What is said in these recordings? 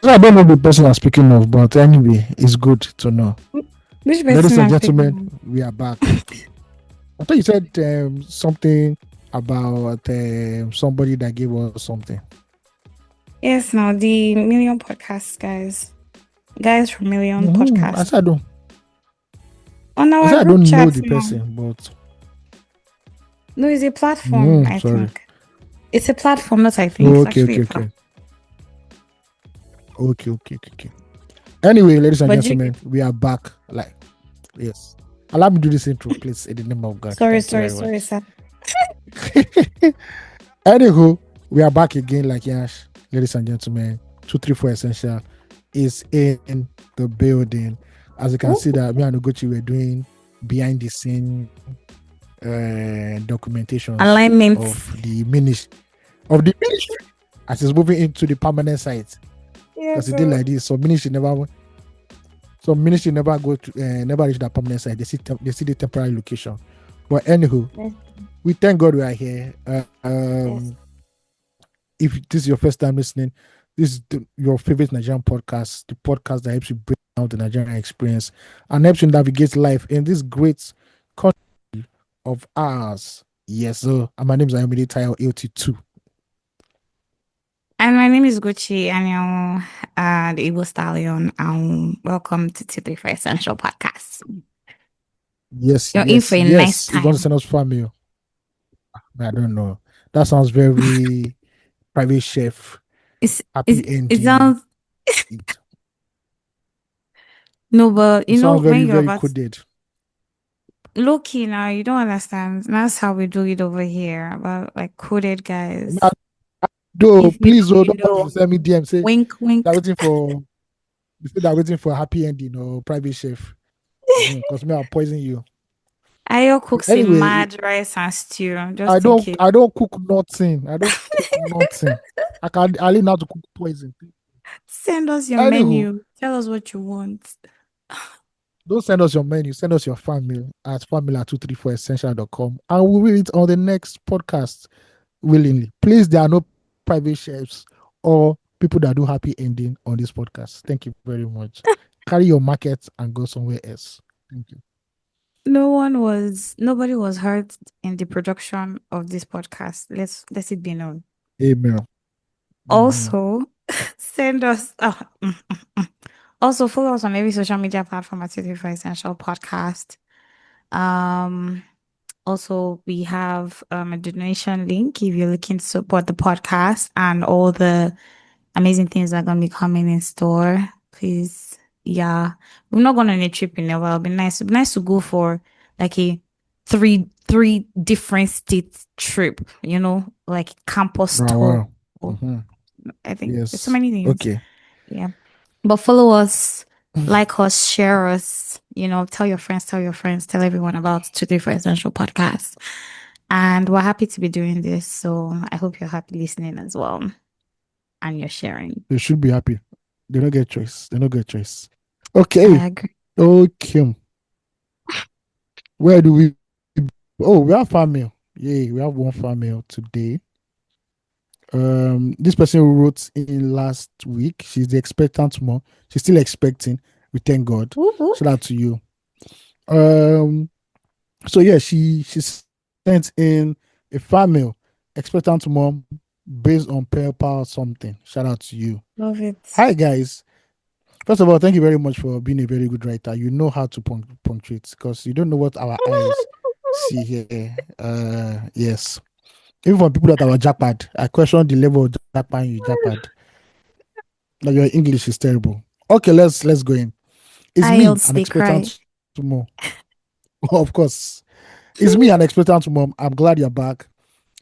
I don't know the person I'm speaking of, but anyway, it's good to know. Which Ladies person and I'm speaking gentlemen, of? we are back. I thought you said something about somebody that gave us something. Yes, now the Million Podcast guys. Guys from Million Mm-hmm. Podcast. On I our said I group don't know chat the now. person, but No, it's a platform, I sorry. think. It's a platform, not I think. Oh, It's okay, actually a okay, platform. okay, okay. Anyway, ladies and But you gentlemen, we are back. Like, yes. Allow me to do this intro, please, in the name of God. sorry, Thank you sorry, very sorry, much. sir. Anywho, we are back again, like Yash, ladies and gentlemen. 234 Essential is in the building. As you can see, that me and Ugochi were doing behind the scene documentations Alignment. of the ministry as it's moving into the permanent site. Because Yes, it did like this, so ministry never go to never reach that permanent site. They see the temporary location. But anywho, yes. we thank God we are here. Yes. If this is your first time listening, this is your favorite Nigerian podcast, the podcast that helps you bring out the Nigerian experience and helps you navigate life in this great country of ours. Yes, so and my name is Ayomide Tayo AOT2. And my name is Gucci Anil, the Igbo Stallion. Welcome to 234 Essential Podcast. Yes. You're in for a nice You want to time. send us family? I don't know. That sounds very private chef. Happy It ending. sounds no, but It you know sounds very, when you're very about coded. low key now, you don't understand. That's how we do it over here. About like coded guys. Though, If you please, know, you don't know. send me DM. Say Wink, they're wink. waiting for. They say they're waiting for a happy ending or private chef. Because me, I'll poison you. Ayo cooks a Anyway, mad rice and stew, just in case. I don't cook nothing. I don't cook nothing. I learn how to cook poison. Send us your Anywho, menu. Tell us what you want. don't send us your menu. Send us your fan mail at fanmail@234essential.com and we'll read it on the next podcast willingly. Please, there are no private chefs or people that do happy ending on this podcast. Thank you very much. Carry your market and go somewhere else. Thank you. Nobody was hurt in the production of this podcast. Let's it be known. Amen. Mm-hmm. Also, send us also follow us on every social media platform at 234 Essential Podcast. Um Also, we have a donation link if you're looking to support the podcast and all the amazing things that are going to be coming in store. Please, yeah, we're not going on a trip in a while. It'd be nice to go for like a three different state trip. You know, like campus tour. Wow. Mm-hmm. I think there's so Yes. many things. Okay. Yeah, but follow us, like us, share us. You know, tell your friends, tell everyone about 234 Essential Podcast. And we're happy to be doing this. So I hope you're happy listening as well. And you're sharing. They should be happy. They don't get choice. I Okay. agree. Okay. Where do we? Oh, we have fan mail. Yay, we have one fan mail today. This person who wrote in last week. She's the expectant mom. She's still expecting. We thank God. Whoop. Shout out to you. So yeah, she sent in a fan mail, expectant mom, based on PayPal something. Shout out to you. Love it. Hi guys. First of all, thank you very much for being a very good writer. You know how to punctuate because you don't know what our eyes see here. Yes. Even for people that are jackpad, I question the level of jackpad you jackpad. Like your English is terrible. Okay, let's go in. Is me IELTS, an they cry. expectant to mom? Of course. Is me an expectant mom? I'm glad you're back.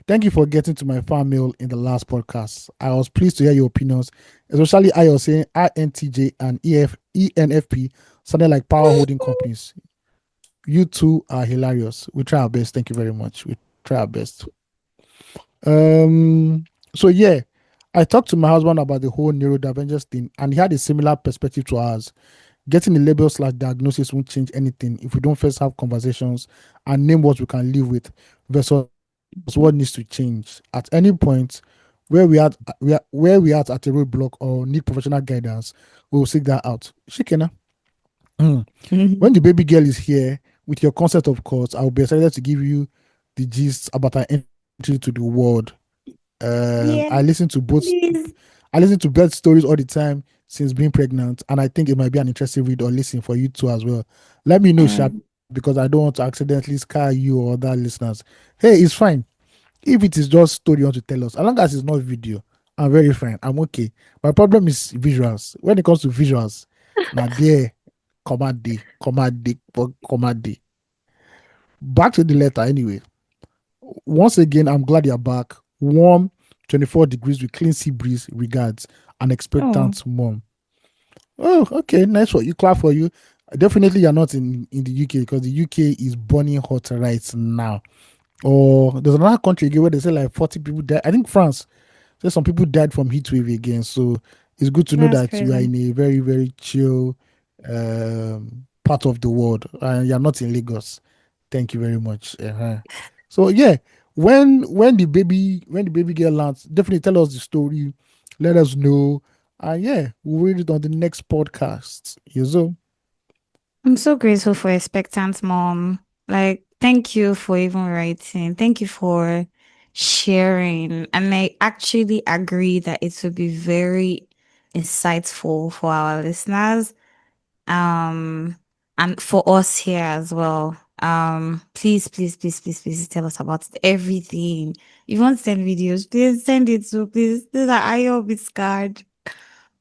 Thank you for getting to my fan mail in the last podcast. I was pleased to hear your opinions, especially I was saying INTJ and ENFP sounded like power holding companies. You two are hilarious. We try our best. Thank you very much. We try our best. So yeah, I talked to my husband about the whole neurodivergence thing, and he had a similar perspective to ours. Getting a label/diagnosis won't change anything if we don't first have conversations and name what we can live with versus what needs to change. At any point, where we at a roadblock or need professional guidance, we will seek that out. Shikena. Mm. When the baby girl is here, with your consent, of course, I'll be excited to give you the gist about her entry to the world. Yeah, please. I listen to birth stories all the time since being pregnant, and I think it might be an interesting read or listen for you too as well. Let me know, Sha, Mm. because I don't want to accidentally scare you or other listeners. Hey, it's fine. If it is just story you want to tell us, as long as it's not video, I'm very fine. I'm okay. My problem is visuals. When it comes to visuals, now there, command day. Back to the letter anyway. Once again, I'm glad you're back. Warm, 24 degrees with clean sea breeze. Regards, an Oh, expectant mom. Oh, okay, nice for you. Clap for you. Definitely, you're not in the UK because the UK is burning hot right now. Or there's another country again where they say like 40 people died. I think France. So some people died from heat wave again. So it's good to know that's that you are crazy. in a very, very chill part of the world and you're not in Lagos. Thank you very much. So yeah, when the baby girl lands, definitely tell us the story. Let us know. And yeah, we'll read it on the next podcast. Yes, so I'm so grateful for expectant mom. Like, thank you for even writing. Thank you for sharing. And I actually agree that it would be very insightful for our listeners. Um, and for us here as well. Please, please, please, please, please tell us about everything. If you want to send videos, please send it to please. This is I hope it's card.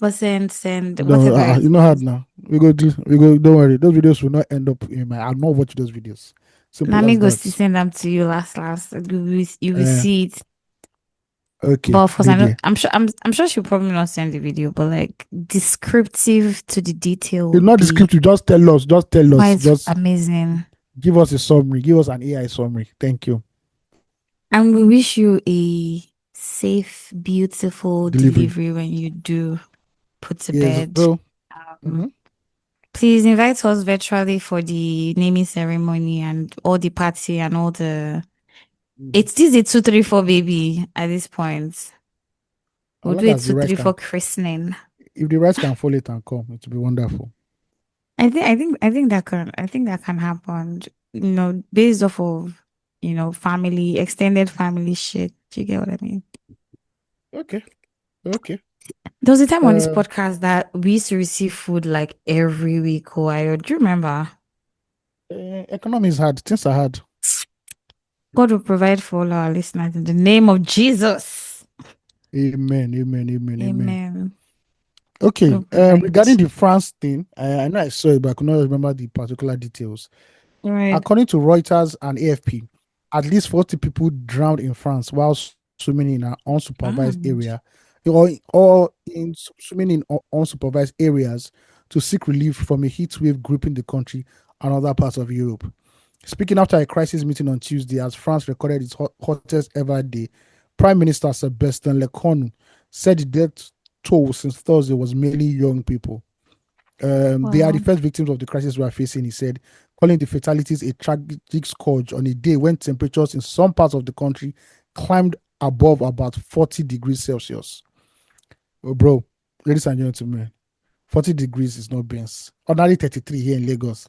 But send don't whatever it you know hard is. now. We go. Don't worry. Those videos will not end up in my. I'll not watch those videos. Let Simple me as go still that. send them to you last. You will Uh, see it. But okay, of course, I know Didi. I'm sure she'll probably not send the video, but like descriptive to the detail It's would not be descriptive. Just tell us. Just tell us. quite Just amazing. give us a summary. Give us an AI summary. Thank you. And we wish you a safe, beautiful Delivery. delivery when you do put to Yes. bed. So. Um, Please invite us virtually for the naming ceremony and all the party and all the. Mhm. It's this a 234 baby at this point. As We'll long do a as the two rice three four can, christening. if the rice can fall it and come, it will be wonderful. I think that can happen. Based off of family, extended family shit. Do you get what I mean? Okay. Okay. There was a time on this Uh, podcast that we used to receive food like every week. Oh, do you remember? economy is hard. Things are hard. God will provide for all our listeners in the name of Jesus. Amen. Amen. Amen. Amen. Amen. God Okay. will provide. Regarding the France thing, I know I saw it, but I could not remember the particular details. Right. According to Reuters and AFP, at least 40 people drowned in France while swimming in an unsupervised area, And swimming in unsupervised areas to seek relief from a heat wave gripping the country and other parts of Europe. Speaking after a crisis meeting on Tuesday, as France recorded its hottest ever day, Prime Minister Sebastien Lecornu said the death toll since Thursday was mainly young people. They are the well, first victims of the crisis we are facing, he said, calling the fatalities a tragic scourge on a day when temperatures in some parts of the country climbed above about 40 degrees Celsius. Oh, bro, ladies and gentlemen, 40 degrees is not beans. Ordinary 33 here in Lagos.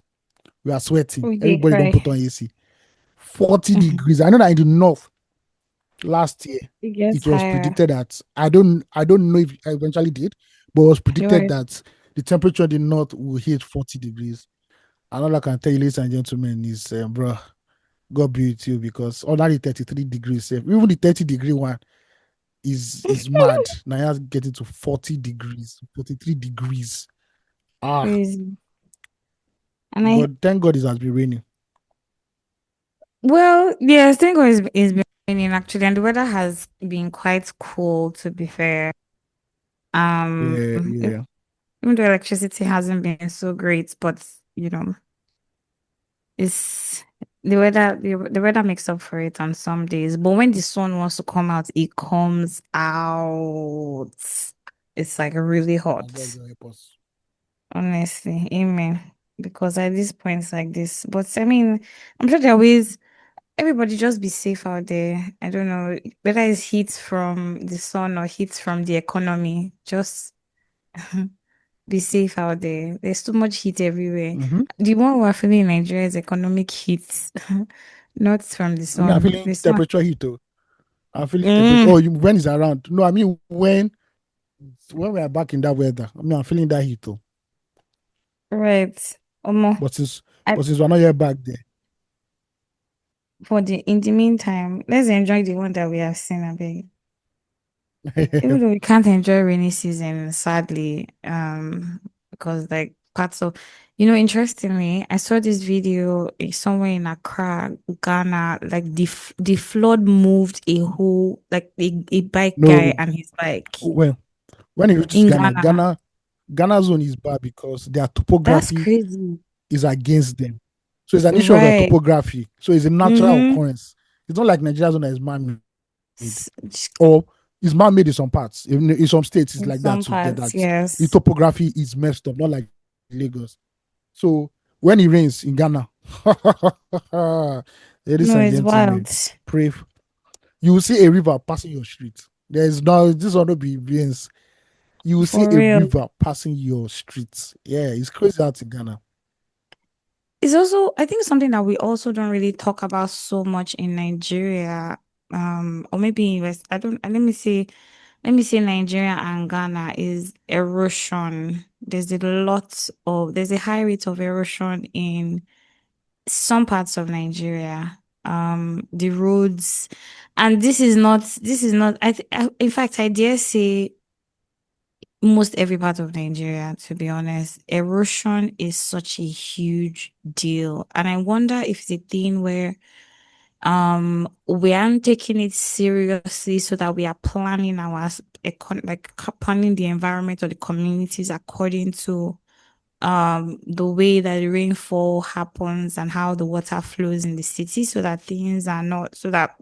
We are sweating. we did Everybody don't cry. put on AC. 40 Mhm. degrees. I know that in the north last year, It gets it was higher. predicted that I don't know if it eventually did, but it was predicted Right. that the temperature in the north will hit 40 degrees. And all I can tell you, ladies and gentlemen, is, bro, God be with you because ordinary 33 degrees, even the 30-degree one is mad. Now you're getting to 40 degrees, 43 degrees. Ah, Crazy. And God, thank God it has been raining. yes, thank God it's been raining actually, and the weather has been quite cool to be fair. Yeah, Even yeah. though electricity hasn't been so great, but you know, it's the weather makes up for it on some days. But when the sun wants to come out, it comes out. It's like really And God hot. will help us. Honestly, amen. Because at this points like this, but I mean, I'm sure there are ways. everybody just be safe out there. I don't know whether it's heat from the sun or heat from the economy. Just be safe out there. There's too much heat everywhere. Mm-hmm. The one we're feeling in Nigeria is economic heat, not from the I mean, I'm sun. feeling The sun. temperature heat though. I'm feeling temperature. Mm, Oh, when it's around? No, I mean when we are back in that weather. I mean, I'm feeling that heat though. right. Omo. But since I, but since we're not yet back for the in the meantime, let's enjoy the one that we have seen, I beg. Even there. though we can't enjoy rainy season, sadly, because like parts of, interestingly, I saw this video somewhere in Accra, Ghana, like the flood moved a whole like a bike guy No, and his bike when it reaches in Ghana, Ghana. Ghana zone is bad because their That's topography crazy, is against them. So it's an issue of their right? topography. So it's a natural Mm-hmm. occurrence. It's not like Nigeria zone that is man-made, or it's man-made in some parts. In some states, it's In like that some too. That parts, that the yes. topography is messed up, not like Lagos. So when it rains in Ghana, ladies No, and it's wild gentlemen, pray. You will see a river passing your street. There's no this will not be rains. You will see for a real. river passing your street. Yeah, it's crazy out in Ghana. It's also, I think, something that we also don't really talk about so much in Nigeria, or maybe in West. I don't. Let me say Nigeria and Ghana is erosion. There's a high rate of erosion in some parts of Nigeria. The roads, and this is not. In fact, I dare say most every part of Nigeria, to be honest. Erosion is such a huge deal. And I wonder if it's a thing where we aren't taking it seriously so that we are planning planning the environment or the communities according to the way that the rainfall happens and how the water flows in the city so that things are not so that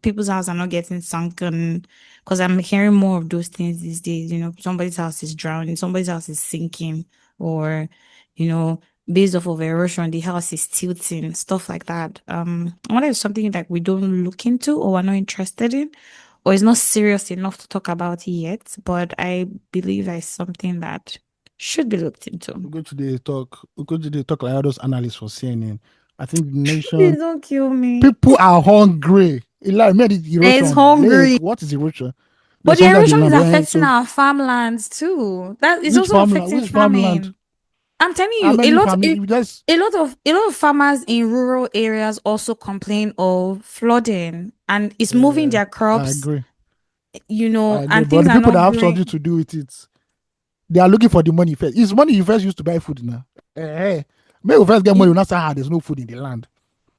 people's houses are not getting sunken, because I'm hearing more of those things these days. Somebody's house is drowning, somebody's house is sinking, or you know based off of erosion the house is tilting, stuff like that. I wonder if something that we don't look into or we're not interested in or is not serious enough to talk about it yet, but I believe that is something that should be looked into. We go to the talk like all those analysts for CNN. I think the Please nation don't kill me. people are hungry. It like made it It's erosion. hungry. What is erosion? But There's the hunger in the erosion is land. Well, affecting so our farmlands too. That is which also farmland? affecting Which farmland? farming. I'm telling How you, many farming? Just a lot of farmers in rural areas also complain of flooding and it's moving their I crops, agree. I agree. and But things the are people that not have something growing. to do with it, they are looking for the money first. It's money you first used to buy food now. Hey, maybe we first get money, It, we not say there's no food in the land.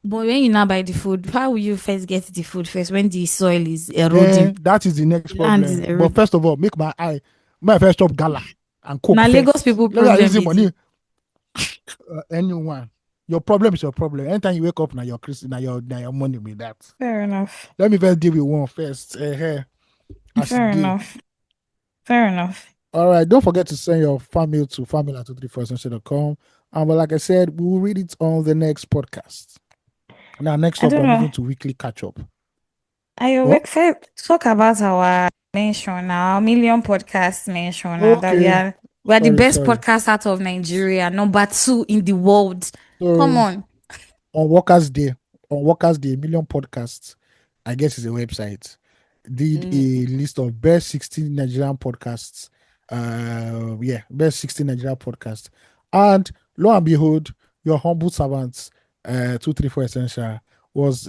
but when you now buy the food, how will you first get the food first when the soil is eroding? That is the next The land is problem. But eroding. first of all, make my first chop gala and cook Now Lagos first. people Let me problem use the be this. money. Anyone. Your problem is your problem. Anytime you wake up now, your Christian, now your money with that. Fair enough. Let me first deal with one first. As it Fair day. enough. Fair enough. All right. Don't forget to send your fan mail to family@234essential.com. But like I said, we'll read it on the next podcast. Now, next I up, don't we're know. moving to weekly catch up. I Oh, talk about our mention now, our million podcast mention now that we okay. are the best Sorry. podcast out of Nigeria, number two in the world. Come So on. on Workers' Day, Million Podcasts, I guess is a website, did Mm, a list of best 16 Nigerian podcasts. Best 16 Nigerian podcasts. And lo and behold, your humble servants, 234 Essential, was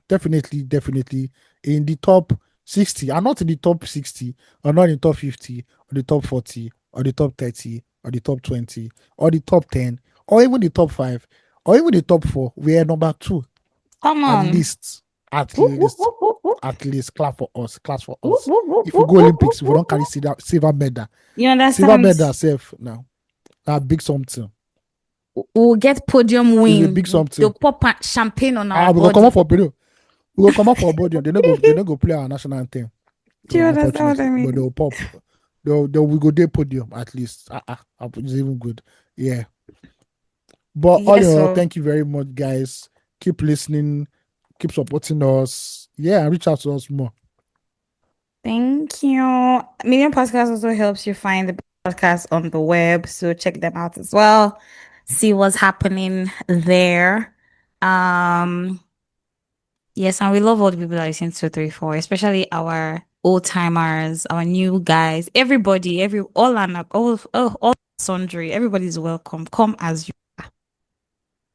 definitely in the top 60, and not in the top 60, or not in the top 50, or the top 40, or the top 30, or the top 20, or the top 10, or even the top 5, or even the top 4. We are number 2, come at on. least. At Whoop, whoop, least. whoop, whoop, whoop. At least. Class for Whoop, us. whoop, whoop, If we whoop, go whoop, whoop, Olympics, if we whoop, don't carry whoop. silver medal. You Silver understand? medal self now. A big something. We'll get podium It's a big win. They'll something. pop champagne on our We go come body. up for podium. We go come up for podium. They don't go play our national anthem. Do you understand what I Unfortunately. But mean? they'll pop. They'll we go there podium at least. It's even good. Yeah. But all in Yes, all, so thank you very much, guys. Keep listening. Keep supporting us. Yeah, and reach out to us more. Thank you. Medium Podcast also helps you find the podcast on the web, so check them out as well. See what's happening there. Um, yes, and we love all the people that listen to 334, especially our old timers, our new guys, everybody, all sundry. Everybody's welcome. Come as you.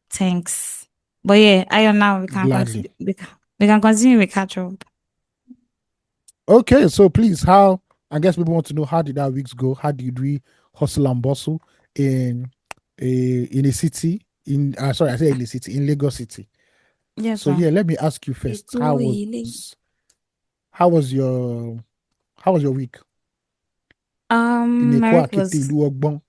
Thanks. But yeah, I now we can Gladly. continue. We can continue with catch up. Okay, so please, how I guess people want to know how did our weeks go? How did we hustle and bustle in a city in sorry, I say in a city in Lagos City. Yes, So sir. yeah, let me ask you first. How was your how was your week in Eko My week Akete was Ilu Ogbon?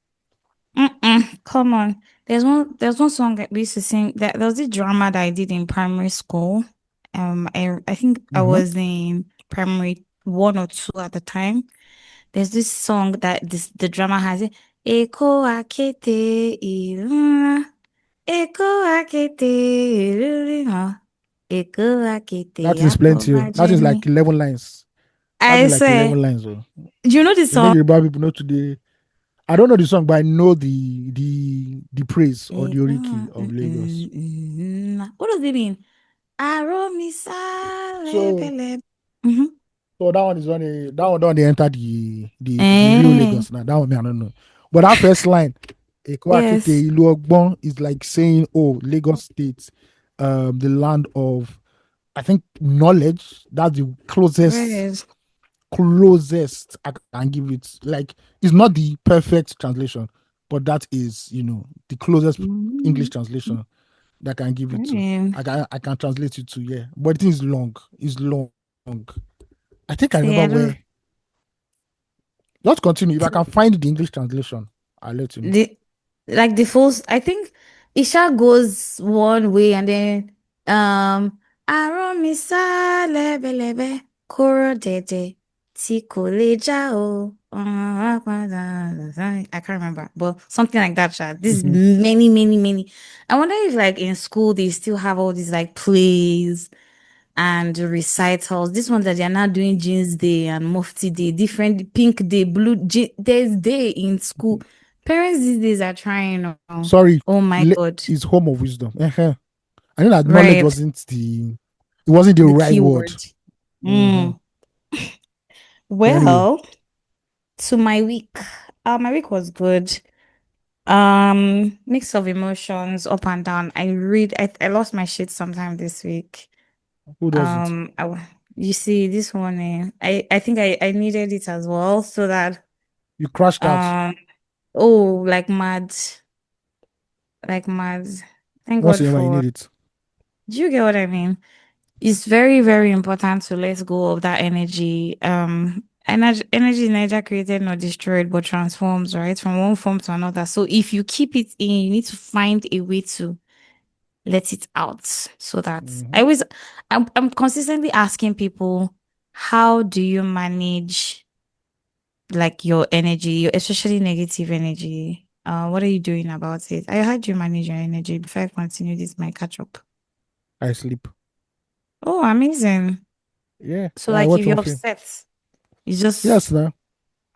come on. There's one song that we used to sing that there was a drama that I did in primary school. I think I Mm-hmm. was in primary one or two at the time. There's this song that the drama has it. Eko akete iluna, Eko akete iluna, Eko That akete is plenty. Oh. That is like afobajeni. 11 lines. That I is like 11 say, lines. Oh. do you know the You know song? Yoruba people know today. I don't know the song, but I know the praise or the Oriki of Lagos. What does it mean? So Mm-hmm. so that one is on a that one don't they enter the real Eh, Lagos now. That one me, I don't know. But that first line, Eko Akite yes. Ilu Ogbon is like saying, oh, Lagos State, the land of I think knowledge. That's the Right. closest I can give it. Like it's not the perfect translation, but that is, the closest English Mm, translation that I can give it to. right. I can translate it to, yeah. But it is long. It's long. I think I See, remember I don't. where. Let's continue. If I can find the English translation, I'll let you know. The like the full I think Isha goes one way and then Aromisa lebelebe koro dede tí kò lè já o. I can't remember, but something like that. This Mhm. many, many, many. I wonder if like in school they still have all these like plays and recitals. This one that they're now doing jeans day and mufti day, different pink day, there's day in school. Parents these days are trying. Oh, Sorry, oh my God. is home of wisdom. I know that knowledge Right. wasn't the The right word. keyword. Mhm. Mm. Anyway, Well, to my week. My week was good. Mix of emotions, up and down. I lost my shit sometime this week. who does it? You see, this one, I think I needed it as well, so that You crashed out. um, oh, like mad. Thank Once God in a while, you for. need it. Do you get what I mean? It's very, very important to let go of that energy. Energy is neither created nor destroyed, but transforms, right, from one form to another. So if you keep it in, you need to find a way to let it out so that Hmm. I'm consistently asking people, how do you manage like your energy, especially negative energy? What are you doing about it? How do you manage your energy? Before I continue this, my catch up. I sleep. Oh, amazing. Yeah, So I like if watch you're one film. upset, you just Yes, now.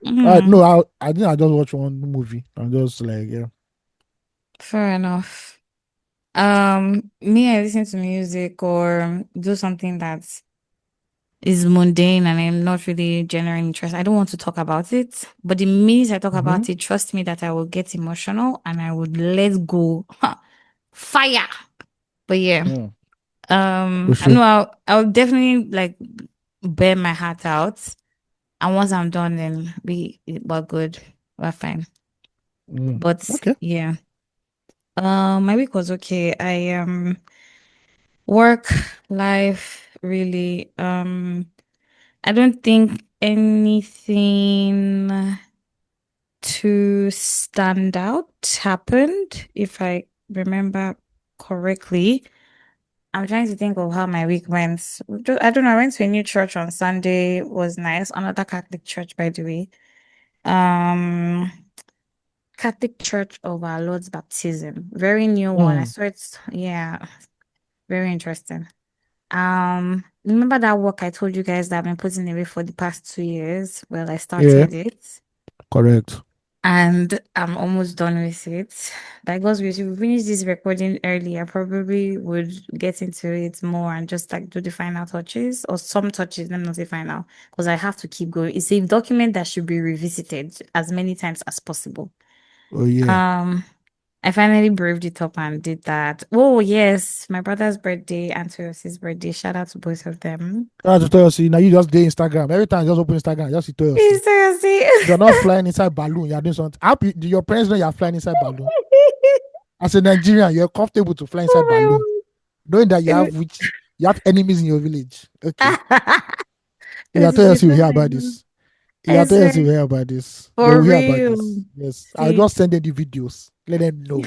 No, mm, I think I just watch one movie. I'm just like, yeah. fair enough. Me, I listen to music or do something that is mundane and I'm not really genuine interest. I don't want to talk about it. But the minute I talk Mm-hmm. about it, trust me that I will get emotional and I would let go. Ha, fire. But yeah, Mm. For I sure. know I'll definitely like bear my heart out. And once I'm done, then we're good. We're fine. Mm. But Okay. yeah. My week was okay. I work life really I don't think anything to stand out happened, if I remember correctly. I'm trying to think of how my week went. I don't know. I went to a new church on Sunday. It was nice. Another Catholic church, by the way. Um, Catholic Church of Our Lord's Baptism. Very new one. I Mm. saw it. Yeah, very interesting. Remember that work I told you guys that I've been putting away for the past 2 years? Well, I Yeah, started it correct. and I'm almost done with it. By God's grace, if we finish this recording early, I probably would get into it more and just like do the final touches or some touches, let me not say final, because I have to keep going. It's a document that should be revisited as many times as possible. Oh yeah. Um, I finally braved it up and did that. Oh, yes, my brother's birthday and Toyosi's birthday. Shout out to both of them. I just tell you, see, now you just do Instagram. Every time you just open Instagram, just tell you, see. Is Toyosi? You're not flying inside balloon. You're doing something. Do your parents know you're flying inside balloon? As a Nigerian, you're comfortable to fly inside balloon, Oh knowing that my you have enemies in your village. Okay. God. If I It's tell you, see, we little hear like about this. this. If I I tell you, see, swear. we hear about this. They For will hear about real. this. Yes. I'll See, just send them the videos. Let them know.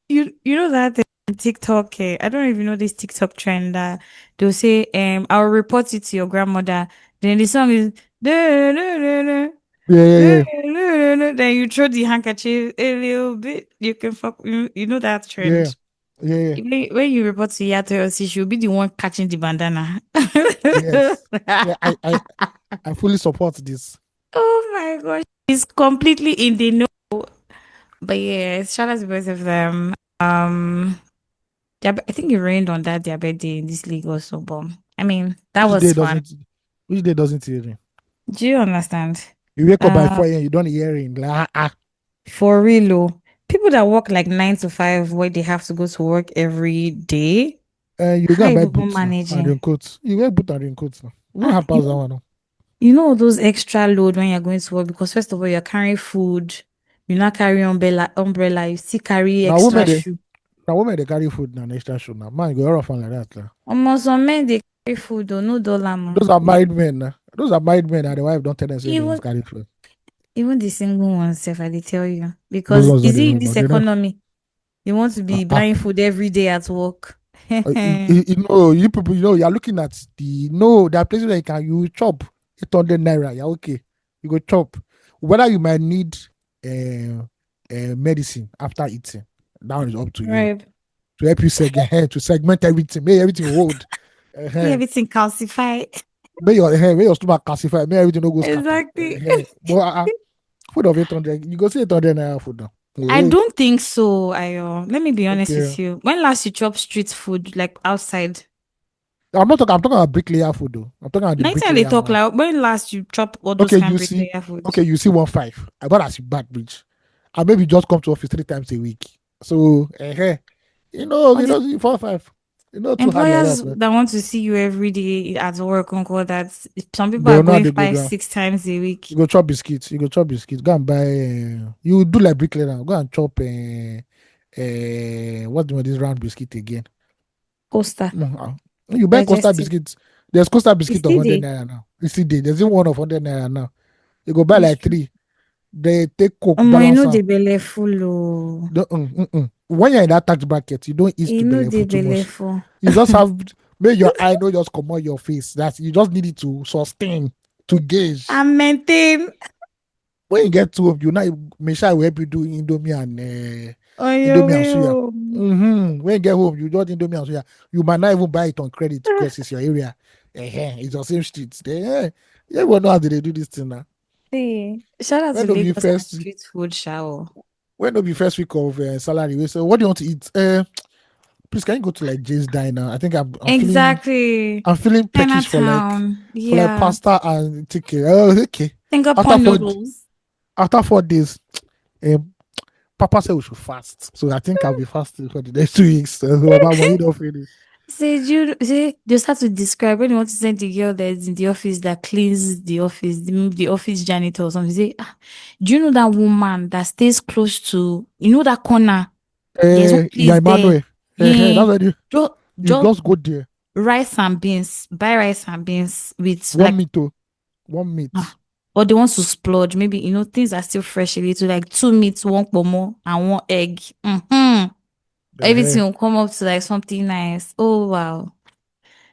you know that TikTok, I don't even know this TikTok trend that they'll say, I'll report it to your grandmother. Then the song is "Da, da, da, da, Yeah, yeah, da, yeah. da, da." Then you throw the handkerchief a little bit. You can fuck you know that Yeah. trend. Yeah, yeah. When you report to Yato, she'll be the one catching the bandana. Yes. Yeah, I fully support this. Oh my gosh. It's completely in the know. But yeah, shout out to both of them. I think it rained on that their birthday in this league also, but I mean that Which day was fun. doesn't which day doesn't hear? Do you understand? You wake up by Uh 4 a.m., you don't hear it. Like, for real oh, people that work like 9 to 5 where they have to go to work every day, You go how and you buy people boots now and managing? raincoats. You wear boot and raincoats now. We don't Ah, have past that one now. you know those extra load when you're going to work because first of all you're carrying food, you not carry umbrella, you still carry Now women extra they shoe. now women they carry food now extra show now. Man, you go rough like that. Lah. Almost some men they carry food or no dollar Those man. are married men. Now. Those are married men and the wife don't tell them say they Even must carry food. even the single ones, if I dey tell you, Those because ones is don't it know in this about. They know. economy you want to Uh, be uh, buying food every day at work? you people, you're looking at there are places where you chop 800 naira. Yeah, okay. You go chop. Whether you might need medicine after eating, that one is up to you. Right. To help you to segment everything, make everything hold. Everything calcified. Make your stomach calcify, make everything no go scatter. Exactly. But food of 800, you go see 800 naira food now. I Eh, don't think so. I let me be honest okay. with you. When last you chop street food like outside? I'm talking about bricklayer food though. I'm talking about the 19 they bricklayer talk one. like when last you chop all those Okay, kind you of see, bricklayer foods? okay, you see 1.5. I bought as bad bridge. I maybe just come to office 3 times a week. So, All you these know, 4 5. You know, too hard like employers that, man. that want to see you every day at work and all that. Some people They are will know how going they go five, down. 6 times a week. You go chop biscuits. You go chop biscuits. Go and buy. You do like bricklayer. Go and chop. What's the name of this round biscuit again? Coaster. You buy Costa Digestive. biscuits. There's Costa It's biscuit of still 100 there. naira now. You see, there's even one of 100 naira now. You go buy It's like true. three. They take coke, You balance know am. the belly full. Oh. When you're in that tax bracket, you don't eat You to know belly the food too belly much. full. You just have make your eye not just come out your face. That you just need it to sustain, to gauge. And maintain When you get to home, you now make sure I will help you do on your Indomie and way suya. home. When you get home, you just Indomie and suya. You might not even buy it on credit because it's your area. It's your same street. Everyone know how they do this thing now. See, shout out to When will be Lagos and first street food shower. when will be first week of salary? We say, what do you want to eat? Please can you go to like Jay's Diner? I think Exactly. I'm feeling peckish Chinatown. for like Yeah. pasta and chicken. Oh, okay. Singapore After four noodles. after 4 days, um, Papa said we should fast. So I think I'll be fasting for the next 2 weeks. So about money don't finish. Say, you start to describe when you want to send the girl that is in the office that cleans the office, the office janitor or something. Say, do you know that woman that stays close to, that corner? There's one Yeah, place there. Emmanuel. That's He why just, you just just go there. rice and beans, buy rice and beans with One like, meat, oh, one meat. or they want to splurge. Maybe, things are still fresh a little, like two meats, one pomo, and one egg. Uh, Everything will come up to like something nice. Oh, wow.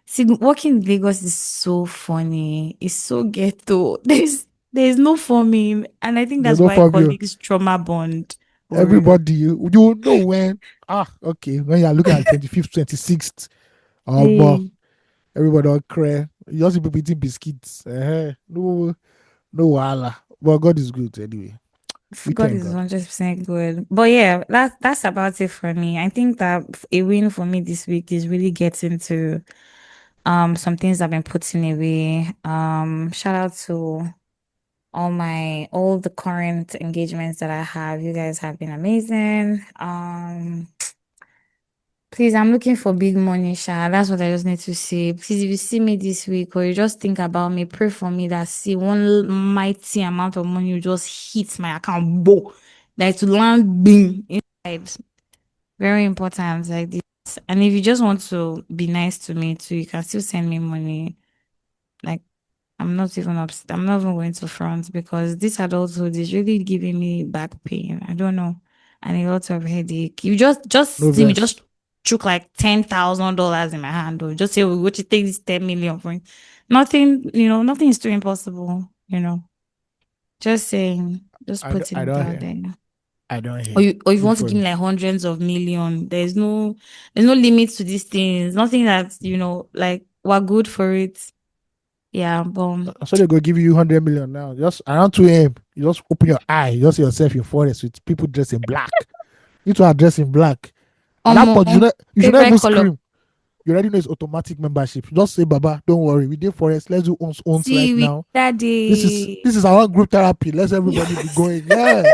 See, working in Lagos is so funny. It's so ghetto. There's no forming, and I think they that's don't why form you. colleagues trauma bond for real. Everybody, you know when okay when you're looking at 25th, 26th. Hey, More. Everybody don't cry. You just see people eating biscuits. No, no wahala. But God is good anyway. We God thank is God. 100% good. But yeah, that's about it for me. I think that a win for me this week is really getting to some things I've been putting away. Shout out to all the current engagements that I have. You guys have been amazing. Please, I'm looking for big money, Sha. That's what I just need to say. Please, if you see me this week or you just think about me, pray for me that see one mighty amount of money will just hit my account, bo, like to land bing inside. Very important, like this. And if you just want to be nice to me too, you can still send me money. Like I'm not even upset. I'm not even going to front because this adulthood is really giving me back pain. I don't know. And a lot of headache. You No just see me verse. just took like $10,000 in my hand or just say we go to take this 10 million for it. Nothing, nothing is too impossible. Just saying, just putting I it don't out hear. there. I don't Or hear. you Good want to for give me you. like hundreds of million. There's no limit to these things. Nothing that, like we're good for it. Yeah, boom. So they go give you 100 million now. Just around 2 a.m. You just open your eye. You just see yourself in forest with people dressed in black. You two are dressed in black. At that point, Omo, you should not favorite even color. scream. You already know it's automatic membership. Just say, Baba, don't worry. We did forest. Let's do owns right See, we now. that This is day. this is our group therapy. Let's everybody be Yes. going. Yeah.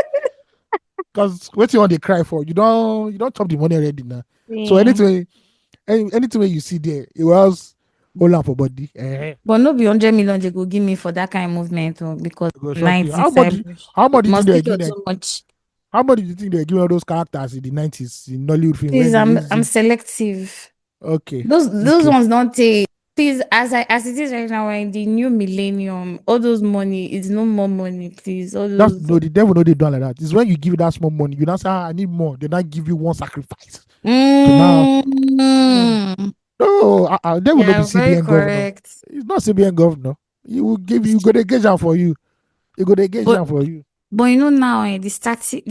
Because what you want they cry for? You don't chop the money already now. So Yeah. anything you see there, it was hold on for body. But no be 100 million they go give me for that kind of movement because It go shock you. night inside bush. How much do you think they're Mosquito giving too much. how much do you think they're giving all those characters in the 90s in Nollywood film when Please, they I'm using selective. okay, Those okay. ones don't take. Please, as it is right now, we're in the new millennium. All those money is no more money, please. All That's those. no the devil know they do like that. It's when you give that small money, you now say, I need more. They not give you one sacrifice. To now no, Mm, no, devil no be yeah, very CBN governor. correct. It's not CBN governor. He will give you go to gauge am for you. He go to gauge But am for you. But now, the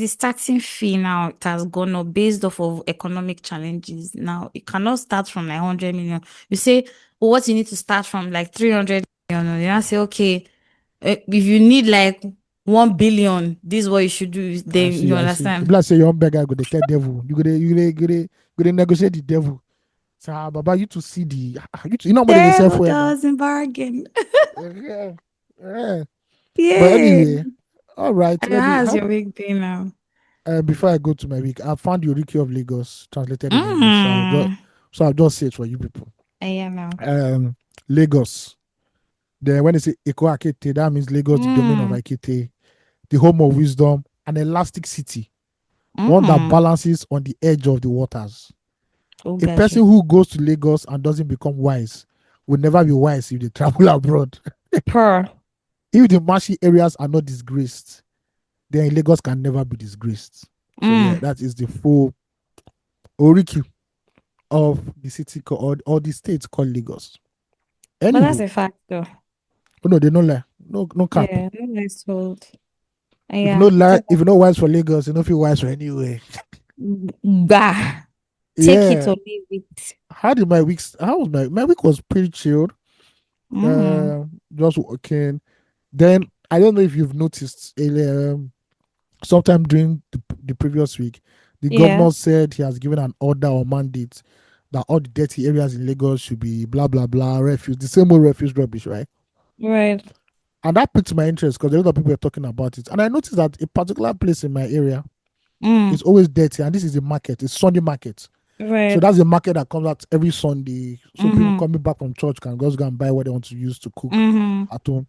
starting fee now it has gone up based off of economic challenges. Now it cannot start from like 100 million. You say, well, what you need to start from like 300 million. You now say, okay, if you need like 1 billion, this is what you should do. I Then see, you I see. If understand? like say your own beggar go to tell devil, go to negotiate the devil. Say, Baba, you to see you know how much they sell Devil for now. doesn't bargain. Yeah, yeah. But Yeah. anyway, all right. And Let me. how's How your week been now? before I go to my week, I found Eureka of Lagos translated in English. Mm. So I'll just say it for you people. Yeah, now. Um, Lagos. Then when they say Eko Akete, that means Lagos, the domain of Mm. Akete, the home of wisdom, an elastic city, one that Mm. balances on the edge of the waters. Oh, A gotcha. person who goes to Lagos and doesn't become wise will never be wise if they travel abroad. Per. If the marshy areas are not disgraced, then Lagos can never be disgraced. So yeah, Mm. that is the full oriki of the city or the state called Lagos. But that's Anywho, a fact, though. oh no, they no lie, no cap. Yeah, no less told. If you no Yeah, lie, talk if you no wise for Lagos, you no feel wise for anywhere. bah. Take it Yeah. or leave it. How did my weeks? How was my week was pretty chilled. Mm. Just working. Then I don't know if you've noticed earlier. Sometime during the previous week, the Yeah, governor said he has given an order or mandate that all the dirty areas in Lagos should be blah blah blah refuse, the same old refuse rubbish, right? right. And that piqued my interest because a lot of people were talking about it. And I noticed that a particular place in my area Mm. is always dirty, and this is a market, it's Sunday market. So Right. that's a market that comes out every Sunday. So people Mm-hmm. coming back from church can just go and buy what they want to use to cook Mm-hmm. at home.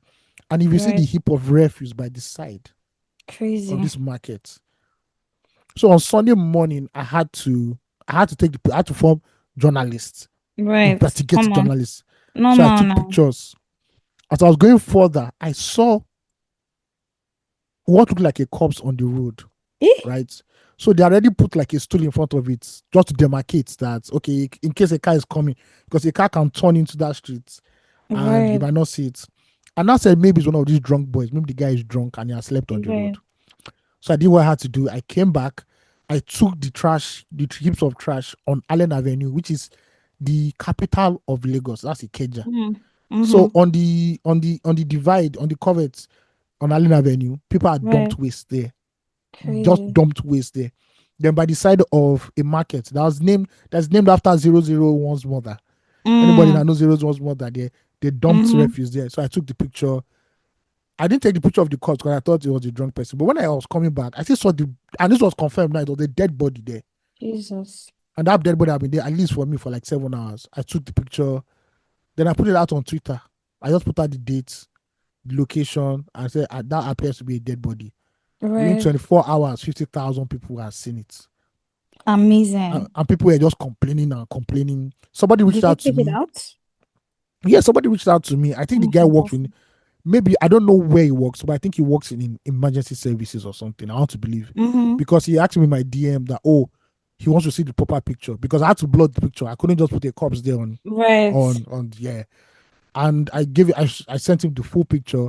And if you see the Right. heap of refuse by the side of Crazy. this market, so on Sunday morning, I had to form journalist, Right. investigative Come on. journalist. So I Normal took now. pictures. As I was going further, I saw what looked like a corpse on the road, Eh? right? So they already put like a stool in front of it just to demarcate that, okay, in case a car is coming, because a car can turn into that street and you Right. might not see it. And I said maybe it's one of these drunk boys. Maybe the guy is drunk and he has slept on the road. Right. So I did what I had to do. I came back. I took the heaps of trash on Allen Avenue, which is the capital of Lagos. That's Ikeja. Mm. So Mm-hmm. on the divide, on the covert on Allen Avenue, people are Right. dumped waste there. Just Crazy. dumped waste there. Then by the side of a market that's named after 001's mother. Anybody that Mm. knows 001's mother, they dumped Mm-hmm. refuse there. So I took the picture. I didn't take the picture of the corpse because I thought it was a drunk person. But when I was coming back, I still saw and this was confirmed now, it was a dead body there. Jesus. And that dead body had been there at least for me for like 7 hours. I took the picture, then I put it out on Twitter. I just put out the date, the location, and said that appears to be a dead body. Within Right. 24 hours, 50,000 people have seen it. Amazing. And people were just complaining and complaining. Somebody reached Did they out to take it me. out? Yeah, somebody reached out to me. I think the Oh, guy worked fantastic. with, maybe, I don't know where he works, but I think he works in emergency services or something. I want to believe. Mm-hmm. Because he asked me in my DM that, oh, he wants to see the proper picture. Because I had to blur the picture. I couldn't just put a corpse there Right. yeah. And I gave it, I sent him the full picture,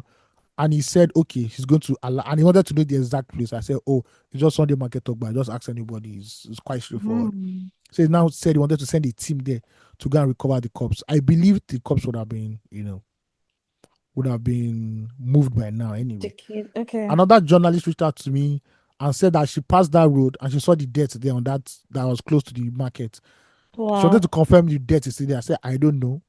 and he said, okay, he's going to allow, and he wanted to know the exact place. I said, oh, it's just Sunday Market Talk, but I just asked anybody. It's quite straightforward. Mm. So he now said he wanted to send a team there to go and recover the corpse. I believe the corpse would have been moved by now The anyway. kid. Okay. Another journalist reached out to me and said that she passed that road and she saw the death there on that was close to the market. She wanted to Wow. confirm the death is still there. I said, I don't know.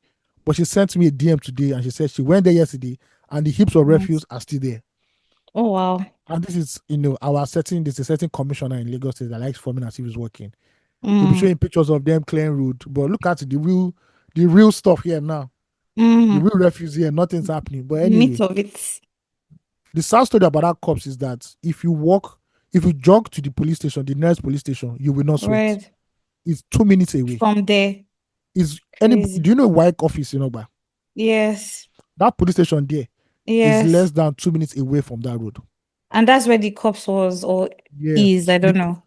But she sent me a DM today and she said she went there yesterday and the heaps of refuse Nice. are still there. Oh, wow. And this is, there's a certain commissioner in Lagos State that likes forming as if he's working. He'll be Mm. showing pictures of them clearing road. But look at the real stuff here now. The Mm. real refuse here, nothing's happening. But The meat anyway, of it. the sad story about that cops is that if you jog to the police station, the nearest police station, you will not sweat. Right. It's 2 minutes away. From there. Do Crazy. you know White office in Ogba? Yes. That police station there is less Yes. than 2 minutes away from that road. And that's where the cops was or Yeah. is. I don't know.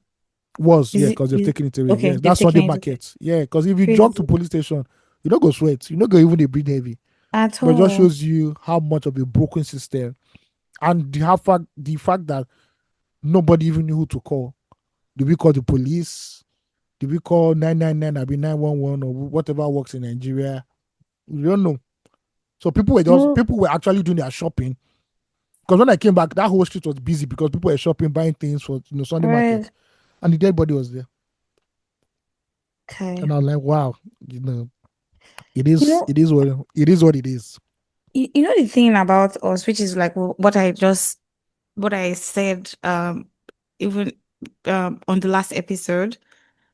Yeah, Is it because they've is taken it away. okay, Yeah, they've that's Sunday taken it away. market. Yeah, because if you jog to Crazy. police station, you don't go sweat. You don't go even they breathe heavy. At But it just all. shows you how much of a broken system, and the fact that nobody even knew who to call. Do we call the police? Do we call 999? I be 911 or whatever works in Nigeria? We don't know. So No. people were actually doing their shopping. Because when I came back, that whole street was busy because people were shopping, buying things for Sunday market, Right. and the dead body was there. Okay. And I was like, wow, it You is know, it is what it is. you know the thing about us, which is like what I said even on the last episode,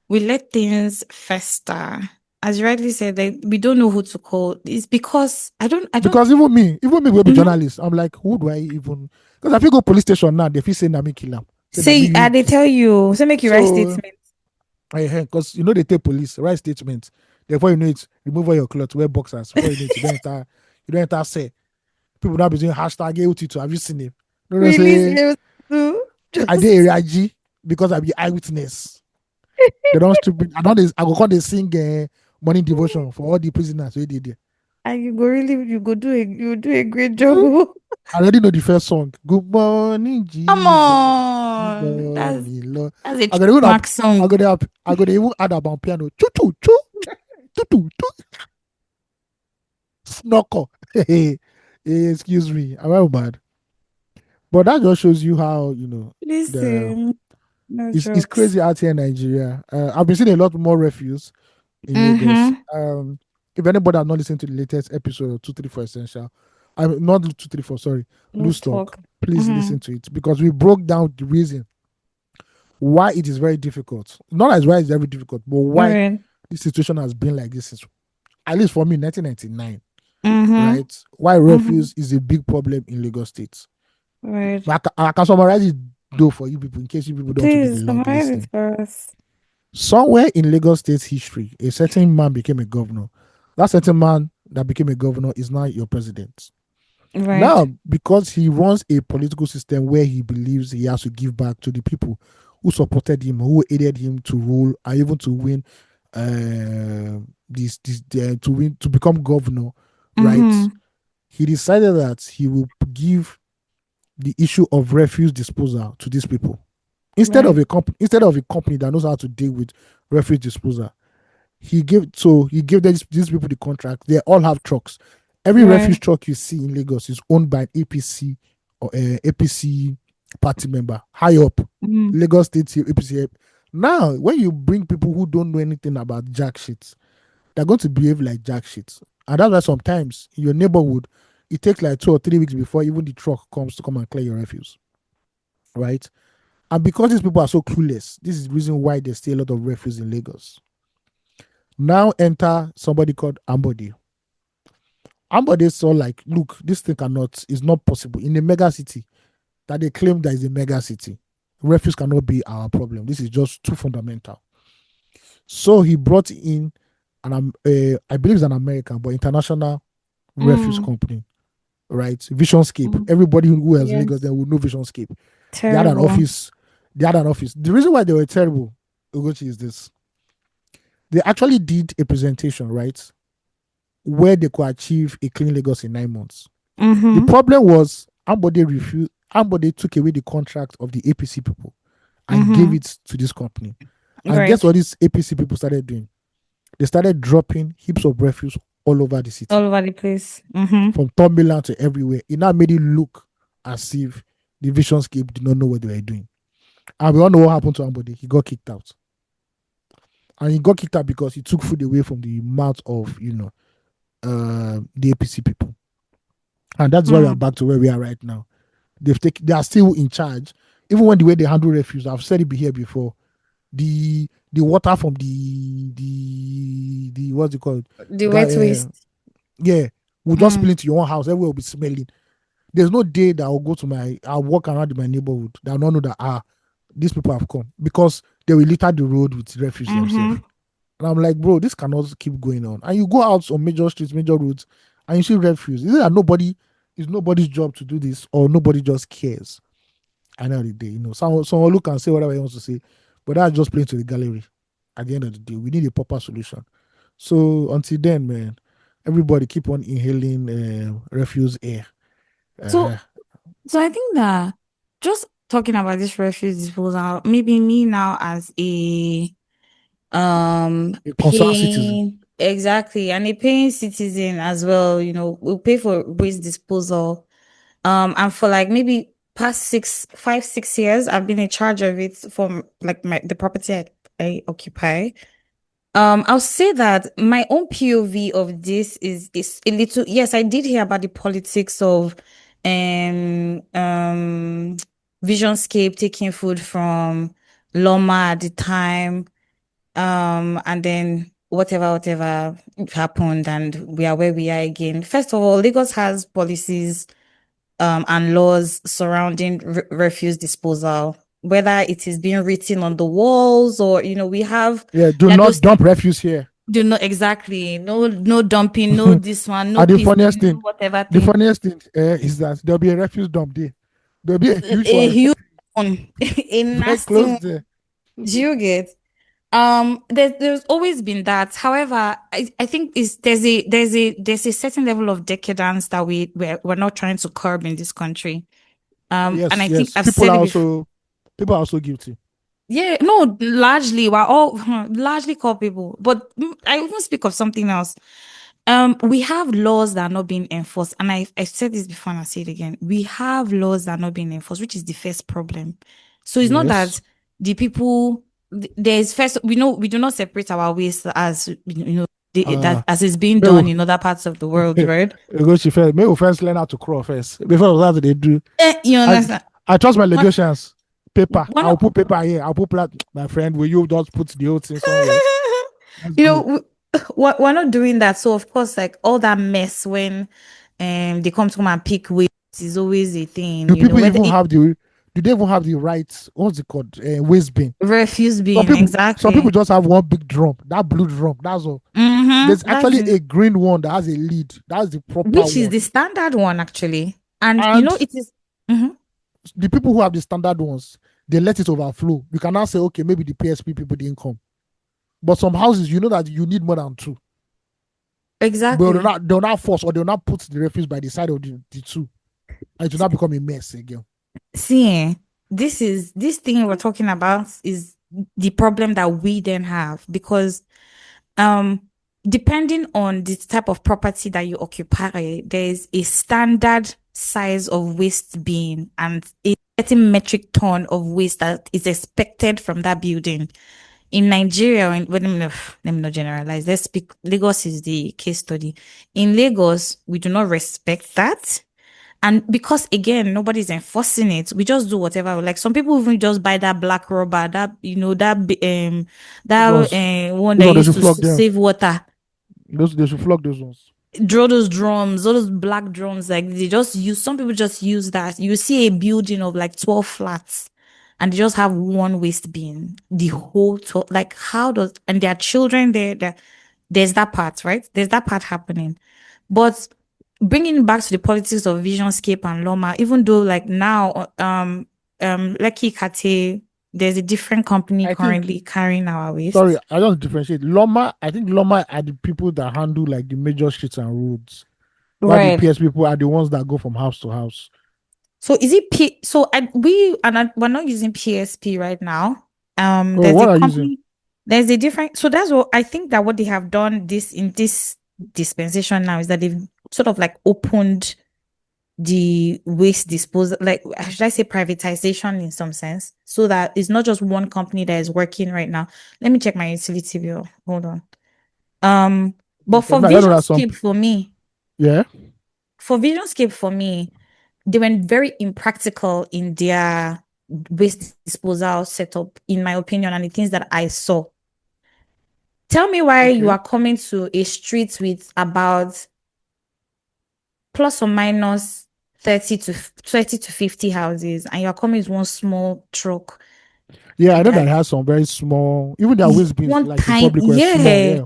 we let things fester. As you rightly said, that we don't know who to call. It's because I don't Because even me will be Mhm. journalist. I'm like, who do I even? Because if you go police station now, they feel say na me kill am. Say na me Say use they this. tell you, say make you write So statement. because they take police write statement. Before you know it, remove all your clothes, wear boxers. Before you know it, you don't enter say. People now be doing hashtag AOT2. Have you seen it? No, no, Release say it too. I did Just area G because I be eyewitness. They don't stupid. I go call they sing morning devotion for all the prisoners we did there. and you do a great job. I already know the first song. Good morning, Come Jesus. Good on. morning, Lord. That's a I got even trademark song. I got even add about piano. Choo choo choo choo choo choo. Snorkel. Hey, excuse me. I'm very bad. But that just shows you how the Listen, no it's jokes. crazy out here in Nigeria. I've been seeing a lot more refuse in Lagos. Mm-hmm. If anybody has not listened to the latest episode of 234 Essential, I'm not 234, sorry, Loose Loose Talk, talk. please Mm-hmm. listen to it because we broke down the reason why it is very difficult. Not as why it's very difficult, but All why right. this situation has been like this since, at least for me, 1999, Mm-hmm. right? Why Mm-hmm. refuse is a big problem in Lagos State. Right. But I can summarize it though for you people in case you people don't want to do the Please long summarize it listening. for us. Somewhere in Lagos State's history, a certain man became a governor. That certain man that became a governor is now your president. Right. Now, because he runs a political system where he believes he has to give back to the people who supported him, who aided him to rule, and even to win, to become governor, right? Mm-hmm. He decided that he will give the issue of refuse disposal to these people instead of Right. a company that knows how to deal with refuse disposal. He gave these people the contract. They all have trucks. Every refuse Right. truck you see in Lagos is owned by an APC or APC party member high up. Mm. Lagos State APC. Now, when you bring people who don't know anything about jack shit, they're going to behave like jack shit. And that's why sometimes in your neighborhood, it takes like 2 or 3 weeks before even the truck comes to come and clear your refuse. Right? And because these people are so clueless, this is the reason why there's still a lot of refuse in Lagos. Now enter somebody called Ambody. Ambody saw like, look, this thing is not possible in a mega city that they claim that is a mega city. Refuse cannot be our problem. This is just too fundamental. So he brought in I believe it's an American, but international refuse Mm. company, right? Visionscape. Mm. Everybody who has Lagos, they Yes. will know Visionscape. They had an Terrible. office. They had an office. The reason why they were terrible, Ugochi, is this. They actually did a presentation, right, where they could achieve a clean Lagos in 9 months. The Mm-hmm. problem was Ambode refused. Ambode took away the contract of the APC people and gave Mm-hmm. it to this company. And guess Right. what these APC people started doing? They started dropping heaps of refuse all over the city, All over the place. Mm-hmm. from Thornbillan to everywhere. It now made it look as if the Visionscape did not know what they were doing. And we all know what happened to Ambode. He got kicked out. And he got kicked out because he took food away from the mouth of, the APC people. And that's why we are Mm. back to where we are right now. They are still in charge. Even when the way they handle refuse, I've said it here before. The water from the what's it called? The wet Ga- waste. yeah, will just spill Mm. into your own house. Everywhere will be smelling. There's no day that I'll walk around in my neighborhood that I'll not know that these people have come, because they will litter the road with refuse themselves. Mm-hmm. And I'm like, bro, this cannot keep going on. And you go out on major streets, major roads, and you see refuse. Is it that it's nobody's job to do this, or nobody just cares? I know the day, someone look and say whatever he wants to say, but that's just playing to the gallery. At the end of the day, we need a proper solution. So until then, man, everybody keep on inhaling refuse air. Uh-huh. So I think that just talking about this refuse disposal, maybe me now as a A concerned citizen. paying, exactly, and a paying citizen as well, we'll pay for waste disposal. And for like maybe past 6 years, I've been in charge of it from like the property I occupy. I'll say that my own POV of this is a little, yes, I did hear about the politics of um um Visionscape taking food from Loma at the time. And then whatever happened, and we are where we are again. First of all, Lagos has policies and laws surrounding refuse disposal, whether it is being written on the walls or we have Yeah, do like not those dump refuse here. do not exactly no dumping, no this one, no And pasting, no whatever the thing. funniest thing is that there'll be a refuse dump there. There'll be a huge A one huge one, a very nasty close one. there. Do you get? There's always been that. However, I think there's a certain level of decadence that we're not trying to curb in this country. And Yes, I think yes. I've said it before. People are also guilty. Yeah, no, largely we're all largely culpable. But I even speak of something else. We have laws that are not being enforced, and I said this before and I say it again. We have laws that are not being enforced, which is the first problem. So it's not Yes. that the people there's first we do not separate our waste as Uh that as is being maybe done in other parts of the world, right? we go to first. Maybe we first learn how to crawl first. Before that they do. You I understand? I trust my One, legations. Paper. one I'll of, put paper here. I'll my friend. Will you just put the whole thing somewhere? Let's you go. know, we're not doing that. So of course, like all that mess when they come to come and pick waste is always a thing, Do people whether even it have the do they even have the right, what's it called, waste bin? refuse some being people some people exactly. just have one big drum, that blue drum, that's all. There's Mm-hmm. That's actually it. a green one that has a lid, that's the proper Which is one. the standard one actually. And And it is mhm. the people who have the standard ones, they let it overflow. You can now say, okay, maybe the PSP people didn't come, but some houses, you know that you need more than two, but Exactly. they'll not force, or they'll not put the refuse by the side of the two, and it will not become a mess again. See, this thing we're talking about is the problem that we then have because Um, depending on the type of property that you occupy, there's a standard size of waste bin and a certain metric ton of waste that is expected from that building. In Nigeria, well, let me not generalize. Let's speak. Lagos is the case study. In Lagos, we do not respect that. And because again, nobody's enforcing it, we just do whatever. Like some people even just buy that black rubber, that Those that ones, one those that ones, they used should to flog them. save water. Those they should flog those ones. Draw those drums, all those black drums. Like they just use. Some people just use that. You see a building of like 12 flats, and they just have one waste bin. The whole 12, like how does and there are children there. There's that part, right? There's that part happening. But bringing back to the politics of Visionscape and Loma, even though like now, Lucky Kate, there's a different company I think. currently carrying our Sorry, waste. I don't differentiate. Loma, I think Loma are the people that handle like the major streets and roads, while the Right. PS people are the ones that go from house to house. So is it so we're not using PSP right now. Oh, There's a what are you using? company, there's a different, so that's what I think that what they have done this in this dispensation now is that they've sort of like opened the waste disposal, like should I say privatization in some sense, so that it's not just one company that is working right now. Let me check my utility bill. Hold on. Um, but Okay, I know that some. Yeah. For Visionscape for me, they were very impractical in their waste disposal setup, in my opinion, and the things that I saw. Tell me why you Okay. are coming to a street with about plus or minus 30 to 50 houses, and you're coming with one small truck Yeah, I know that that it has some very small. Even their waste bins, one like in time, public, were small. yeah. Yeah.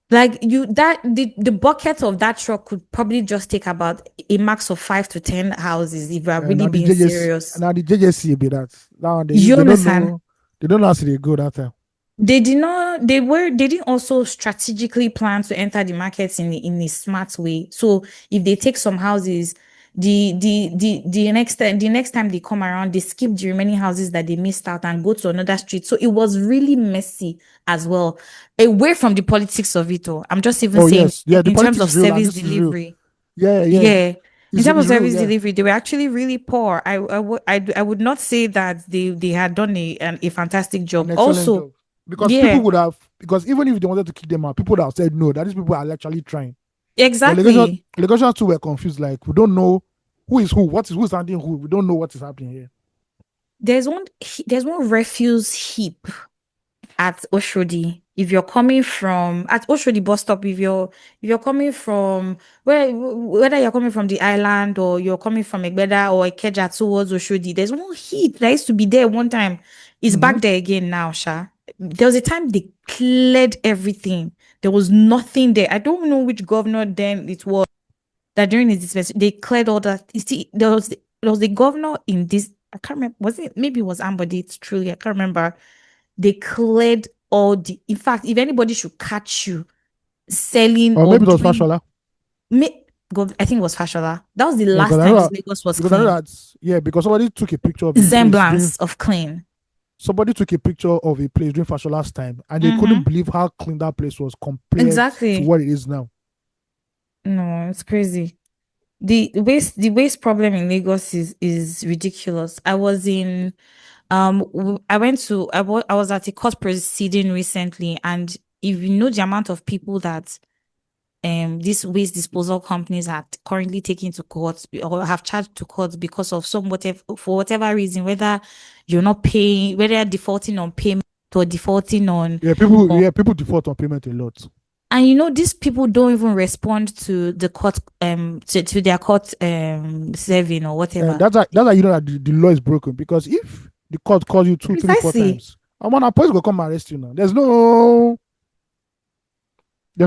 Like you that the bucket of that truck could probably just take about a max of 5 to 10 houses if you are really Now the being JJC, serious. now the JJC be that. Now You they don't understand? know. They don't know how to they go that time. They didn't also strategically plan to enter the markets in a smart way. So if they take some houses, the next time they come around, they skip the remaining houses that they missed out and go to another street. So it was really messy as well. Away from the politics of it all. I'm just even Oh saying yes, yeah. The in terms politics of is real, and service this is real. delivery. Yeah, yeah. Yeah. In terms of It's real. service Yeah, delivery, they were actually really poor. I would not say that they had done a fantastic an job. excellent Also, job. Because people yeah, would have, because even if they wanted to kick them out, people would have said no. That these people are actually trying. But exactly. Legations too were confused. Like we don't know who is who, what is who's handling who. We don't know what is happening here. There's one refuse heap at Oshodi. If you're coming from at Oshodi bus stop, if you're coming from whether you're coming from the island or you're coming from Egbeda or Ikeja towards Oshodi, there's one heap that used to be there one time. It's Mm-hmm. back there again now, Sha. There was a time they cleared everything. There was nothing there. I don't know which governor then it was that during his dispensation they cleared all that. You see, there was the governor in this. I can't remember. Was it maybe it was Ambody? It's truly I can't remember. They cleared all the. In fact, if anybody should catch you selling Or or maybe it was doing, Fashola. God, I think it was Fashola. That was the Yeah, last time Lagos was because I know clean. that because somebody took a picture of a place during Semblance of clean. somebody took a picture of a place during Fashola's time, and they couldn't Mm-hmm. believe how clean that place was compared to Exactly. what it is now. No, it's crazy. The waste problem in Lagos is ridiculous. I was in I went to I was at a court proceeding recently, and if you know the amount of people that these waste disposal companies are currently taking to court or have charged to court because of some whatever for whatever reason, whether you're not paying, whether you're defaulting on payment or defaulting on People default on payment a lot. and these people don't even respond to the court to their court serving or And whatever. that's how you know that the law is broken, because if the court calls you two, three, four Precisely. times, I'm on a police will come arrest you now. There's no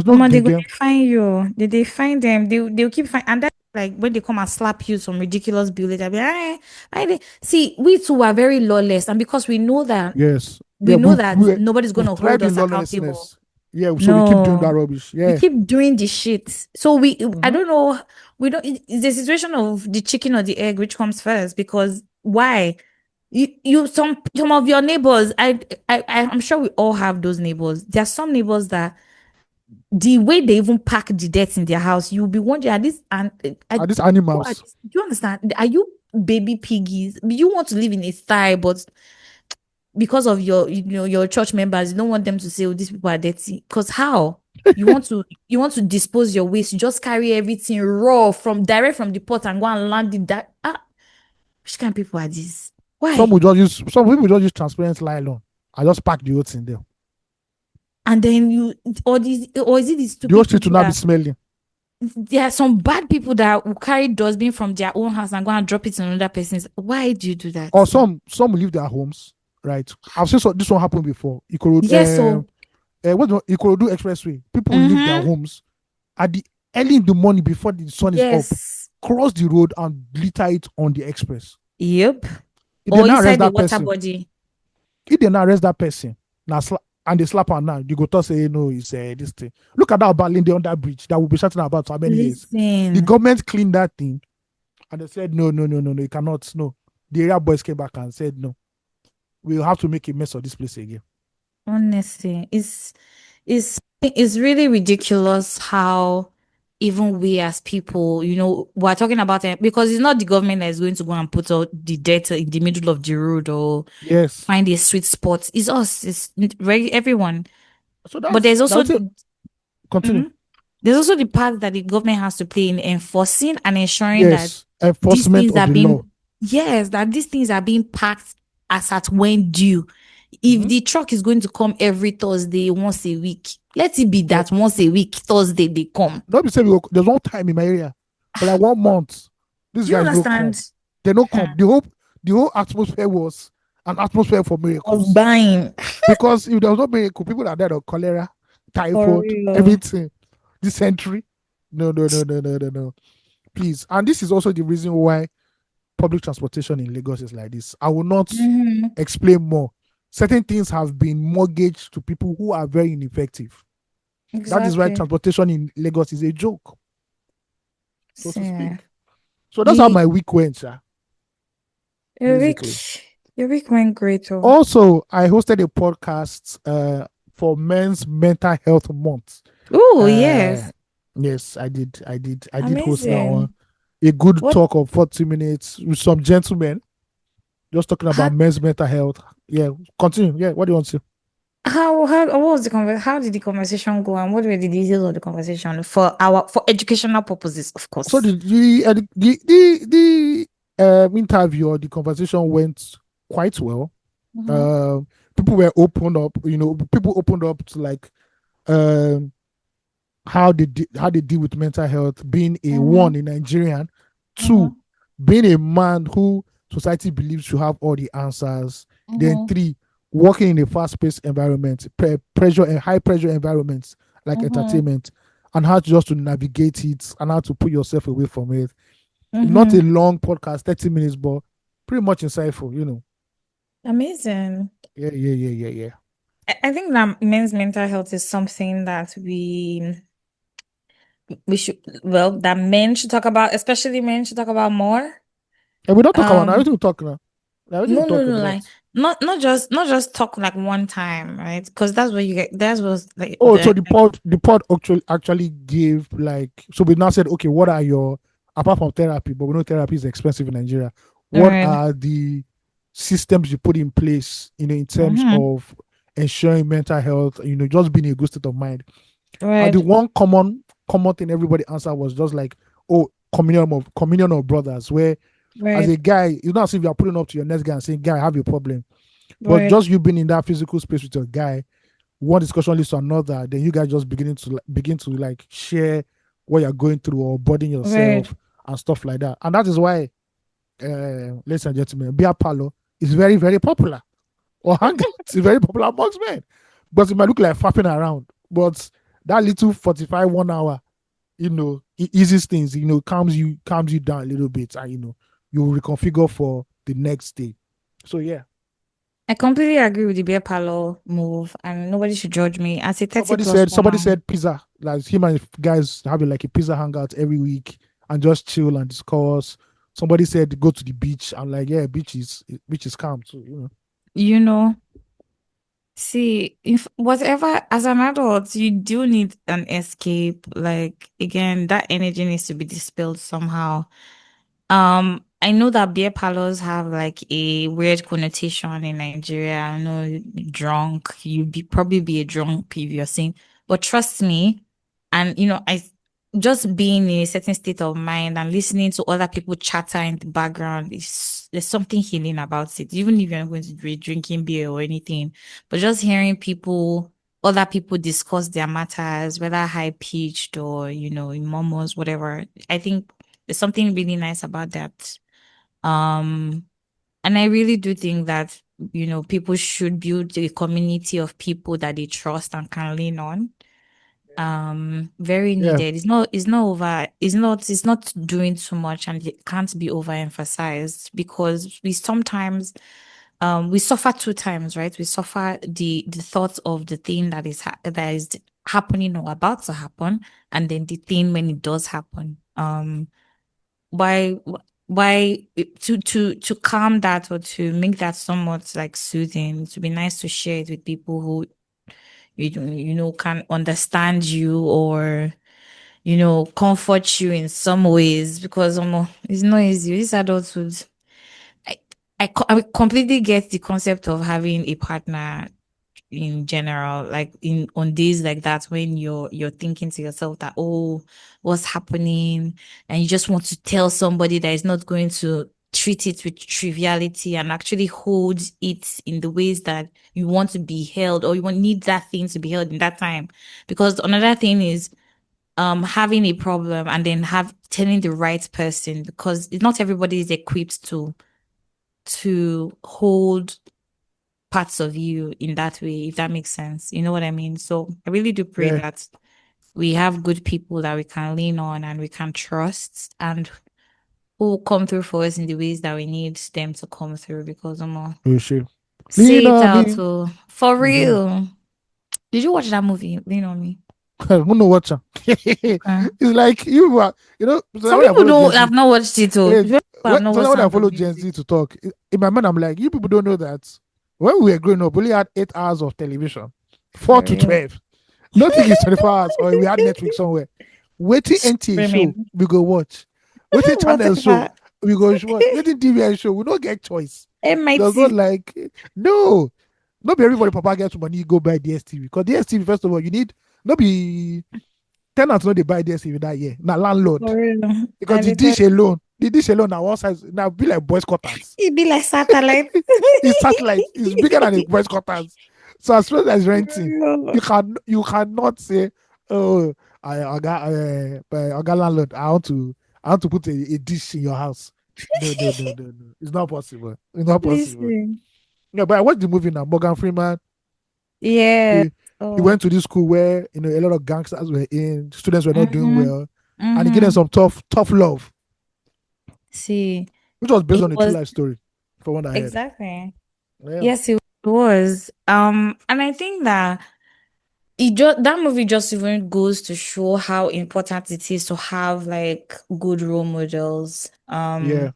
Omo, they green go there. dey find you. They find them. They'll keep find and that's like when they come and slap you some ridiculous bill, they'll be see, we too are very lawless, and because Yes. we Yeah, know that nobody's we've gonna hold thrived in us accountable. lawlessness. Yeah, so we keep doing that No, rubbish. we Yeah. keep doing the shit. So I Mm-hmm. don't know. We don't. It's the situation of the chicken or the egg, which comes first. Because why? Some of your neighbors. I'm sure we all have those neighbors. There are some neighbors that the way they even pack the death in their house, you'll be wondering, are these and Are these who are animals? these? Do you understand? Are you baby piggies? You want to live in a sty, but because of your your church members, you don't want them to say, oh, these people are dirty. Because how? You want to dispose your waste, you just carry everything raw from direct from the pot and go and land it that which kind of people are these? Why? Some people just use transparent nylon. I just pack the oats in there. And then you or is it these The stupid oats need to people not be that smelling. there are some bad people that will carry dustbin from their own house and go and drop it in another person's. Why do you do that? Or some will leave their homes, right? I've seen this one happen before. Yes, so Do Expressway. People leave their mm-hmm. homes at the early in the morning before the sun is up, Yes. cross the road and litter it on the express. Yep. If they Or now arrest inside the that water person, body. if they now arrest that person, now and they slap her now, you go to say, no, it's this thing. Look at that about Linde under bridge that will be shouting about for how many years. The Listen, government cleaned that thing and they said, no, no, no, no, no, you cannot. No. The area boys came back and said, no, we'll have to make a mess of this place again. honestly, it's really ridiculous how even we as people, we're talking about it because it's not the government that is going to go and put out the data in the middle of the road or Yes. find a sweet spot. It's us. It's very everyone. So But there's that also would say, continue. mhm. There's also the part that the government has to play in enforcing and ensuring that Yes. these Enforcement things of are the law. being yes, that these things are being packed as at when due. If Mm-hmm. the truck is going to come every Thursday, once a week, let it be But that once a week, Thursday, they come. don't be saying there's one time in my area for like 1 month. These Do you guys no come. understand? They no Hmm. come. The whole atmosphere was an atmosphere for Was miracles. buying. Because if there was no miracle, people are dead of cholera, For typhoid, real. everything. Dysentery. No, no, no, no, no, no, no. Please. And this is also the reason why public transportation in Lagos is like this. I will not Mhm. explain more. Certain things have been mortgaged to people who are very ineffective. That is why Exactly. transportation in Lagos is a joke, so to See, speak. So that's how the my week went, your week, basically. your week went great. Oh, Also, I hosted a podcast for Men's Mental Health Month. oh Uh, yes, yes, I did host that one. amazing. A good What? talk of 40 minutes with some gentlemen, just talking about How men's mental health. Yeah, continue. Yeah, what do you want to? how what was the how did the conversation go and what were the details of the conversation for educational purposes, of So course. the interview or the conversation went quite well. Mm-hmm. Um, People were opened up. People opened up to like um how they deal with mental health, being a one Mm-hmm. in Nigerian, two Mm-hmm. being a man who society believes should have all the answers, then Mm-hmm. three working in a fast-paced environment, pressure and high pressure environments like Mm-hmm. entertainment, and how just to navigate it and how to put yourself away from it. Not a Mm-hmm. long podcast, 30 minutes, but pretty much insightful. Amazing. Yeah, yeah, yeah, yeah, yeah. I think that men's mental health is something that we should that men should talk about, especially men should talk about more. And we don't talk about now. Um Everything we talk now. Everything we No, no, talk no, about like that. not just talk like one time, right? Because that's what you get. That's what's like Oh, so the pod actually gave like, so we now said, okay, what are your, apart from therapy, but we know therapy is expensive in Nigeria. What right. are the systems you put in place, in terms Mm-hmm. of ensuring mental health, just being a good state of mind? And the Right, one common thing everybody answered was just like, oh, communion of brothers, where as right, a guy, you know, as if you are pulling up to your next guy and saying, guy, I have a problem. But right, just you being in that physical space with your guy, one discussion leads to another, then you guys just begin to like share what you're going through or burden right. yourself and stuff like that. And that is why, ladies and gentlemen, beer parlor is very, very popular. Or hangouts is very popular amongst men. But it might look like fapping around. But that little 45 1 hour, eases things, calms you down a little bit, and you reconfigure for the next day. So yeah. I completely agree with the beer parlor move, and nobody should judge me as a 30 Somebody plus said somebody woman. said pizza. Like him and his guys having like a pizza hangout every week and just chill and discuss. Somebody said go to the beach. I'm like, yeah, beach is calm too. You know, See, if whatever, as an adult, you do need an escape. Like, again, that energy needs to be dispelled somehow. I know that beer parlors have like a weird connotation in Nigeria. I know drunk, probably be a drunk if you're saying, but trust me, and I just being in a certain state of mind and listening to other people chatter in the background is there's something healing about it. Even if you're not going to be drinking beer or anything, but just hearing other people discuss their matters, whether high pitched or in murmurs, whatever. I think there's something really nice about that. Um, and I really do think that, people should build a community of people that they trust and can lean on. Very Yeah, needed. It's not doing too much and it can't be overemphasized because we suffer two times, right? We suffer the thoughts of the thing that is happening or about to happen, and then the thing when it does happen. Why why to calm that or to make that somewhat like soothing, to be nice to share it with people who can understand you or comfort you in some ways because it's not easy. This adulthood, I I completely get the concept of having a partner in general, like in on days like that when you're thinking to yourself that, oh, what's happening, and you just want to tell somebody that is not going to treat it with triviality and actually hold it in the ways that you want to be held, or need that thing to be held in that time. Because another thing is having a problem and then have telling the right person, because not everybody is equipped to hold parts of you in that way, if that makes sense. You know what I mean? So I really do pray yeah, that we have good people that we can lean on and we can trust and who will come through for us in the ways that we need them to come through because we should lean say it on out me. to for Mm-hmm. real. Did you watch that movie? Lean on me. Who know what? It's Okay. like you are, so Some when I people follow Gen don't Z, have not watched it though. wait, People have not so watched when I Sound of follow Gen Music. Z to talk, in my mind, I'm like, you people don't know that when we were growing up, we only had 8 hours of television, 4 For to real. 12. Nothing is 24 hours, or we had Netflix somewhere. Waiting NTA show, Screaming. we go watch. Waiting channel show, Whatever. we go watch. Waiting TVI show, we don't get choice. There's not MIT. like, no. Not be everybody, papa gets money, go buy DSTV. Because DSTV, first of all, you need, not be tenants, not they buy DSTV that year. Now landlord. For real. Because I because the dish alone now one size, now be like boys quarters. it be like satellite. It's satellite. It's bigger than a boys quarters. So as well as renting, you cannot say, oh, I got landlord. I want to put a dish in your house. No, no, no, no, no. It's not possible. It's not possible. Listen. Yeah, but I watched the movie now. Morgan Freeman. Yeah. He Oh. went to this school where a lot of gangsters were in, students were not doing Mm-hmm. well, and he gave them Mm-hmm. some tough love, See, which was based it on a true was life story, from what I heard. exactly. Yeah, Yes, it was. And I think that that movie just even goes to show how important it is to have like good role models. yeah,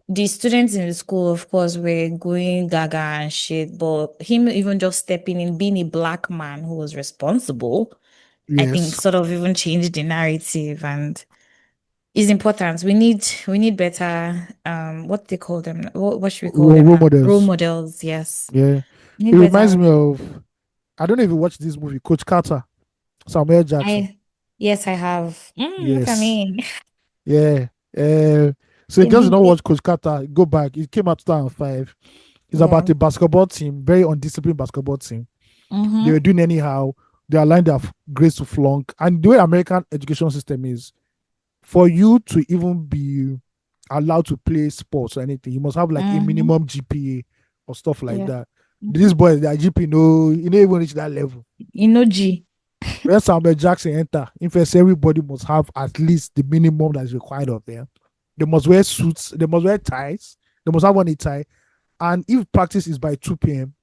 The students in the school, of course, were going gaga and shit, but him even just stepping in, being a black man who was responsible, I think yes. sort of even changed the narrative and is important. We need better what they call them. What should we call them Role now? Role models. models, yes. Yeah, We it need better reminds role me of. models. I don't know if you watched this movie, Coach Carter, Samuel Jackson. I yes, I have. Look at Yes, me. yeah. Uh, so It in case you made don't it. watch Coach Carter, go back. It came out 2005. It's about Yeah. a basketball team, very undisciplined basketball team. They Mm-hmm. were doing anyhow. They aligned their grades to flunk. And the way American education system is, for you to even be allowed to play sports or anything, you must have like a Mm-hmm. minimum GPA or stuff like Yeah. that. Mm-hmm. These boys, their GP, no, you don't even reach that level. G. When Samuel Jackson enter, in fact, everybody must have at least the minimum that is required of them. They must wear suits, they must wear ties, they must have one tie. And if practice is by 2 p.m.,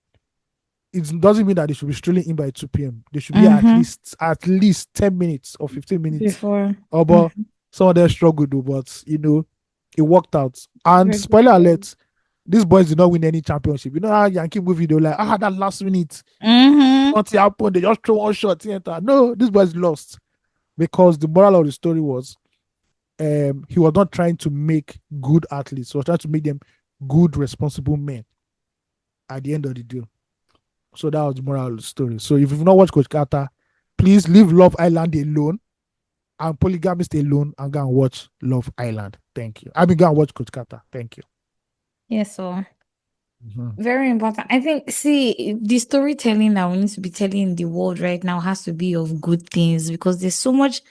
it doesn't mean that they should be strolling in by 2 p.m. They should be Mm-hmm. at least 10 minutes or 15 minutes. Before. Oh, but Mm-hmm. some of them struggled though, but it worked out. And spoiler alert, These boys did not win any championship. You know how Yankee movie, they were like, that last minute, Mm-hmm. nothing happened. They just throw one shot. No, these boys lost because the moral of the story was he was not trying to make good athletes. He was trying to make them good, responsible men at the end of the day. So that was the moral of the story. So if you've not watched Coach Carter, please leave Love Island alone and Polygamist alone and go and watch Love Island. Thank you. I mean, go and watch Coach Carter. Thank you. Yes, so Mhm. very important. I think, see, the storytelling that we need to be telling in the world right now has to be of good things because there's so much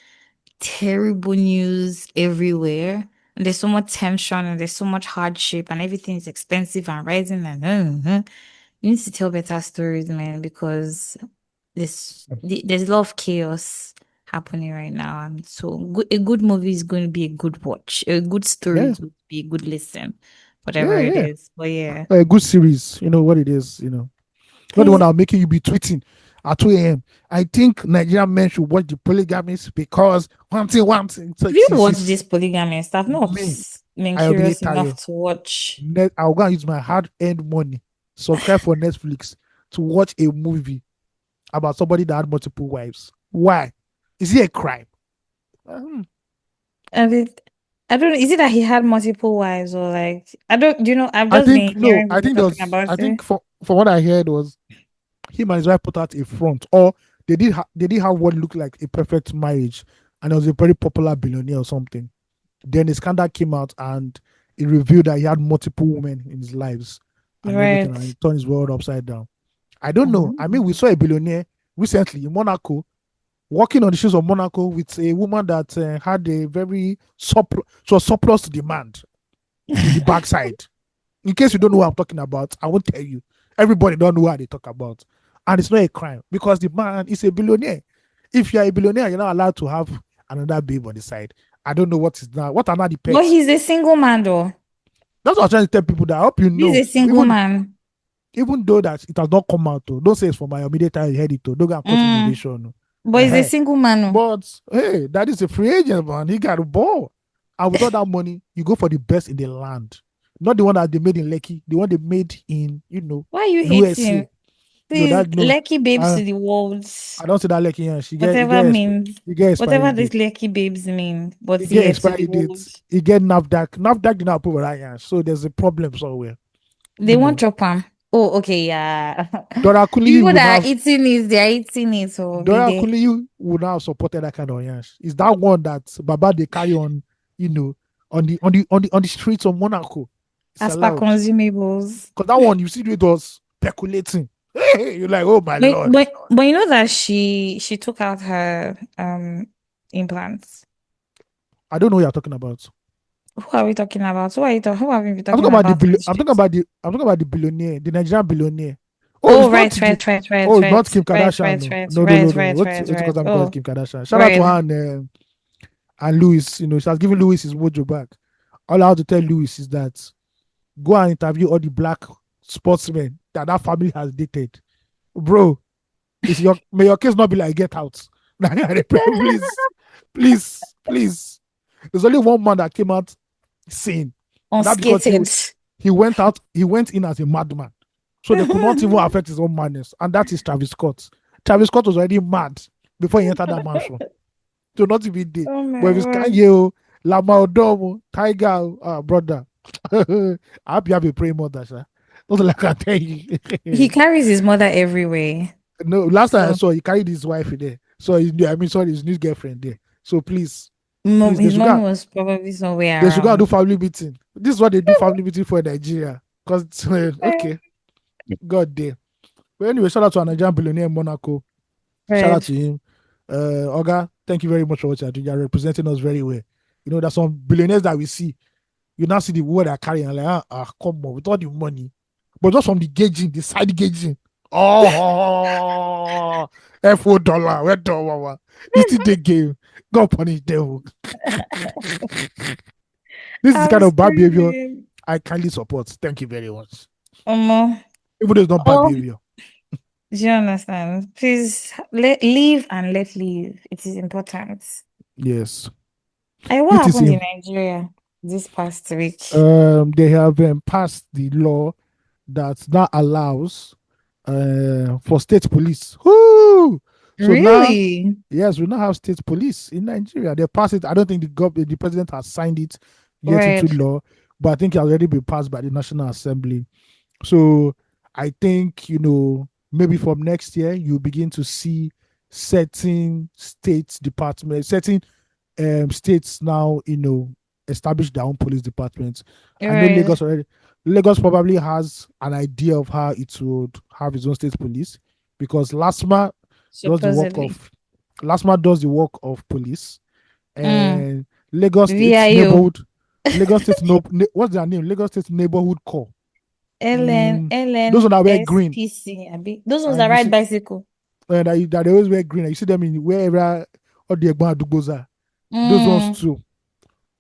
terrible news everywhere. And there's so much tension and there's so much hardship and everything is expensive and rising and you need to tell better stories, man, because there's a lot of chaos happening right now. And so a good movie is going to be a good watch. A good story Yeah, is going to be a good listen, whatever yeah, it yeah. is. But yeah. A good series. You know what it is. Not the one Please, that will making you be tweeting at 2 a.m. I think Nigerian men should watch the polygamist because one thing. So have you watched she's this polygamist? I've not me. been I will be curious tired. enough to watch. I'll go and use my hard-earned money, subscribe for Netflix to watch a movie about somebody that had multiple wives. Why? Is it a crime? Um, And I don't know. Is it that he had multiple wives or like I don't I've I just think been no. hearing I people think there talking was. I about it. think for what I heard was him and his wife put out a front, or they did have what looked like a perfect marriage, and it was a very popular billionaire or something. Then the scandal came out and it revealed that he had multiple women in his lives and everything, and Right. he turned his world upside down. I don't know. I mean, we Oh. saw a billionaire recently in Monaco walking on the shoes of Monaco with a woman that had a very so surplus to demand in the backside. In case you don't know what I'm talking about, I won't tell you. Everybody don't know what they talk about, and it's not a crime because the man is a billionaire. If you are a billionaire, you're not allowed to have another babe on the side. I don't know what is now. What are now the But perks? he's a single man though. That's what I'm trying to tell people. That I hope you He's know. a single Even man. even though that it has not come out, though, don't say it's for my immediate time. You heard it. Though. Don't go and quote Mm. innovation. But he's a Uh-huh. single man. Oh. But hey, that is a free agent, man. He got a ball. And with all that money, you go for the best in the land. Not the one that they made in Lekki, the one they made in, Why are you hating? USA. No, Please, that no. lucky babes Uh, to the world. I don't say that Lekki, yeah. Whatever means. He get expiry Whatever these date. lucky babes mean. He But get yeah, to the expiry world. date. He get NAFDAC. NAFDAC did not approve of that, yeah. So there's a problem somewhere. They You won't know. chop them. Oh, okay, yeah. Dora The Kuli people would that are have eating it, they are eating it. So be Dora there. Kuli would not have supported that kind of yash. Is that one that Baba they carry on, on the streets of Monaco? It's As per allowed. consumables. Because that one, you see, it was speculating. Hey, you're like, oh my But, lord. but but you know that she took out her implants. I don't know what you're talking about. Who are we talking about? Who have we been I'm talking talking about about this shit? I'm talking about the billionaire, the Nigerian billionaire. Oh, Oh, it's not right, the right, right, oh, right, it's not right, Kim right, Kardashian. right, No, right, no, no, no, right, no. right, right, What's because right. I'm calling Oh, Kim Kardashian. Shout out to right. her and Louis. She has given Louis his mojo back. All I have to tell Louis is that go and interview all the black sportsmen that family has dated. Bro, it's your may your case not be like get out. Please, please. There's only one man that came out sane. And that because Unskated. he went in as a madman. So they could not even affect his own madness. And that is Travis Scott. Travis Scott was already mad before he entered that mansion. So not even there. Oh But my if it's word. Kanye, Lama Odomo, Tiger, brother. I hope you have a praying mother, sir. Not like I tell you. He carries his mother everywhere. No, last time I So saw he carried his wife there. So sorry, his new girlfriend there. So please, his mommy was probably somewhere they should go and do around. family meeting. This is what they do family meeting for in Nigeria. Because okay, God damn. But anyway, shout out to a Nigerian billionaire in Monaco. Shout out Right. to him. Oga, thank you very much for what you're doing. You're representing us very well. There's some billionaires that we see. You now see the word they're carrying, like, come on, with all the money. But just from the gauging, the side gauging. Oh, FO dollar, where dollar? It's still the game. God punish devil. This is the I'm kind of bad behavior screaming. I kindly support. Thank you very much. Um, Even though it's not bad oh, behavior. do you understand? Please leave and let leave. It is important. Yes. What UTC, happened in Nigeria? this past week. They have passed the law that now allows for state police. Woo! So now, Really? yes, we now have state police in Nigeria. They passed it. I don't think the president has signed it yet into Right. law, but I think it has already been passed by the National Assembly. So I think, maybe from next year, you begin to see certain state departments, certain states now, establish their own police departments. I know Right. Lagos already. Lagos probably has an idea of how it would have its own state police because does the work Supposedly. of LASMA does the work of police, Mm. and Lagos State's VIO. neighborhood, Lagos State no, what's their name? Lagos State Neighborhood Corps. Those ones that wear green, LNSPC. Abi. Those ones that and you ride see bicycle. that they always wear green. And you see them in wherever all the Egbon Adugbos are. Those ones Mm. too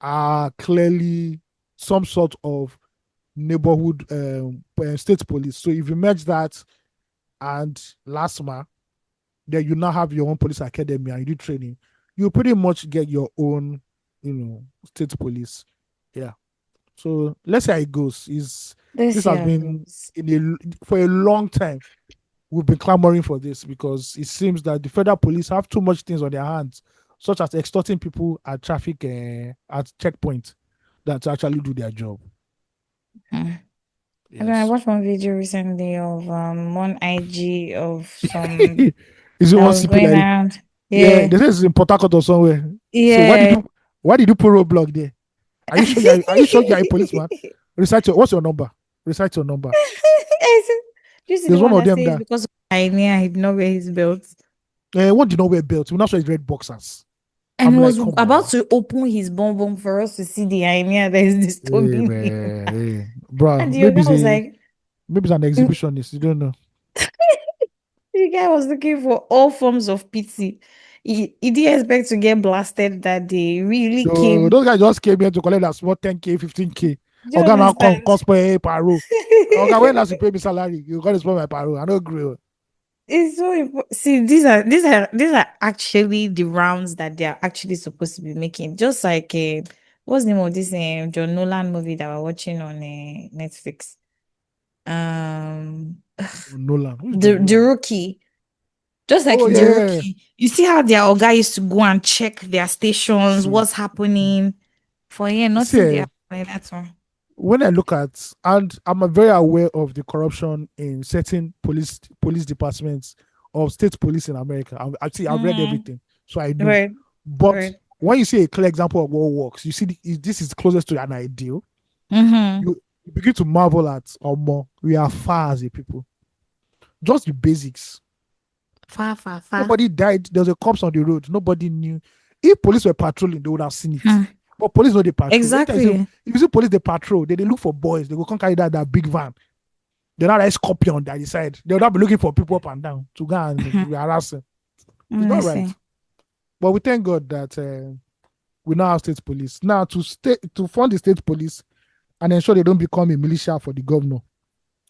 are clearly some sort of neighborhood state police. So if you merge that and LASMA, then you now have your own police academy and you do training, you pretty much get your own, state police. Yeah. So let's see how it goes. Let's This see has how it been goes. for a long time. We've been clamoring for this because it seems that the federal police have too much things on their hands, such as extorting people at traffic at checkpoints, that to actually do their job. Mm. I don't know, I Yes. watched one video recently of one IG of some Is it that one was CP going like? around. Yeah, Yeah. they say it's in Port Harcourt or somewhere. So Yeah. why did you put roadblock there? Are you sure you're a policeman? Recite what's your number? Recite your number. I said, do you see the There's one one of that them says that because of pioneer he did not wear his belt? one did not wear belts. We now saw his red boxers. And I'm he like, was come about on. to open his bum bum for us to see the hyena that is Hey disturbing him. man, hey. Bro, And the guy was like, maybe it's an mm. exhibitionist. You don't know. The guy was looking for all forms of pity. He didn't expect to get blasted that day. He really So came. those guys just came here to collect that small 10K, 15K. Do you Oga now come understand? cosplay paro. Oga, when last you pay me salary? You got to spend my paro. I don't agree. It's so important. See, these are actually the rounds that they are actually supposed to be making. Just like what's the name of this John Nolan movie that we're watching on Netflix? Um, Nolan. Who's the John the Nolan? rookie. Just like Oh the yeah, yeah, yeah. rookie, you see how their guy used to go and check their stations, See, what's happening. For yeah, see, nothing they have like that one. when I look at, and I'm very aware of the corruption in certain police departments of state police in America. I've read Mm, everything, so I know. right, But right. when you see a clear example of what works, you see this is closest to an ideal. Mm-hmm. You begin to marvel at or more. We are far as a people. Just the basics. Far, far, far. Nobody died. There was a corpse on the road. Nobody knew. If police were patrolling, they would have seen it. Hmm. But police know they patrol. Anytime Exactly. if you see police, they patrol. They look for boys. They will come carry that big van. They're not like scorpion that decide. They'll not be looking for people up and down to go and harass them. It's not right. Honestly. But we thank God that we now have state police. Now to fund the state police and ensure they don't become a militia for the governor,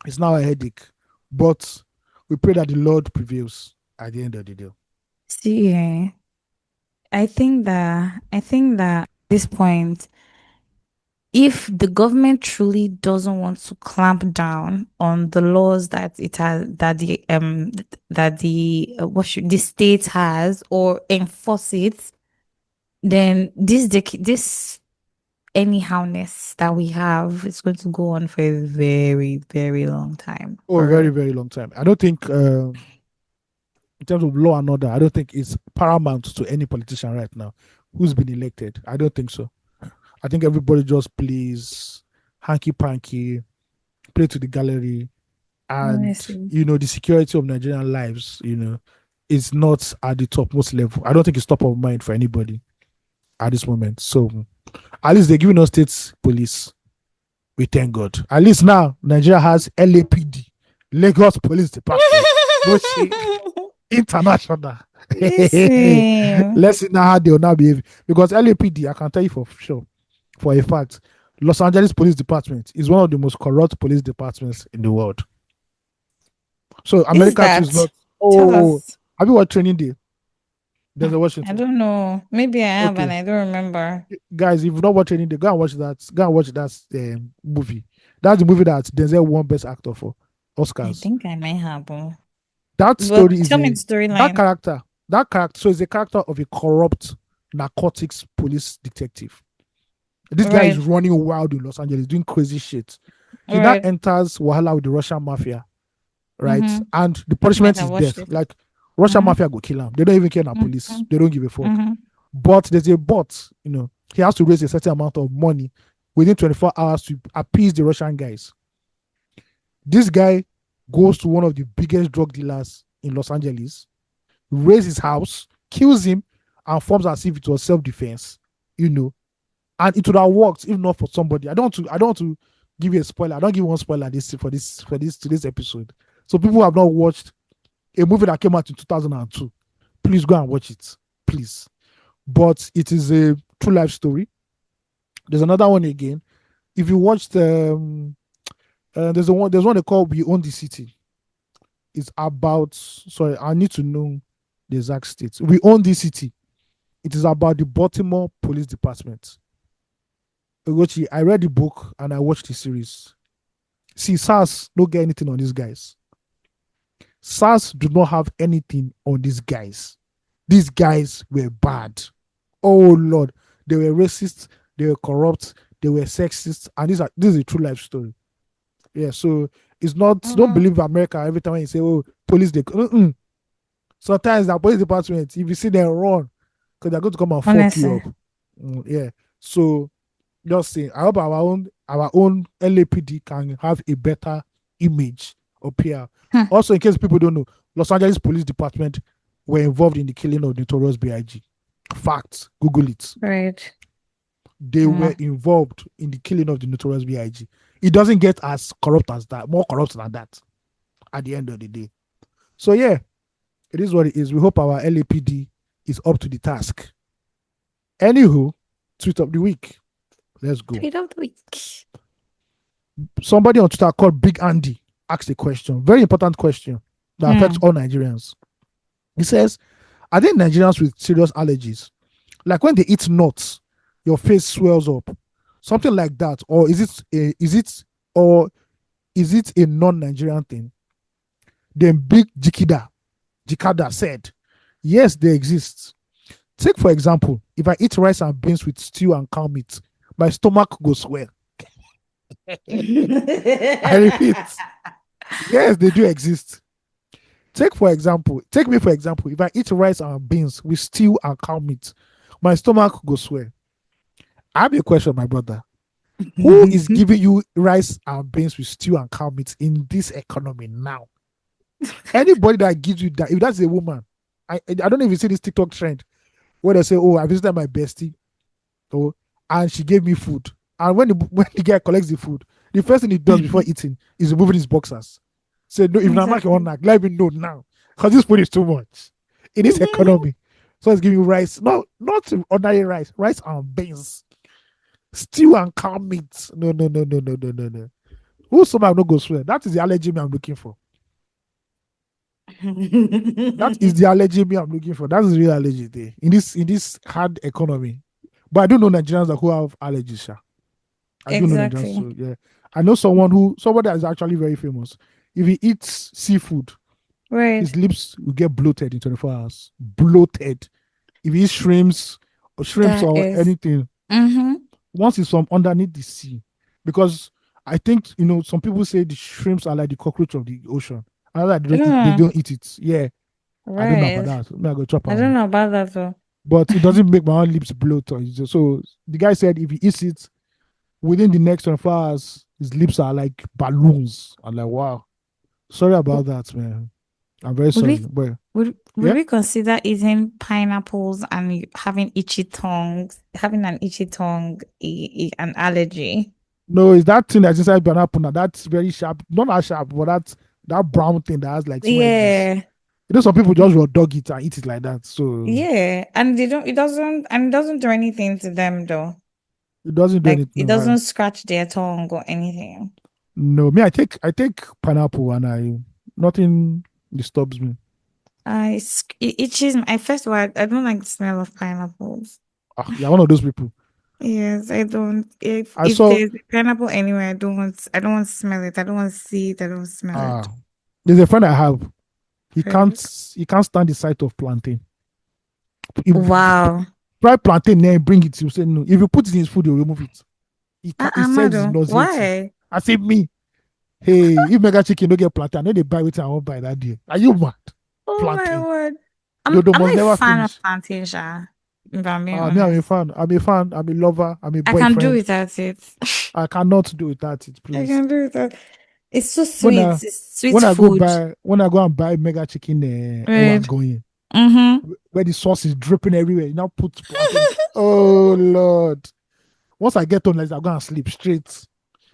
it's now a headache. But we pray that the Lord prevails at the end of the day. See, I think that at this point, if the government truly doesn't want to clamp down on the laws that it has that the what should the state has or enforce it, then this anyhowness that we have is going to go on for a very, very long time. Oh, a very, For very long time. I don't think, in terms of law and order, I don't think it's paramount to any politician right now who's been elected. I don't think so. I think everybody just plays hanky panky, play to the gallery, and honestly, the security of Nigerian lives, is not at the topmost level. I don't think it's top of mind for anybody at this moment. So at least they're giving us state police. We thank God. At least now Nigeria has LAPD, Lagos Police Department, which is international. listen. Let's see now how they will now behave. Because LAPD, I can tell you for sure, for a fact, Los Angeles Police Department is one of the most corrupt police departments in the world. So Is America too is that? not. Tell Oh, us. have you watched Training Day? Denzel I Washington. don't know. Maybe I have and Okay, I don't remember. guys, if you've not watched anything, go and watch that. Go and watch that movie. That's the movie that Denzel won Best Actor for I Oscars. think I may have. That story But is tell me the a that storyline. character. That character. So it's a character of a corrupt narcotics police detective. This guy is Right. running wild in Los Angeles, doing crazy shit. He now Right. enters Wahala with the Russian mafia, right? Mm-hmm. And the Might punishment have is watched death. it. Like Russian Mm-hmm. mafia go kill him. They don't even care about police. Mm-hmm. They don't give a fuck. Mm-hmm. But there's a but, he has to raise a certain amount of money within 24 hours to appease the Russian guys. This guy goes to one of the biggest drug dealers in Los Angeles, raises his house, kills him, and forms as if it was self-defense, you know. And it would have worked if not for somebody. I don't want to give you a spoiler. I don't give one spoiler this for this today's episode. So people who have not watched a movie that came out in 2002, please go and watch it. Please. But it is a true life story. There's another one again. If you watched there's one they call We Own the City. It's about, sorry, I need to know the exact state. We Own the City. It is about the Baltimore Police Department. Ugochi, I read the book and I watched the series. See, SARS don't get anything on these guys. SARS do not have anything on these guys. These guys were bad. Oh Lord, they were racist, they were corrupt, they were sexist, and this is a true life story. Yeah, so it's not, don't Mm-hmm. believe America every time you say, oh, police they sometimes the police department, if you see them run, because they're going to come and fuck you Honestly. up. Yeah. So just saying, I hope our own LAPD can have a better image up here. Hmm. Also, in case people don't know, Los Angeles Police Department were involved in the killing of Notorious B.I.G. Facts. Google it. Right. They were Mm. involved in the killing of the Notorious B.I.G. It doesn't get as corrupt as that, more corrupt than that at the end of the day. So yeah, it is what it is. We hope our LAPD is up to the task. Anywho, tweet of the week. Let's go. Tweet of the week. Somebody on Twitter called Big Andy asked a question, very important question that affects Hmm. all Nigerians. He says, are there Nigerians with serious allergies? Like when they eat nuts, your face swells up, something like that, or is it a non-Nigerian thing? Then Big Jikada said, yes, they exist. Take for example, if I eat rice and beans with stew and cow meat, my stomach goes swell. I repeat, yes, they do exist. Take me for example, if I eat rice and beans with stew and cow meat, my stomach goes swell. I have a question, my brother. Who is giving you rice and beans with stew and cow meat in this economy now? Anybody that gives you that, if that's a woman, I don't know if you see this TikTok trend where they say, oh, I visited my bestie, oh, and she gave me food. And when the guy collects the food, the first thing he does before eating is removing his boxers. Say, no, if I'm not one Exactly. knock, let me know now. Because this food is too much in this economy. So it's giving you rice. No, not ordinary rice, rice and beans, stew and cow meat. No, no, no, no, no, no, no, no. Who's someone no go swear? That is the allergy me I'm looking for. That is the allergy me I'm looking for. That is the real allergy there in this hard economy. But I do know Nigerians who have allergies. Sha. I do know Nigerians. Exactly. So yeah, I know somebody that is actually very famous. If he eats seafood, his Right. lips will get bloated in 24 hours. Bloated. If he eats shrimps That or is. anything, Mm-hmm. once it's from underneath the sea, because I think some people say the shrimps are like the cockroach of the ocean. I know that I don't they know. don't eat it. Yeah, I don't know about Right. that. Maybe I go chop I don't on. know about that though. But it doesn't make my own lips bloat. So the guy said if he eats it within the next 24 hours, his lips are like balloons. I'm like, wow. Sorry about that, man. I'm very Would sorry. we But would yeah, we consider eating pineapples and having itchy tongues, having an itchy tongue, an allergy? no, it's that thing that's inside pineapple now. That's very sharp. Not as sharp, but that brown thing that has like small edges. Yeah. Some people just raw dog it and eat it like that. So Yeah. And they don't it doesn't do anything to them though. it doesn't do Like anything. it No, doesn't scratch their tongue or anything. no, me, I take pineapple and I nothing disturbs me. It itches. First of all, I don't like the smell of pineapples. You're one of those people. Yes, I don't. I If saw there's a pineapple anywhere, I don't want to smell it. I don't want to see it. I don't want to smell it. uh there's a friend I have. Right. He can't stand the sight of plantain. He Wow. fry plantain there, bring it. You say no. If you put it in his food, he'll remove it. He says it's Amado, nauseating. why? I say me. Hey, if mega chicken don't get plantain, I know they buy it. I won't buy that day. Are you mad? Oh my Plantain. word. Dodo I'm must not a never fan of finish. plantation, if I'm being Me, I'm a honest. fan. I'm a fan. I'm a lover. I'm a I can do boyfriend. without it. I cannot do without it, I please. can do without. It's so When sweet. I It's sweet food. when I go and buy mega chicken, ewa Right. going Mm-hmm. where the sauce is dripping everywhere. You now put plantain. Oh Lord! Once I get home, like I go and sleep straight.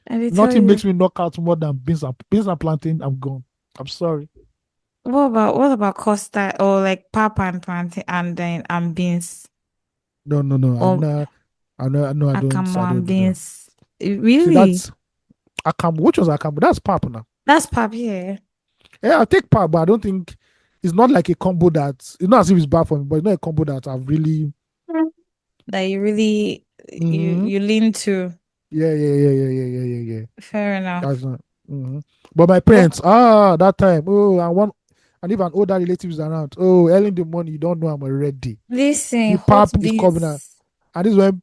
And they tell Nothing you, makes me knock out more than beans and plantain. I'm gone. I'm sorry. what about custard or like pap and plantain and then and beans No, no, no. I'm or not. I'm not. No, I don't. akamu I and don't do that. beans? See, Really? that's Akam. Which was Akam? That's pap now. That's pap, yeah. Yeah, I'll take pap, but I don't think it's not like a combo that it's not as if it's bad for me, but it's not a combo that I've really. That you really Mm-hmm. you lean to. Yeah. Fair enough. That's not. Mm-hmm. But my Oh, parents, that time, and if an older relative is around, early in the morning, you don't know I'm already. listen, The hot pap is coming out, beans. and this is when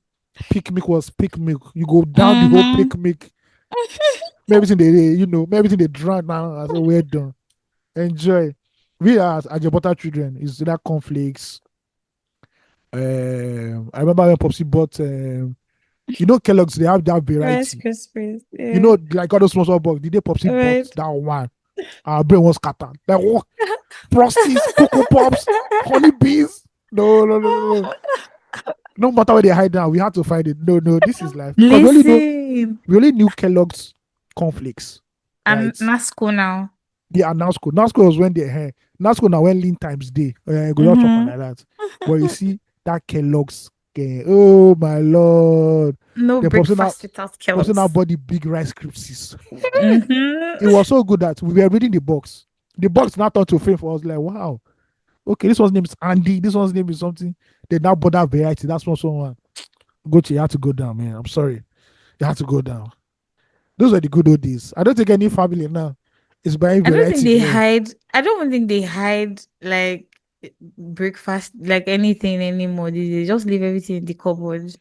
pick milk was pick milk. You go down the whole Mm-hmm. pick milk, everything everything they drown now. I said, we're done. Enjoy. We as your butter children is that conflicts. I remember when Popsy bought, Kellogg's, they have that Rice variety. Krispies. Yeah. Like all those small box. The day Popsy bought Right. that one, our brain was scattered. Like, what? Frosties, Cocoa Pops, honey bees. No, no, no, no, no. No matter where they hide now, we have to find it. No, no, this is life. Because Listen. we only knew Kellogg's cornflakes, And right? Nasco now. Yeah, and Nasco. Nasco was when they Nasco now when lean times day. Go just chop am Mm-hmm. like that. But you see that Kellogg's, oh my lord. No The Popsi now breakfast without Popsi now Kellogg's. bought the big rice crisps. It Mm-hmm. was so good that we were reading the box. The box now turned to a frame for us, like, wow. Okay, this one's name is Andy. This one's name is something. They now bought that variety. That's not someone. Go to you had to go down, man. I'm sorry. You had to go down. Those were the good old days. I don't think any family now is buying I don't think variety they there. hide. I don't even think they hide like breakfast, like anything anymore. They just leave everything in the cupboard.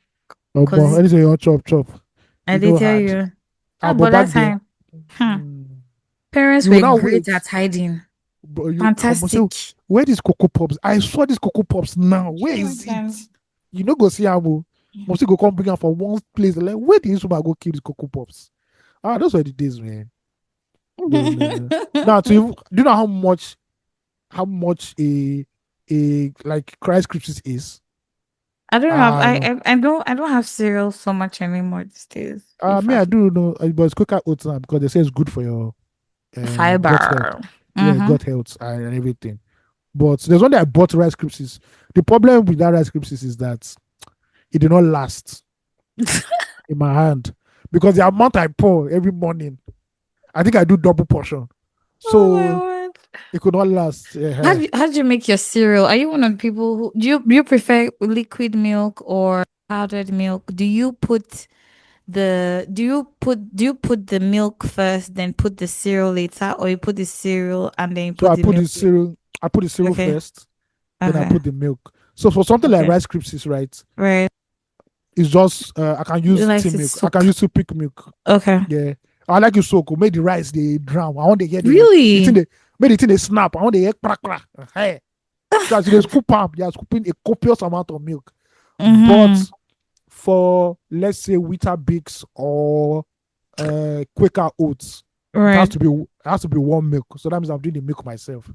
Cause Anything you want chop. and You they know tell hard. you, But but back that then, time, hmm, mm, parents you will were now great wait. at hiding. But you must say, Fantastic. where is Cocoa Pops? I saw this Cocoa Pops now. Where Show is it? them. You know, go see how must go come bring her from one place. Like, where did this woman go kill this Cocoa Pops? Those were the days, man. No, no, no. Now, do you know how much a like Rice Krispies is? I don't have No. I don't have cereal so much anymore these days. If Me, I I do know, but it's quicker oats now because they say it's good for your gut health. fiber. Yeah, Mm-hmm. gut health and everything. But there's one that I bought Rice Krispies. The problem with that Rice Krispies is that it did not last in my hand because the amount I pour every morning, I think I do double portion, Oh my so word. it could not last. How do you make your cereal? Are you one of the people who do you prefer liquid milk or powdered milk? Do you put the milk first, then put the cereal later, or you put the cereal and then you So put the milk later? I put the cereal Okay. first, then I Okay. put the milk. So for something like Okay. Rice Krispies, right? Right. It's just I can You use like tea to milk. I can soak. use to pick milk. Okay. Yeah. I like it soak. Make the rice they drown. I want to hear the thing Really? they make the thing they snap. I want to hear crack crack. Hey. So as they scoop up, they are scooping a copious amount of milk. Mm-hmm. But for let's say Weetabix or Quaker oats, Right. it has to be warm milk. So that means I'm doing the milk myself.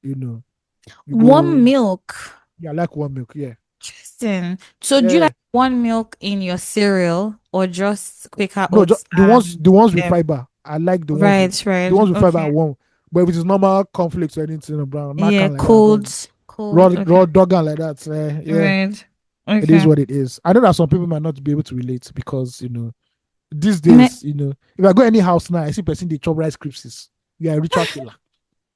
You know, you Warm go, milk. yeah, I like warm milk. Yeah, Interesting. So do you yeah. like one milk in your cereal or just Quaker No, oats the and ones with fiber. I like right. the ones with fiber Okay. are warm. But if it's normal conflicts or anything, brown, not Yeah, kind like that, cold. Cold. raw Okay. dog like that. Yeah, Right. it is Okay. what it is. I know that some people might not be able to relate because these Me- days, if I go any house now, I see person they chop rice crisps. You are a ritual killer.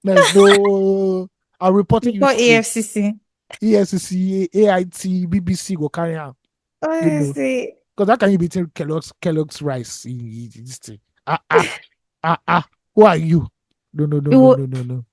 There's no. I'll report you Before straight. AFCC. ESCC, AIT, BBC go carry am. You know, Honestly, because how can you be eating Kellogg's rice in this thing? Who are you? No, no, no, it, no, wa- no, no, no.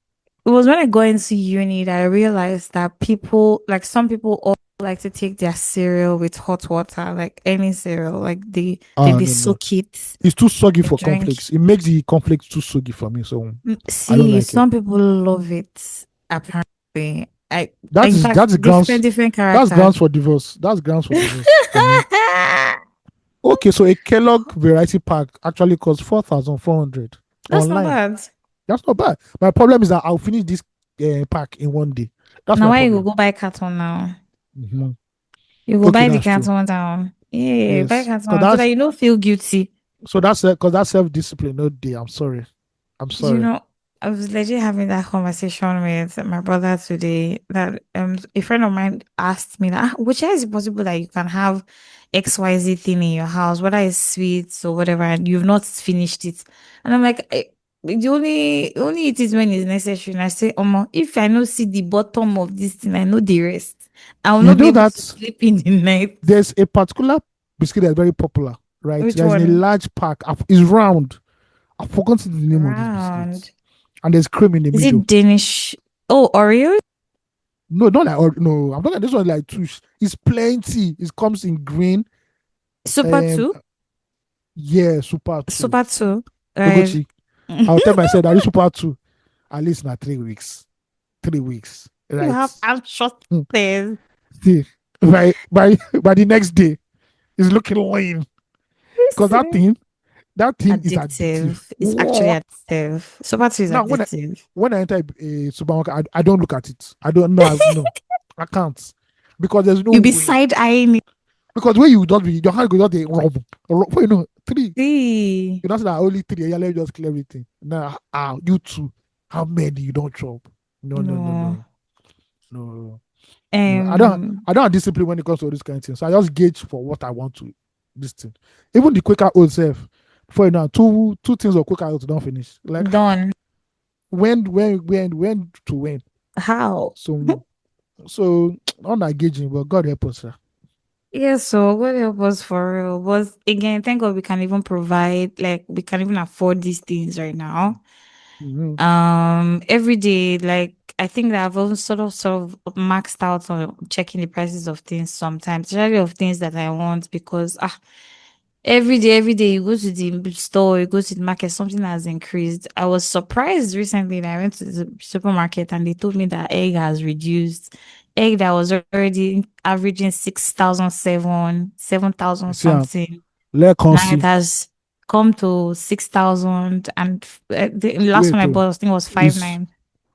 it was when I got into uni that I realized that people, like some people, all like to take their cereal with hot water, like any cereal, like they No, no. soak it, It's too soggy they for drink. cornflakes. It makes the cornflakes too soggy for me, so I don't See, like it. some people love it. Apparently, That in is fact, that's different grounds. different That's characters. grounds for divorce. That's grounds for divorce for me. Okay, so a Kellogg variety pack actually costs 4,400 That's not online. bad. That's not bad. My problem is that I'll finish this pack in one day. That's Now my why you problem. go buy carton now? Mhm. You go Okay, buy the that's true. carton down. Yeah, buy Yes, because carton so that that's you don't feel guilty. so that's because that's self discipline. No day. I'm sorry. I'm You sorry. know, I was legit having that conversation with my brother today that a friend of mine asked me that which is it possible that you can have XYZ thing in your house, whether it's sweets or whatever, and you've not finished it. And I'm like, the only it is when it's necessary. And I say, if I not see the bottom of this thing, I know the rest. I will You not be know able to that sleep in the night. there's a particular biscuit that's very popular, right? Which There's in a one? large pack. It's round. I've forgotten the name of this biscuit. Round. And there's cream in the Is it middle. Danish? Oh, Oreo? No, not like no. I'm talking this one like tush. It's plenty. It comes in green. Super Um, 2? yeah, super two. Super 2. Right. Ugochi. I'll tell myself that this super two at least na 3 weeks. 3 weeks, You right? have anxious Hmm. things. See, by the next day, it's looking lean because Listen. that thing is addictive. Addictive. It's actually What? addictive. Super 2 is Now addictive. when I enter a supermarket, I don't look at it. I don't know. No, I can't because there's no You be way. side eyeing it. Because when you don't be your hand go just the rub, you know three. See. You know that only three. Yeah, let me just clear everything. Now, you two, how many you don't chop? No, no, no, No. no, no, no. Um, I don't have discipline when it comes to this kind of thing. So I just gauge for what I want to this thing. Even the Quaker old self, before you know, two things of Quaker oats don't finish. Like done. when to when. How? So so not engaging, but God help us, sir. Yeah, so God help us for real. But again, thank God we can even provide, like we can even afford these things right now. Mm-hmm. Every day, like I think that I've also sort of maxed out on checking the prices of things sometimes, especially of things that I want because every day you go to the store, you go to the market, something has increased. I was surprised recently that I went to the supermarket and they told me that egg has reduced. Egg that was already averaging 7,000 See, something. let us Now it see. has come to 6,000 and the last one Wait, I bought I think was five is nine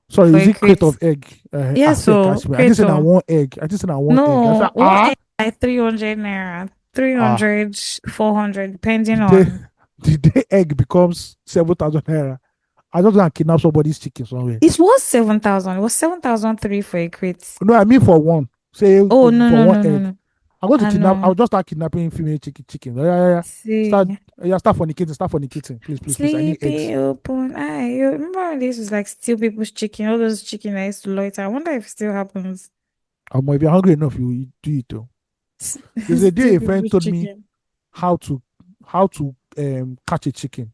sorry, for is a it crate crate. of egg? Yeah, Say, I so swear. I didn't crate say I of want egg. I just said I want egg. I said, no, one egg like 300 naira, three ah, hundred 400 depending the day on the day egg becomes 7,000 naira. I just gonna kidnap somebody's chicken somewhere. it was 7,000. It was 7,003 for a crate. No, I mean for one. Say Oh no for no one no no egg. no. I'm going to I kidnap. know. I'll just start kidnapping female chicken. Yeah, yeah, yeah. Start. See, Yeah, start fornicating. Start fornicating. Please, please, please. I need eggs. sleepy open eye. You remember when this was like steal people's chicken, all those chicken that used to loiter. I wonder if it still happens. If you're hungry enough, you do it though. There's a day Steal a friend people's told me chicken. how to catch a chicken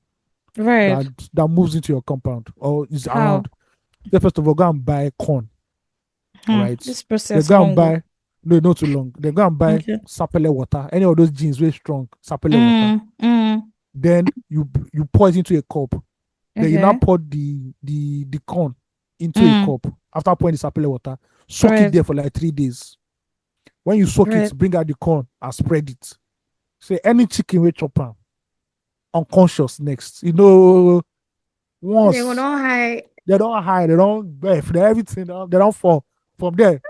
Right. that moves into your compound or is How? around. Then first of all, go and buy corn, right? This They process go and long go. buy no, not too long. They go and buy Okay. sapele water. Any of those jeans very strong, sapele water. Mm. Then you pour it into a cup. Then you now Okay. pour the corn into a Mm. cup after pouring the sapele water. Soak it Right. there for like 3 days. When you soak it, Right. bring out the corn and spread it. Say any chicken we chop am unconscious next. They go Once don't hide. they don't hide, they don't birth, they everything, they don't fall. From there,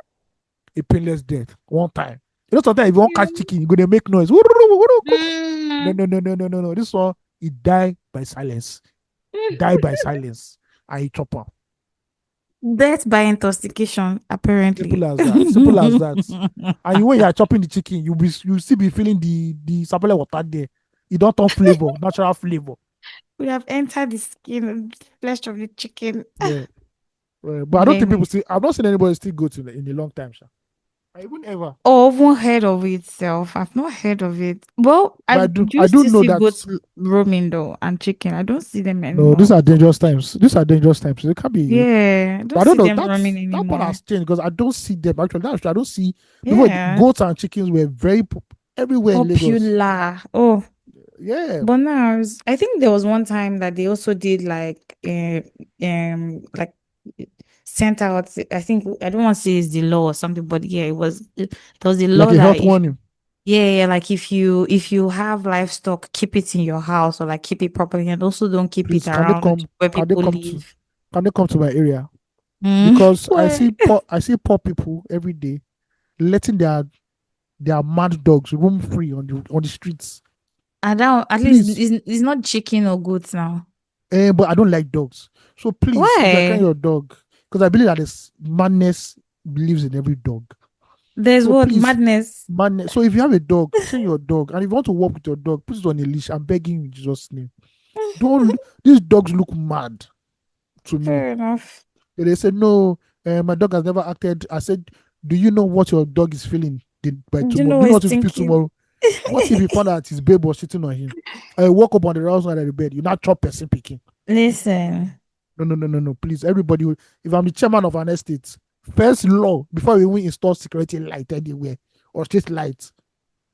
a painless death. One time. Sometimes if you want catch chicken, you're gonna make noise. No, Mm. no, no, no, no, no, no. This one, he die by silence. Die by silence. And he chop am. Death by intoxication, apparently. Simple as that. Simple as that. And when you are chopping the chicken, you still be feeling the sapele water there. It don't turn flavor, natural flavor. We have entered the skin and flesh of the chicken. Yeah. But I don't think people Maybe. still. I've not seen anybody still go to in a long time, sha. I even ever. Or even heard of it itself. I've not heard of it. Well, I But do I you do still know see that. goats roaming though and chicken. I don't see them No, these anymore. are dangerous times. These are dangerous times. They can't be. Yeah, I But don't I don't see know. them roaming That part anymore. has changed because I don't see them actually. That's true. I don't see before. Yeah, Goats and chickens were everywhere in Lagos. popular. Oh, Yeah, but now I think there was one time that they also did like sent out. I think I don't want to say it's the law or something, but yeah, there was a like law a that health if warning. yeah, like if you have livestock, keep it in your house or like keep it properly and also don't keep it Please, can they around come? where Can they people come to? live. Can they come to my area? Mm. Because Why? I see poor people every day letting their mad dogs roam free on the streets. I don't, at least Please, it's not chicken or goats now. but I don't like dogs. So please, if you're carrying Why? your dog, because I believe that this madness lives in every dog. There's So what please, madness. madness. So if you have a dog, train your dog, and if you want to walk with your dog, put it on a leash. I'm begging you in Jesus' name. Don't. These dogs look mad to me. Fair enough. They said, no, my dog has never acted. I said, do you know what your dog is feeling by Do you tomorrow? know Do you what know he's what he feels thinking? tomorrow? What if he found out his babe was sitting on him? I woke up on the right side of the bed. You not chop person picking. Listen, No, no, no, no, no. Please, everybody, if I'm the chairman of an estate, first law before we even install security light anywhere or street lights,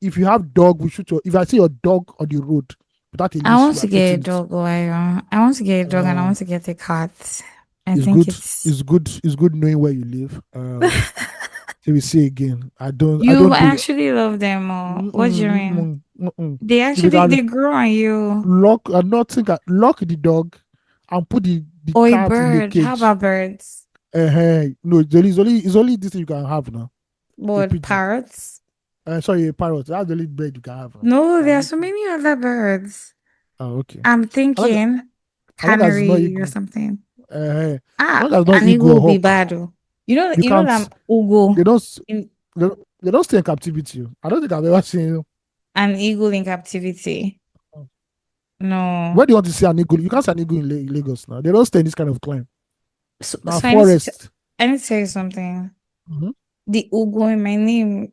if you have dog, if I see your dog on the road without a I leash, want you to are get a getting it. dog. I want to get a dog and I Uh, want to get a cat. I it's think good. it's It's good. It's good knowing where you live. Till we see again. I you don't do actually love them or what do you mm-mm, mean? mm-mm, mm-mm. They If you actually can they grow on you. lock and not think lock the dog and put the Or a cat in a bird. How cage. about birds? No, it's only this thing you can have now. A What pigeon. parrots? Sorry, a parrot. That's the only bird you can have now. No, there are Can so you? many other birds. Oh, okay. I'm As long, thinking as long as it's not canary or eagle. something. As Ah, long as it's not an eagle eagle or will be hawk. bad. Oh. You You know can't. that Ugo They don't. in They don't stay in captivity. I don't think I've ever seen. an eagle in captivity. No. Where do you want to see an eagle? You can't see an eagle in Lagos now. They don't stay in this kind of climate. Now So forest. I need to tell you something. Mhm. The Ugo in my name,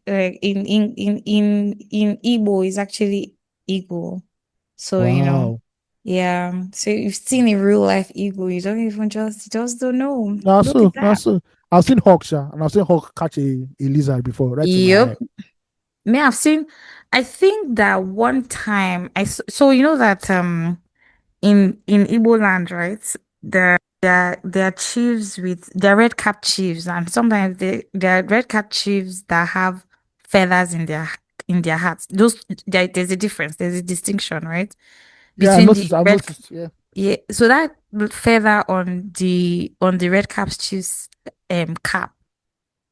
like in Igbo is actually eagle. So Wow. yeah. So you've seen a real life eagle, you don't even just don't know. Look at Now that. so. I've seen hawk, sha, and I've seen hawk catch a lizard before, right to my Yep. eye. May I've seen. I think that one time so you know that in Igbo land, right? There are chiefs with they're red cap chiefs, and sometimes there are red cap chiefs that have feathers in their hats. There's a difference, there's a distinction, right? Yeah, I Between the noticed. I've red noticed. Yeah. yeah, so that feather on the red cap chief's cap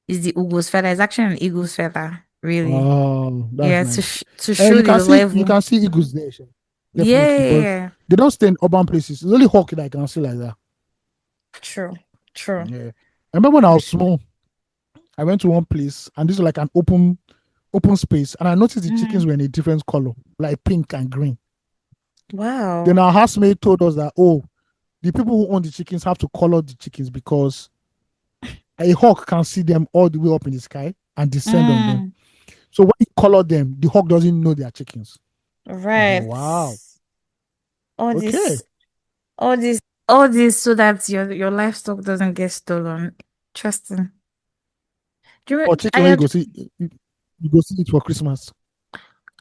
is the Ugo's feather. It's actually an eagle's feather, really. Oh, that's Yeah, nice. to show the You level. can see eagles there, sha. Yeah, Definitely, yeah, but yeah. they don't stay in urban places. It's only hawk that I can see like that. True, true. Yeah. I remember when I was small, I went to one place and this was like an open space, and I noticed the chickens Mhm. were in a different color, like pink and green. Then Wow. our housemate told us that, oh, the people who own the chickens have to color the chickens because a hawk can see them all the way up in the sky and descend on them. Mm, So when you color them, the hawk doesn't know they are chickens. I said, right. wow, All okay. this, all this, all this, so that your livestock doesn't get stolen. Interesting. Do you Or remember, chicken when you go see it for Christmas.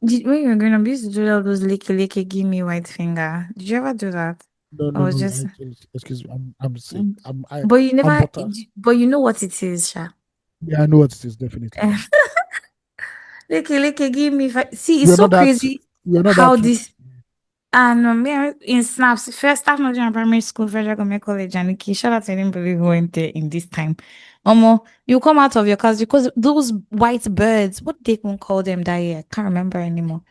when you were growing up, you used to do all those licky licky, give me white finger. Did you ever do that? No, I no, was no. just, Excuse me. I'm sick. mm. But you I'm never, butters. but you know what it is, Sha. Yeah, I know what it is, definitely. Licky licky, give me. See, it's We're so not that crazy we're not that how too. this. And in snaps, first start not in primary school, Federal Government College, and Nikki, shout out to anybody who went there in this time. You come out of your class because those white birds, what they can call them that year, I can't remember anymore.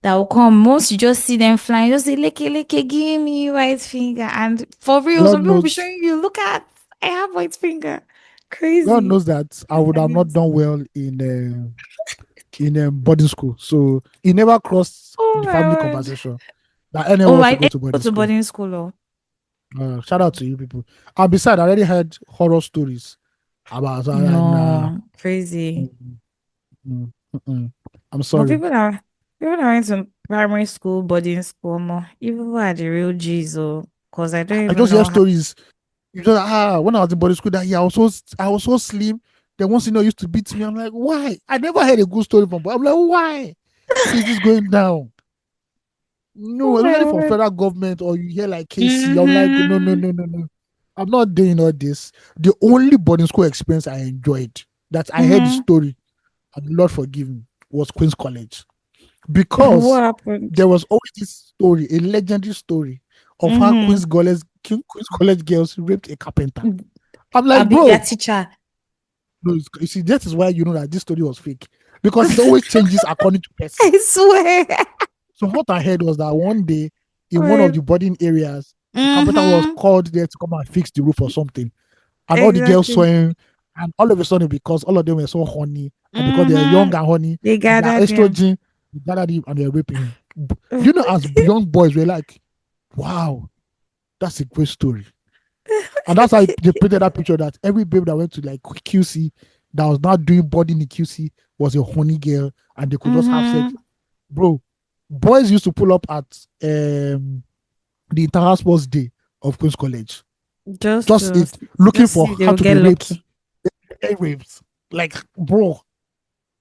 That will come, most you just see them flying, just say, licky, licky, give me white finger. And for real, God some people will be knows showing you, look at, I have white finger. God Crazy. knows that I would have not Amazing. done well in boarding school. So it never crossed Oh the my family word. conversation that anyone Oh, wants to I go to go boarding to school. boarding school. Oh. Shout out to you people. And besides, I already heard horror stories about, so I'm like, nah. No, crazy. Mm, mm, mm. I'm But sorry. people that went to primary school, boarding school, more you people are the real G's, oh, because I don't I even just hear know how. stories. You just when I was in boarding school that year, I was so slim. Then one senior used to beat me. I'm like, why? I never heard a good story from. I'm like, why? Why is this going down? No, Oh my especially for word. federal government or you hear like KC. I'm like, no, no, Mm-hmm. no, no, no. I'm not doing all this. The only boarding school experience I enjoyed that I heard the Mm-hmm. story, and Lord forgive me, was Queen's College. What Because happened? there was always this story, a legendary story of how Mm-hmm. Queen's College girls raped a carpenter. I'm I'll like, be their bro, teacher. no, you see, that is why you know that this story was fake. Because it always changes according to person. I swear. So what I heard was that one day in one of Right. the boarding areas, a carpenter was Mm-hmm. called there to come and fix the roof or something. And all the girls saw Exactly. him. And all of a sudden, because all of them were so horny, and because they're young Mm-hmm. and horny, They and they are gathered him. estrogen, they gathered him and they're raping him. Do you know, as young boys, we're like, wow, that's a great story. And that's how they painted that picture that every babe that went to like QC that was not doing body in the QC was a horny girl and they could just have sex. Mm-hmm. Bro, boys used to pull up at the Internal Sports Day of Queen's College. Just Just to it looking just for see if they how will to be get raped. lucky. Raped. Like, bro.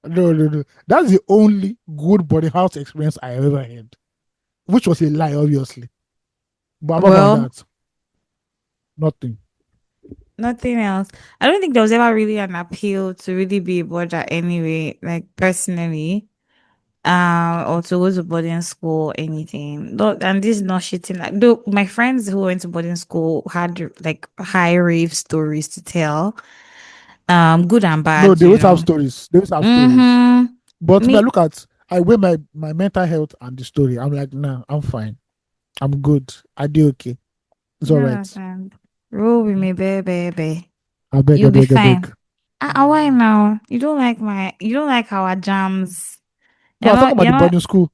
No, no, no. That's the only good body house experience I ever had. Which was a lie, obviously. But apart from Well, that, nothing. nothing else. I don't think there was ever really an appeal to really be a boarder anyway, like personally. Or to go to boarding school or anything. Though, and this is not shitting. Like, though my friends who went to boarding school had like high rave stories to tell. Good and No, bad, they you always have know. stories. They always have stories. Mm-hmm. But when I Me, look at, I weigh my mental health and the story. I'm like, nah, I'm fine. I'm good. I do okay. It's all yeah, right. man. Roll with me, baby. I beg, I You'll be beg, I fine. beg. Why now? You don't like our jams. No, I was talking about You're the not. boarding school.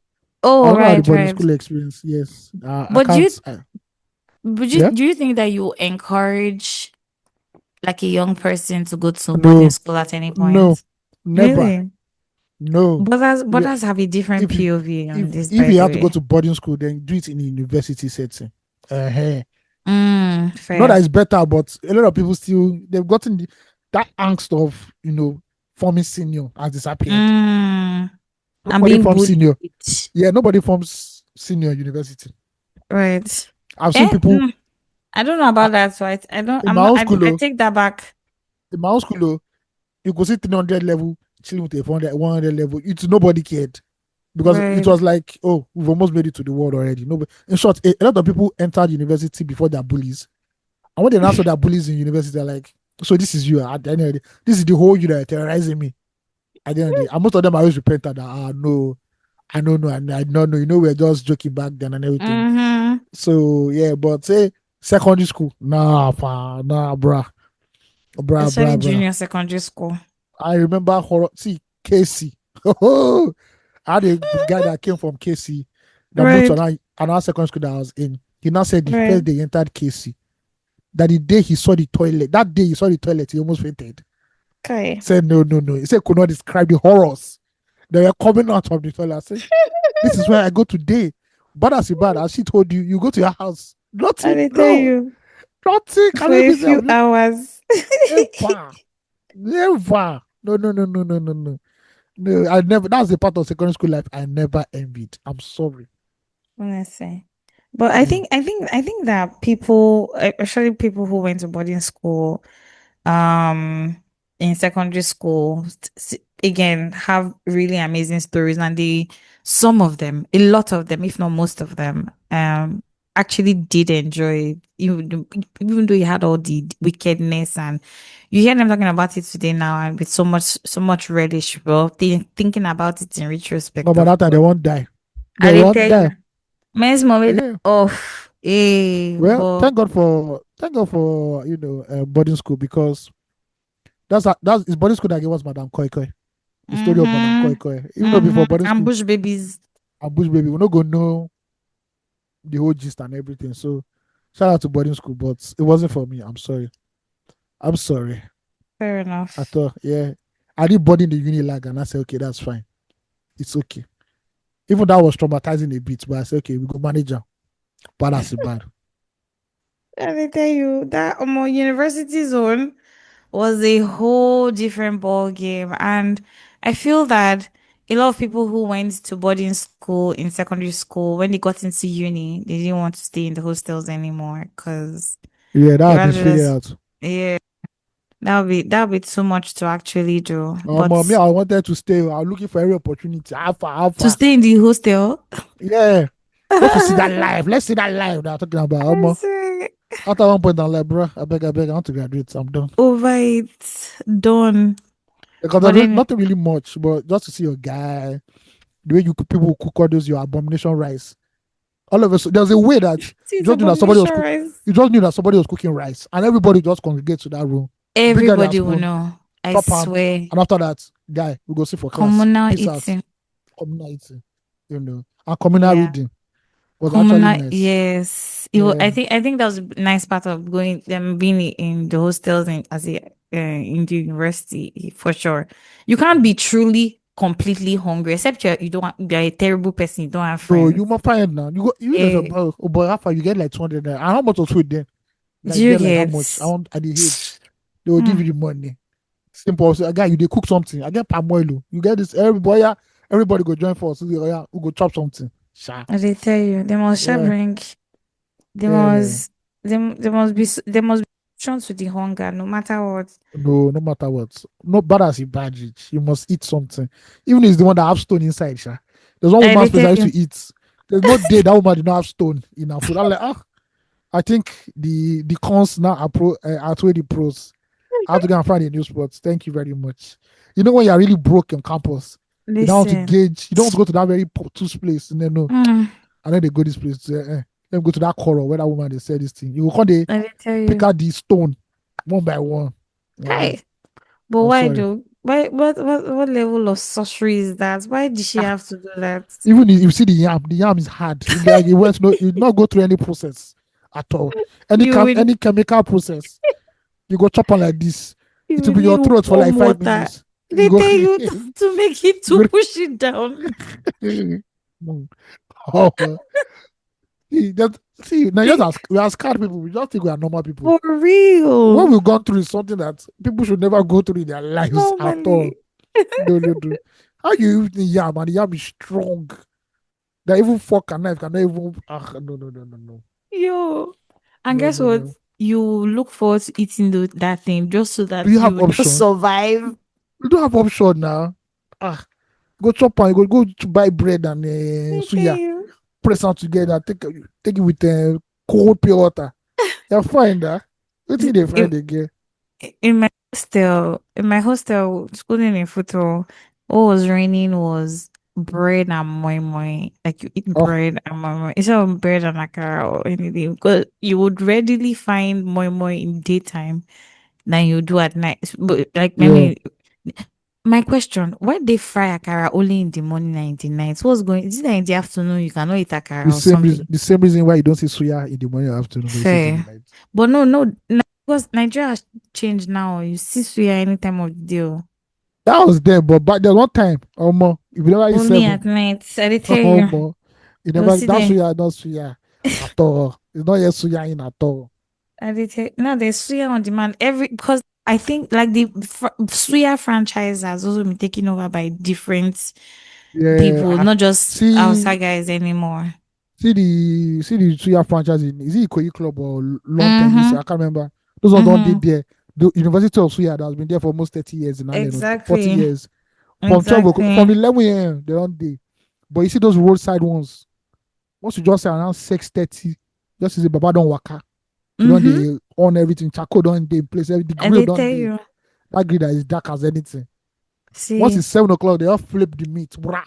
I Oh, was talking about the right, boarding right. school experience. Yes. I But can't. Yeah. do you think that you encourage like a young person to go to boarding No, school at any no, point? never. Really? No. But Yeah, that's have a different if you POV on this, if by you the have to go way. to boarding school, then do it in a university setting. Uh-huh. Not that Fair. it's better, but a lot of people still they've gotten that angst of forming senior has disappeared. Mm, I'm Nobody being forms bullied. senior. Yeah, nobody forms senior university. Right. I've seen people I don't know uh, about that, so I don't, in I'm my not, own school. I Oh, take that back. in my own school, oh, you could see 300 level chilling with a 400, 100 level. It's nobody cared because it Right. was like, oh, we've almost made it to the world already. Nobody, in short, a lot of people entered university before their bullies, and when they now saw their bullies in university, they're like, so this is you at the end of the day. This is the whole you that are terrorizing me at the end of the day. And most of them are always repentant that no, I don't know, I don't know. We're just joking back then and everything. Mm-hmm. So yeah, but say secondary school, nah, nah, bruh, bruh, Especially bruh, bruh. junior secondary school. I remember horror. See, Casey. I had a guy that came from KC that moved to Right. another secondary school that I was in. He now said the Right. first day he entered KC, that the day he saw the toilet, that day he saw the toilet, he almost fainted. Okay. Said, no, no, no. He said, could not describe the horrors that were coming out of the toilet. I said, this is where I go today. Bad as you bad, as she told you, you go to your house. I Nothing, will tell no, you nothing. Can for we a be there? few hours. Never, never. No, no, no, no, no, no, no. No, I never. That's the part of secondary school life I never envied. I'm sorry. Honestly. But No. I think that people, especially people who went to boarding school, um, in secondary school, again, have really amazing stories, and some of them, a lot of them, if not most of them, actually did enjoy it, even though you had all the wickedness, and you hear them talking about it today now, and with so much relish, well, thinking about it in No, retrospect, but of that time they course. won't die. I They did won't tell you. die. Men's moment Yeah. off. Well, But thank God for boarding school because that's it's boarding school that gave us Madame Koi Koi. The story of Madame Koi Koi. Even though before boarding school, ambush babies. and Bush baby, we're not gonna know the whole gist and everything. So Shout out to boarding school, but it wasn't for me. I'm sorry. I'm sorry. Fair I enough. thought, yeah. I did boarding the uni lag and I said, okay, that's fine. It's okay. Even that was traumatizing a bit, but I said, okay, we go manage her. But that's bad. Let me tell you that my university zone was a whole different ball game, and I feel that a lot of people who went to boarding school in secondary school, when they got into uni, they didn't want to stay in the hostels anymore because Yeah, that they has been rather figured just, out. yeah, that would be too much to actually do. Me, But I wanted to stay. I was looking for every opportunity. How to far? stay in the hostel, Yeah. Just to see that live. Let's see that live that I'm talking about. I say, After one point, I'm like, bro, I beg, I want to graduate. I'm done. over it, done. Because But there's then nothing really much, but just to see your guy, the way people cook all those your abomination rice. All of us, there's a way that see, you it's just knew that somebody was abomination cook. rice. You just knew that somebody was cooking rice, and everybody just congregate to that room, bring out their Everybody will spoon, know. I chop ham, swear. and after that, guy, we go sit for class. Communal Peace out. eating. Communal eating, and communal Yeah. reading was actually Communal, nice. yes. Yeah, I think that was a nice part of going them being in the hostels and as a in the university for sure. You can't be truly completely hungry except you're a terrible person. You don't have bro, friends. you must find now. You go, you there's a Yeah. boy, oh boy, how far you get like 200 there, and how much was food then? Do Like you get like how much? get? At the age, they will give Mm, you the money. Simple. So, again, you they cook something. I get palm oil. Oh. You get this. Everybody, yeah, everybody go join force. So, yeah, we go chop something. Sha. I they tell you they must shall Yeah, bring. They yeah. must. They must be shown to the hunger no matter what. No, no matter what. Not bad as a budget. You must eat something. Even if it's the one that have stone inside, sha. There's one I woman they space tell I used you. to eat. There's no day that woman did not have stone in her food. I'm like, I think the cons now outweigh the pros. I have to go and find a new spot. Thank you very much. You know when you're really broke on campus, you don't want to Listen. gauge. You don't want to go to that very obtuse place. And then no, Mm, I know they go this place. Let me go to that coral where that woman they said this thing. You will come they I they tell pick you. out the stone one by one. Yeah, Hey. But I'm why sorry. though? Why what level of sorcery is that? Why did she Ah, have to do that? even if you see the yam is hard. It's like it went no, it not go through any process at all. You will Any chemical process. You go chop on like this. you It will will be need your throat for like warm five water. minutes. They You go, tell you to make it to you push it down. go. Oh, see, now just ask, we are scared people. We just think we are normal people. For What real. we've gone through is something that people should never go through in their lives at all. Normally. No, no, no. How you eat the yam and the yam is strong? That even fork and knife cannot even. No, no, no, no, no, Yo. And no, guess no, what? no. You look forward to eating that thing just so Do that you have you just option? survive. You don't have option now. Ah, go chop and go to buy bread and They tell suya, you. press them together, take it with cold pure water. You're fine, that. What thing they find again? In my hostel, schooling in Futo, what was raining was bread and moi moi. Like you eat Oh, bread and moi moi. Instead of bread and akara or anything, because you would readily find moi moi in daytime than you do at night. But like, I yeah. mean, my question: why they fry akara only in the morning and in the night? What's going? Is it that in the afternoon you cannot eat akara or something? The same reason why you don't see suya in the morning or afternoon, but you see it in the Fair, night. but no, no, because Nigeria has changed now. You see suya any time of the day. Oh. That was there, but back there one time, more. If you never eat Only seven, at night. I did tell you. more. You You'll never see that there. suya, not suya at all. It's not yet suya in at all. I did tell now there's Suya on demand every because I think like the Suya franchise has also been taken over by different Yeah, people, not just see outside guys anymore. see the suya franchise in is it Ikoyi Club or Long Tennis? Mm-hmm. I can't remember. Those ones don't did Mm-hmm. there. The University of Suya that has been there for almost 30 years in Ireland, 40 Exactly. years. From 12 o'clock, from Exactly. 11 a.m. they don't day. But you see those roadside ones. Once you just say around 6:30, just as a Baba don't waka. You know Mm-hmm. they on everything. Charcoal don't day in place. The I grill did don't tell day. you. That grill that is dark as anything. Once See, it's 7 o'clock, they all flip the meat. Brah.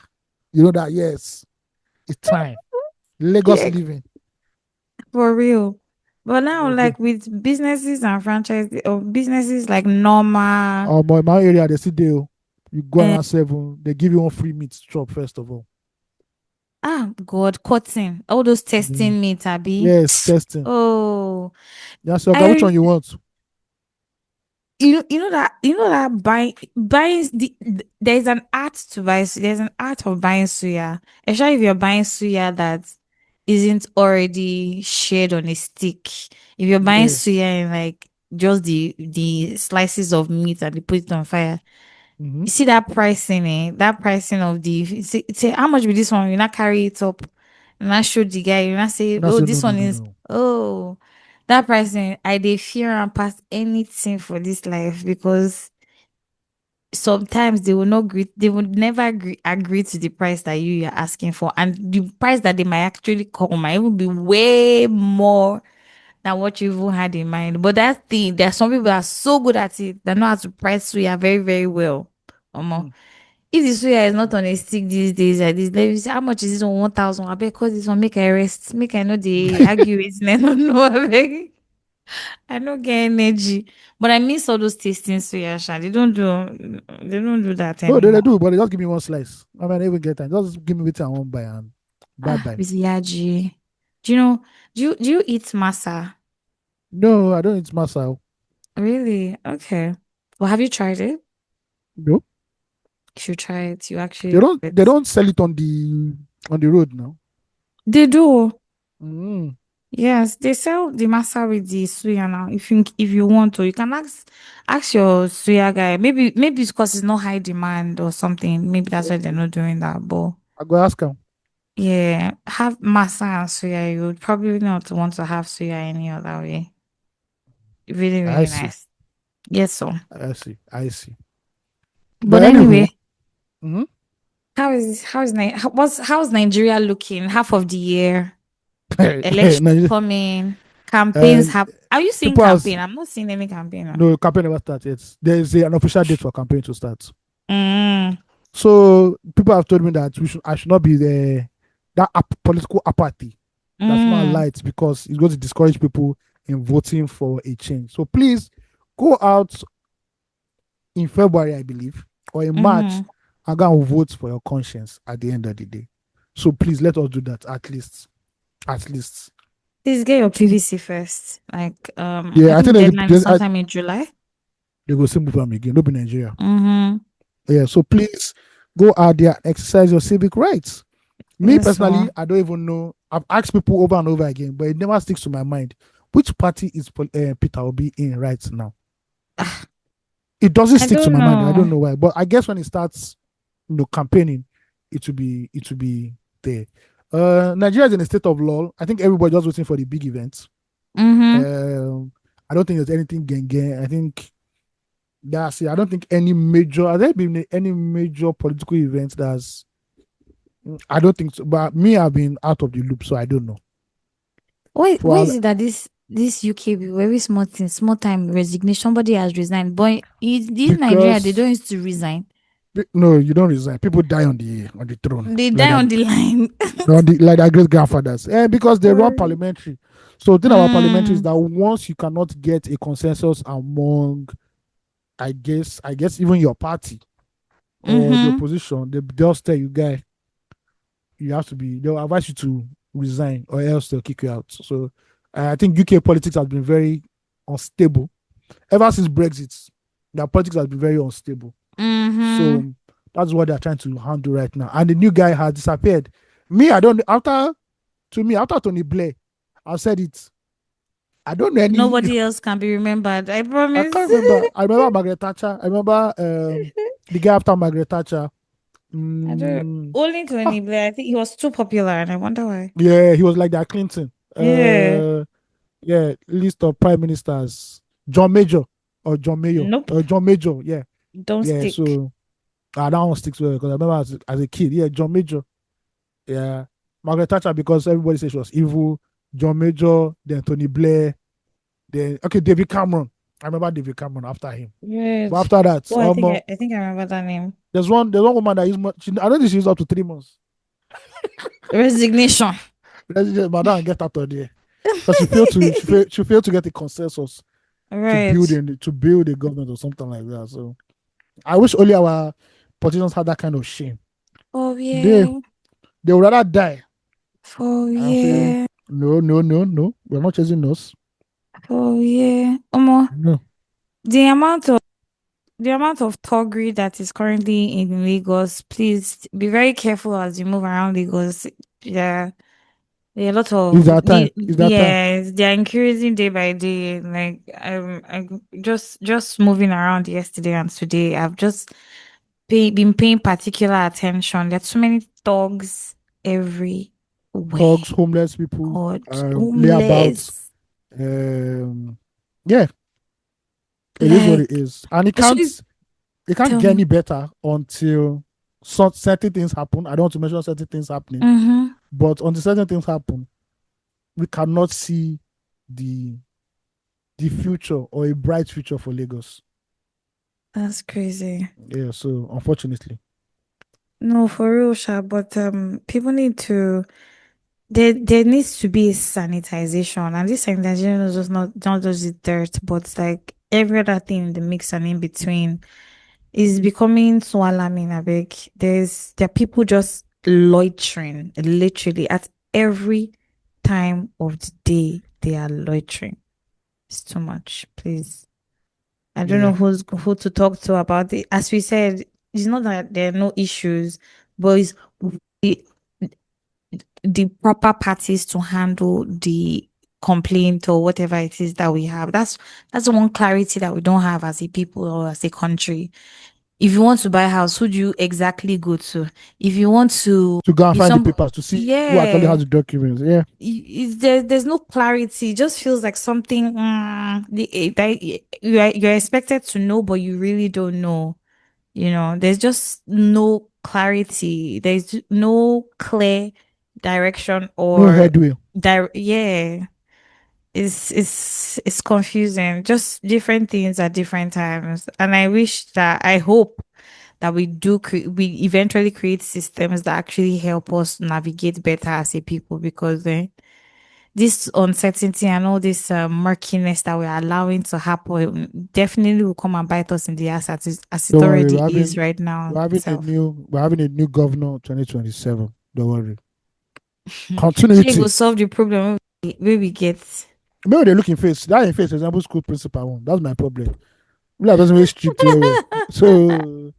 You know that yes, it's time. Lagos yeah, living. for real. But now, No, like with businesses and franchise or businesses like Norma, my area they see they you go uh, around 7, they give you one free meat chop first of all. God, cotton. All those Mm. testing meat, Abby. Yes, testing. Oh, Yeah, so okay, which I one you want? you know that buying there's an art to buy. There's an art of buying suya, especially if you're buying suya that isn't already shared on a stick. If you're buying Yeah. suya in like just the slices of meat and they put it on fire, Mm-hmm. you see that pricing, that pricing of the say how much will this one? You not carry it up, and I show the guy. You not say, And I oh, said, no, this no, one no, is no. oh that pricing. I dey fear and pass anything for this life because sometimes they will not agree. They would never agree to the price that you're asking for, and the price that they might actually call might even be way more than what you even had in mind. But that thing, there are some people that are so good at it that know how to price suya very, very well. Mm. If the suya is not on a stick these days, like this, let me say, how much is this on 1,000? I beg, cause this one make I rest, make I know the argue it. I don't know, I beg. I don't get energy, but I miss all those tasting suya. Sha. They don't do that No, they anymore. do, but they just give me one slice. I mean, I even get time. Just give me what I want buy and bye bye. With yaji. Do you know? Do you eat masa? No, I don't eat masa. Really? Okay. Well, have you tried it? No, You should try it. You actually they love don't. it. They don't sell it on the road now. They do. Mm. Yes, they sell the masa with the suya now. If you want to, you can ask your suya guy. Maybe it's because it's not high demand or something. Maybe that's why they're Okay, not doing that. But I go ask him. yeah, have masa and suya. You would probably not want to have suya any other way. Really, I really see. nice. Yes, so. I see. I see. But But anywho, anyway, mhm. how's Nigeria looking? Half of the year, election Nigeria- coming, campaigns and have. Are you seeing people has campaign? I'm not seeing any campaign now. no campaign never started yet. There is an official date for campaign to start. Mm, So people have told me that I should not be that political apathy. That's not mm, light because it's going to discourage people in voting for a change. So please go out in February, I believe, or in March, mm-hmm. and go and vote for your conscience at the end of the day. So please let us do that at least. At least. Please get your PVC first. Like, I Yeah, I think think deadline is sometime in July. they go simple for me again. No be Nigeria. Mm-hmm. Yeah, so please go out there, exercise your civic rights. Me Yes, personally, so. I don't even know. I've asked people over and over again, but it never sticks to my mind. Which party is Peter Obi in right now? It doesn't I stick to don't my mind. I don't know. know why, but I guess when it starts, campaigning, it will be there. Nigeria is in a state of lull. I think everybody just waiting for the big events. Mm-hmm. Um, I don't think there's anything gang. I think that's it. I don't think any major. Has there been any major political event that's I don't think so. But me, I've been out of the loop, so I don't know. Why For is it that this UK be very small thing, small time resignation? Somebody has resigned, but in Nigeria they because don't used to resign. no, you don't resign. People die on the throne, They die on the line. like their great grandfathers, and because they run Sorry. parliamentary. So the thing about parliamentary is Mm, that once you cannot get a consensus among, I guess even your party or the mm-hmm. opposition, they'll tell you, guy, you have to be. They'll advise you to resign, or else they'll kick you out. So I think UK politics has been very unstable ever since Brexit. Their politics has been very unstable. Mm-hmm. So that's what they're trying to handle right now. And the new guy has disappeared. Me, I don't after Tony Blair, I've said it. I don't know any. Nobody else can be remembered. I I promise. can't remember. I remember Margaret Thatcher. I remember the guy after Margaret Thatcher. I don't. Mm, Only ah, Tony Blair. I think he was too popular, and I wonder why. yeah, he was like that Clinton. Yeah. Yeah, list of prime ministers. John Major or John Mayor Nope. or John Major. Yeah, Don't yeah. stick. So that one sticks well because I remember as a kid. Yeah, John Major. Yeah, Margaret Thatcher because everybody said she was evil. John Major, then Tony Blair, then okay David Cameron. I remember David Cameron after him. But Right. after that, Oh, I think I remember that name. there's one woman that I don't think she used up to 3 months. Resignation. Let's just madam get out of there because she failed to get a consensus Right. to build a government or something like that. So I wish only our politicians had that kind of shame. Oh They yeah. They would rather die. For I'll say, yeah. no, no, no, no. We're not chasing those. For yeah. No. The amount of the amount of thuggery that is currently in Lagos, please be very careful as you move around Lagos. Yeah. There are a lot It's of that time. It's that time. yes, they are increasing day by day. Like I just moving around yesterday and today. I've just been paying particular attention. There are too many dogs everywhere. Thugs, homeless people, God, layabouts. homeless. Um, yeah, it is what it Like, is, and so you it can't tell get any me. better until certain things happen. I don't want to mention certain things happening, Mm-hmm. but until certain things happen, we cannot see the future or a bright future for Lagos. That's crazy. Yeah, so unfortunately, No, for real, Sha, but people need to there needs to be a sanitization, and this sanitization is just not just the dirt, but like every other thing in the mix and in between is becoming so alarming. I beg. There are people just loitering, literally at every time of the day. They are loitering. It's too much. Please, I don't know yeah. who to talk to about it. As we said, it's not that there are no issues, but it's the proper parties to handle the complaint or whatever it is that we have. That's the one clarity that we don't have as a people or as a country. If you want to buy a house, who do you exactly go to? If you want to, To go and if find the some, papers to see who actually yeah, has the documents. Yeah, there's no clarity. It just feels like something that you're expected to know, but you really don't know. There's just no clarity. There's no clear direction no or headway. yeah. It's confusing. Just different things at different times. And I hope that we eventually create systems that actually help us navigate better as a people because this uncertainty and all this murkiness that we're allowing to happen definitely will come and bite us in the ass as it Don't worry, already is right now itself. we're having a new governor 2027. Don't worry. Sure, you go Continuity. solve the problem where we get. Maybe they look in face. That in face, example, school principal one. That's my problem. We are very strict way. So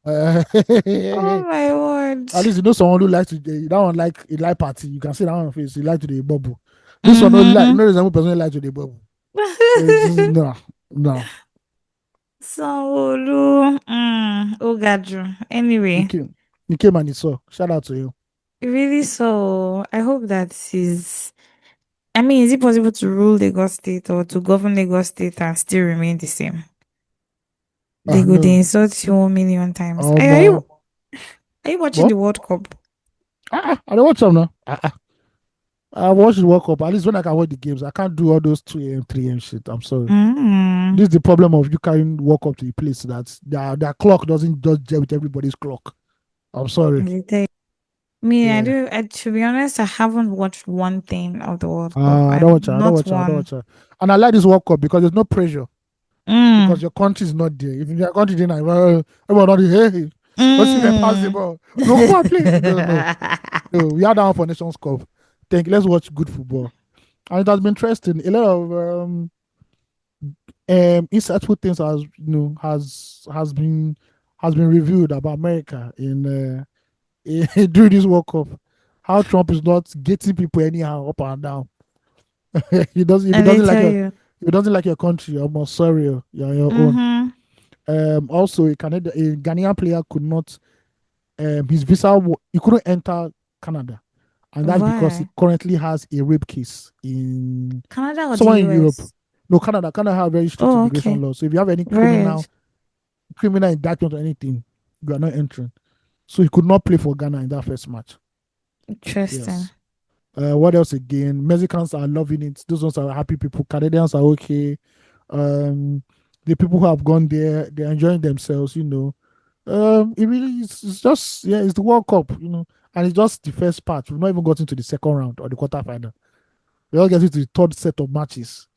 Oh my word. at least you know someone who likes to that one like a light party. You can see that one face. He like to the bubble. This one not like Mm-hmm. no example person who like to the bubble. It's just, no, no. Sanwo-Olu. Oh, Gaju. You Anyway, came, you came and you saw. Shout out to you. really so I hope that is I mean, is it possible to rule Lagos State or to govern Lagos State and still remain the same? They No. insult you 1 million times. Hey, Um. are you watching the What? World Cup? I don't watch them now. I watch the World Cup. At least when I can watch the games, I can't do all those 2 a.m., 3 a.m. shit. I'm sorry. Mm. This is the problem of you carrying World Cup to the place that their clock doesn't just gel with everybody's clock. I'm sorry. They tell you. Me, I Yeah. do. To be honest, I haven't watched one thing of the World Cup. I don't I'm watch her. I don't not watch her. I don't one. watch her. And I like this World Cup because there's no pressure because Mm. your country is not there. If your country is not, well, everyone not there. Hey, let's see them pass the Mm. ball. No, come on, play. No, no, no. We are down for Nations Cup. Thank you. Let's watch good football. And it has been interesting. A lot of insightful things has been reviewed about America during this World Cup. How Trump is not getting people anyhow up and down. He doesn't if he And they doesn't like tell your you. if he doesn't like your country, I'm more sorry, you're on your own. Mm-hmm. Also a Ghanaian player could not his visa he couldn't enter Canada, and that's because he Why? currently has a rape case in Canada or the somewhere in Europe. US? No, Canada. Canada have very strict Oh, immigration okay. laws. So if you have any Right. criminal indictment or anything, you are not entering. So he could not play for Ghana in that first match. Interesting. Yes. What else again? Mexicans are loving it. Those ones are happy people. Canadians are okay. Um, the people who have gone there, they're enjoying themselves. It really is. It's just it's the World Cup. And it's just the first part. We've not even gotten to the second round or the quarterfinal. We all get to the third set of matches.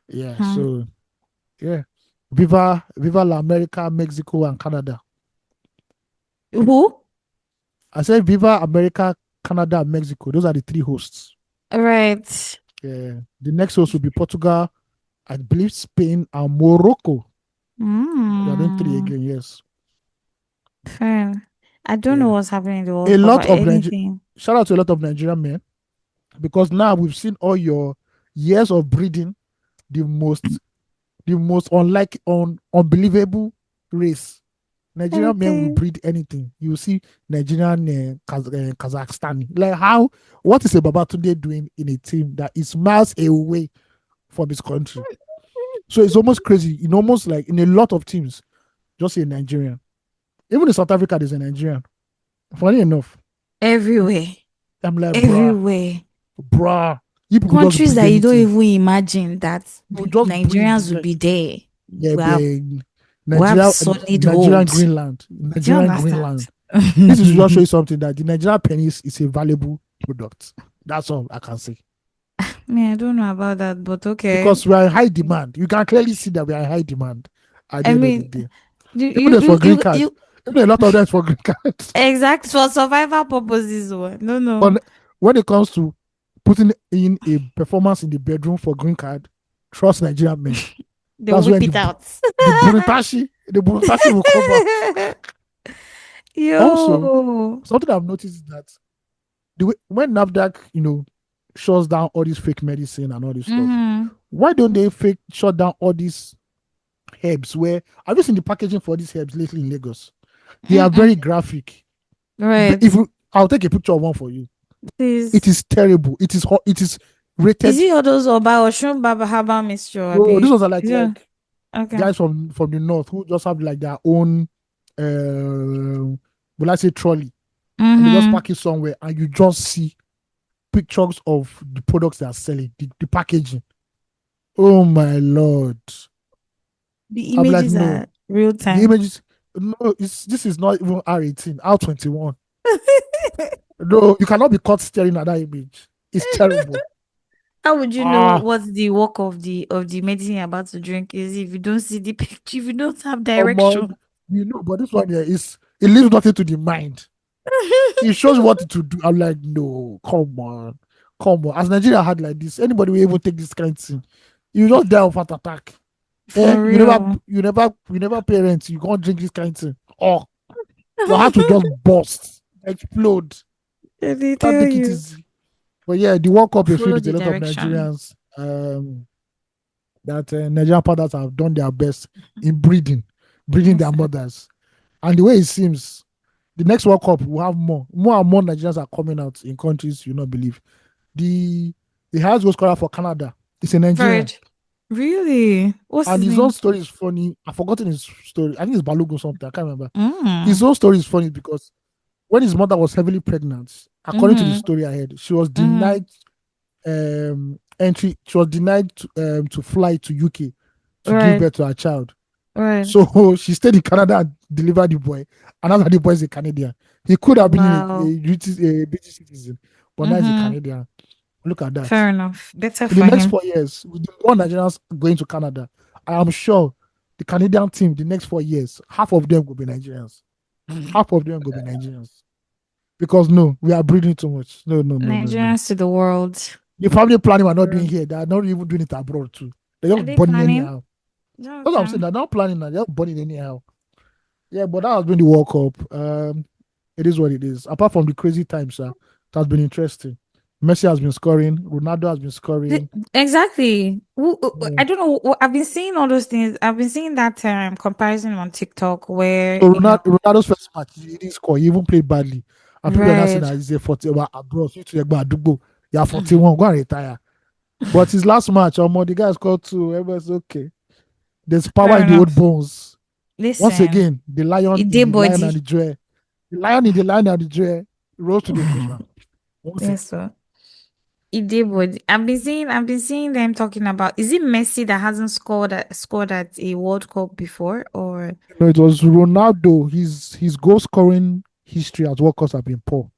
Yeah. Hmm. So yeah, Viva la America, Mexico, and Canada. Who? I said Viva America, Canada, and Mexico. Those are the three hosts. Right. The next host will be Portugal, I believe Spain, and Morocco. They're doing three Mm, again, yes. fair. I don't know Yeah. what's happening in the A World Cup or lot of Niger anything. Shout out to a lot of Nigerian men because now we've seen all your years of breeding the most unbelievable race. Nigerian men will Okay. breed anything. You see Nigerian Kazakhstan. Like how what is a Babatunde doing in a team that is miles away from his country? So it's almost crazy. In almost like in a lot of teams, just a Nigerian. Even in South Africa, there's a Nigerian. Funny enough, Everywhere. I'm like, Everywhere. bruh. You people just Countries breed that you don't anything. even imagine that You just breed Nigerians will like be there. yeah, We have but we have Nigeria, solid Nigerian holds. Greenland, Do you Nigerian understand? Greenland. This is just showing something that the Nigerian penis is a valuable product. That's all I can say. Me, I don't know about that, but okay. Because we are in high demand. You can clearly see that we are in high demand at the I end of the mean, day. you Even you there's for you green you, cards. you Even a lot of them is for green cards. exact for survival purposes. No, no, But when it comes to putting in a performance in the bedroom for green card, trust Nigerian men. they'll That's whip when it out. the Buruntashi will come out. Also, Yo. something I've noticed is that when NAFDAC, shuts down all this fake medicine and all this stuff, Mm-hmm. why don't they fake shut down all these herbs? Where have you seen the packaging for these herbs lately in Lagos? They are Mm-mm. very graphic. If Right. I'll take a picture of one for you. It Please. is terrible. It is hot. It is Is rated. it all those Oba or Baba Haba Mixture, Bro, these Abi? ones are like Yeah. like Okay. guys from the north who just have like their own, will I say trolley, and they just Mm-hmm. park it somewhere, and you just see pictures of the products they are selling, the packaging. Oh my lord! The I'm like, images no, are real the time. images. No, this is not even R18, R21. No, you cannot be caught staring at that image. It's terrible. How would you know Ah, what the work of the medicine you're about to drink is if you don't see the picture, if you don't have come direction? on. But this one here is it leaves nothing to the mind. It shows what to do. I'm like, no, come on, come on. As Nigeria had like this, anybody will even take this kind of thing. You just die of heart attack. For real. You never parents. You can't drink this kind of thing. Oh, your heart will just burst, explode. They Can't tell take it you. easy. But yeah, the World Cup is filled Follow with a the lot of direction. Nigerians. That Nigerian fathers have done their best in breeding Yes, their sir. mothers. And the way it seems, the next World Cup will have more and more Nigerians are coming out in countries you not believe. The the highest goal scorer for Canada is a Nigerian, Bird. Really? What's and his his own name? story is funny. I've forgotten his story. I think it's Balogun something. I can't remember. His Mm. own story is funny because when his mother was heavily pregnant, according to the Mm-hmm. story I heard, she was Mm-hmm. denied entry. She was denied to fly to UK to give Right. birth to her child. Right. So she stayed in Canada and delivered the boy. And now that the boy is a Canadian, he could have been Wow. a British citizen, but now he's a Mm-hmm. Canadian. Look at that. Fair enough. Better In the for next him. 4 years, with the more Nigerians going to Canada, I am sure the Canadian team, the next 4 years, half of them will be Nigerians. Half of them will be Nigerians. Because no, we are breeding too much. No, no, no, no, no. Nigerians to the world. The family planning we're not doing Bro. here. They are not even doing it abroad too. They're Are just they burning planning? anyhow. That's what I'm Okay. saying. They're not planning now. They're just burning anyhow. Yeah, but that has been the World Cup. It is what it is. Apart from the crazy times, it has been interesting. Messi has been scoring. Ronaldo has been The- scoring. exactly. Yeah. I don't know. I've been seeing all those things. I've been seeing that comparison on TikTok where, So Ronaldo's first match, he didn't score. He even played badly. And people are not saying right. that he's a 40, bro, you to Dugbo. You're Mhm. 41, go and retire. But his last match, the guy scored two. Everybody's okay. There's power Fair in the old enough. bones. Once Listen, again, the lion it in did the lion and body. the dread. The lion in the lion and the dread rose to the occasion. Once again. Yes, sir. It did body. I've been seeing them talking about, is it Messi that hasn't scored at a World Cup before, or It was Ronaldo. His goal scoring history at World Cups have been poor.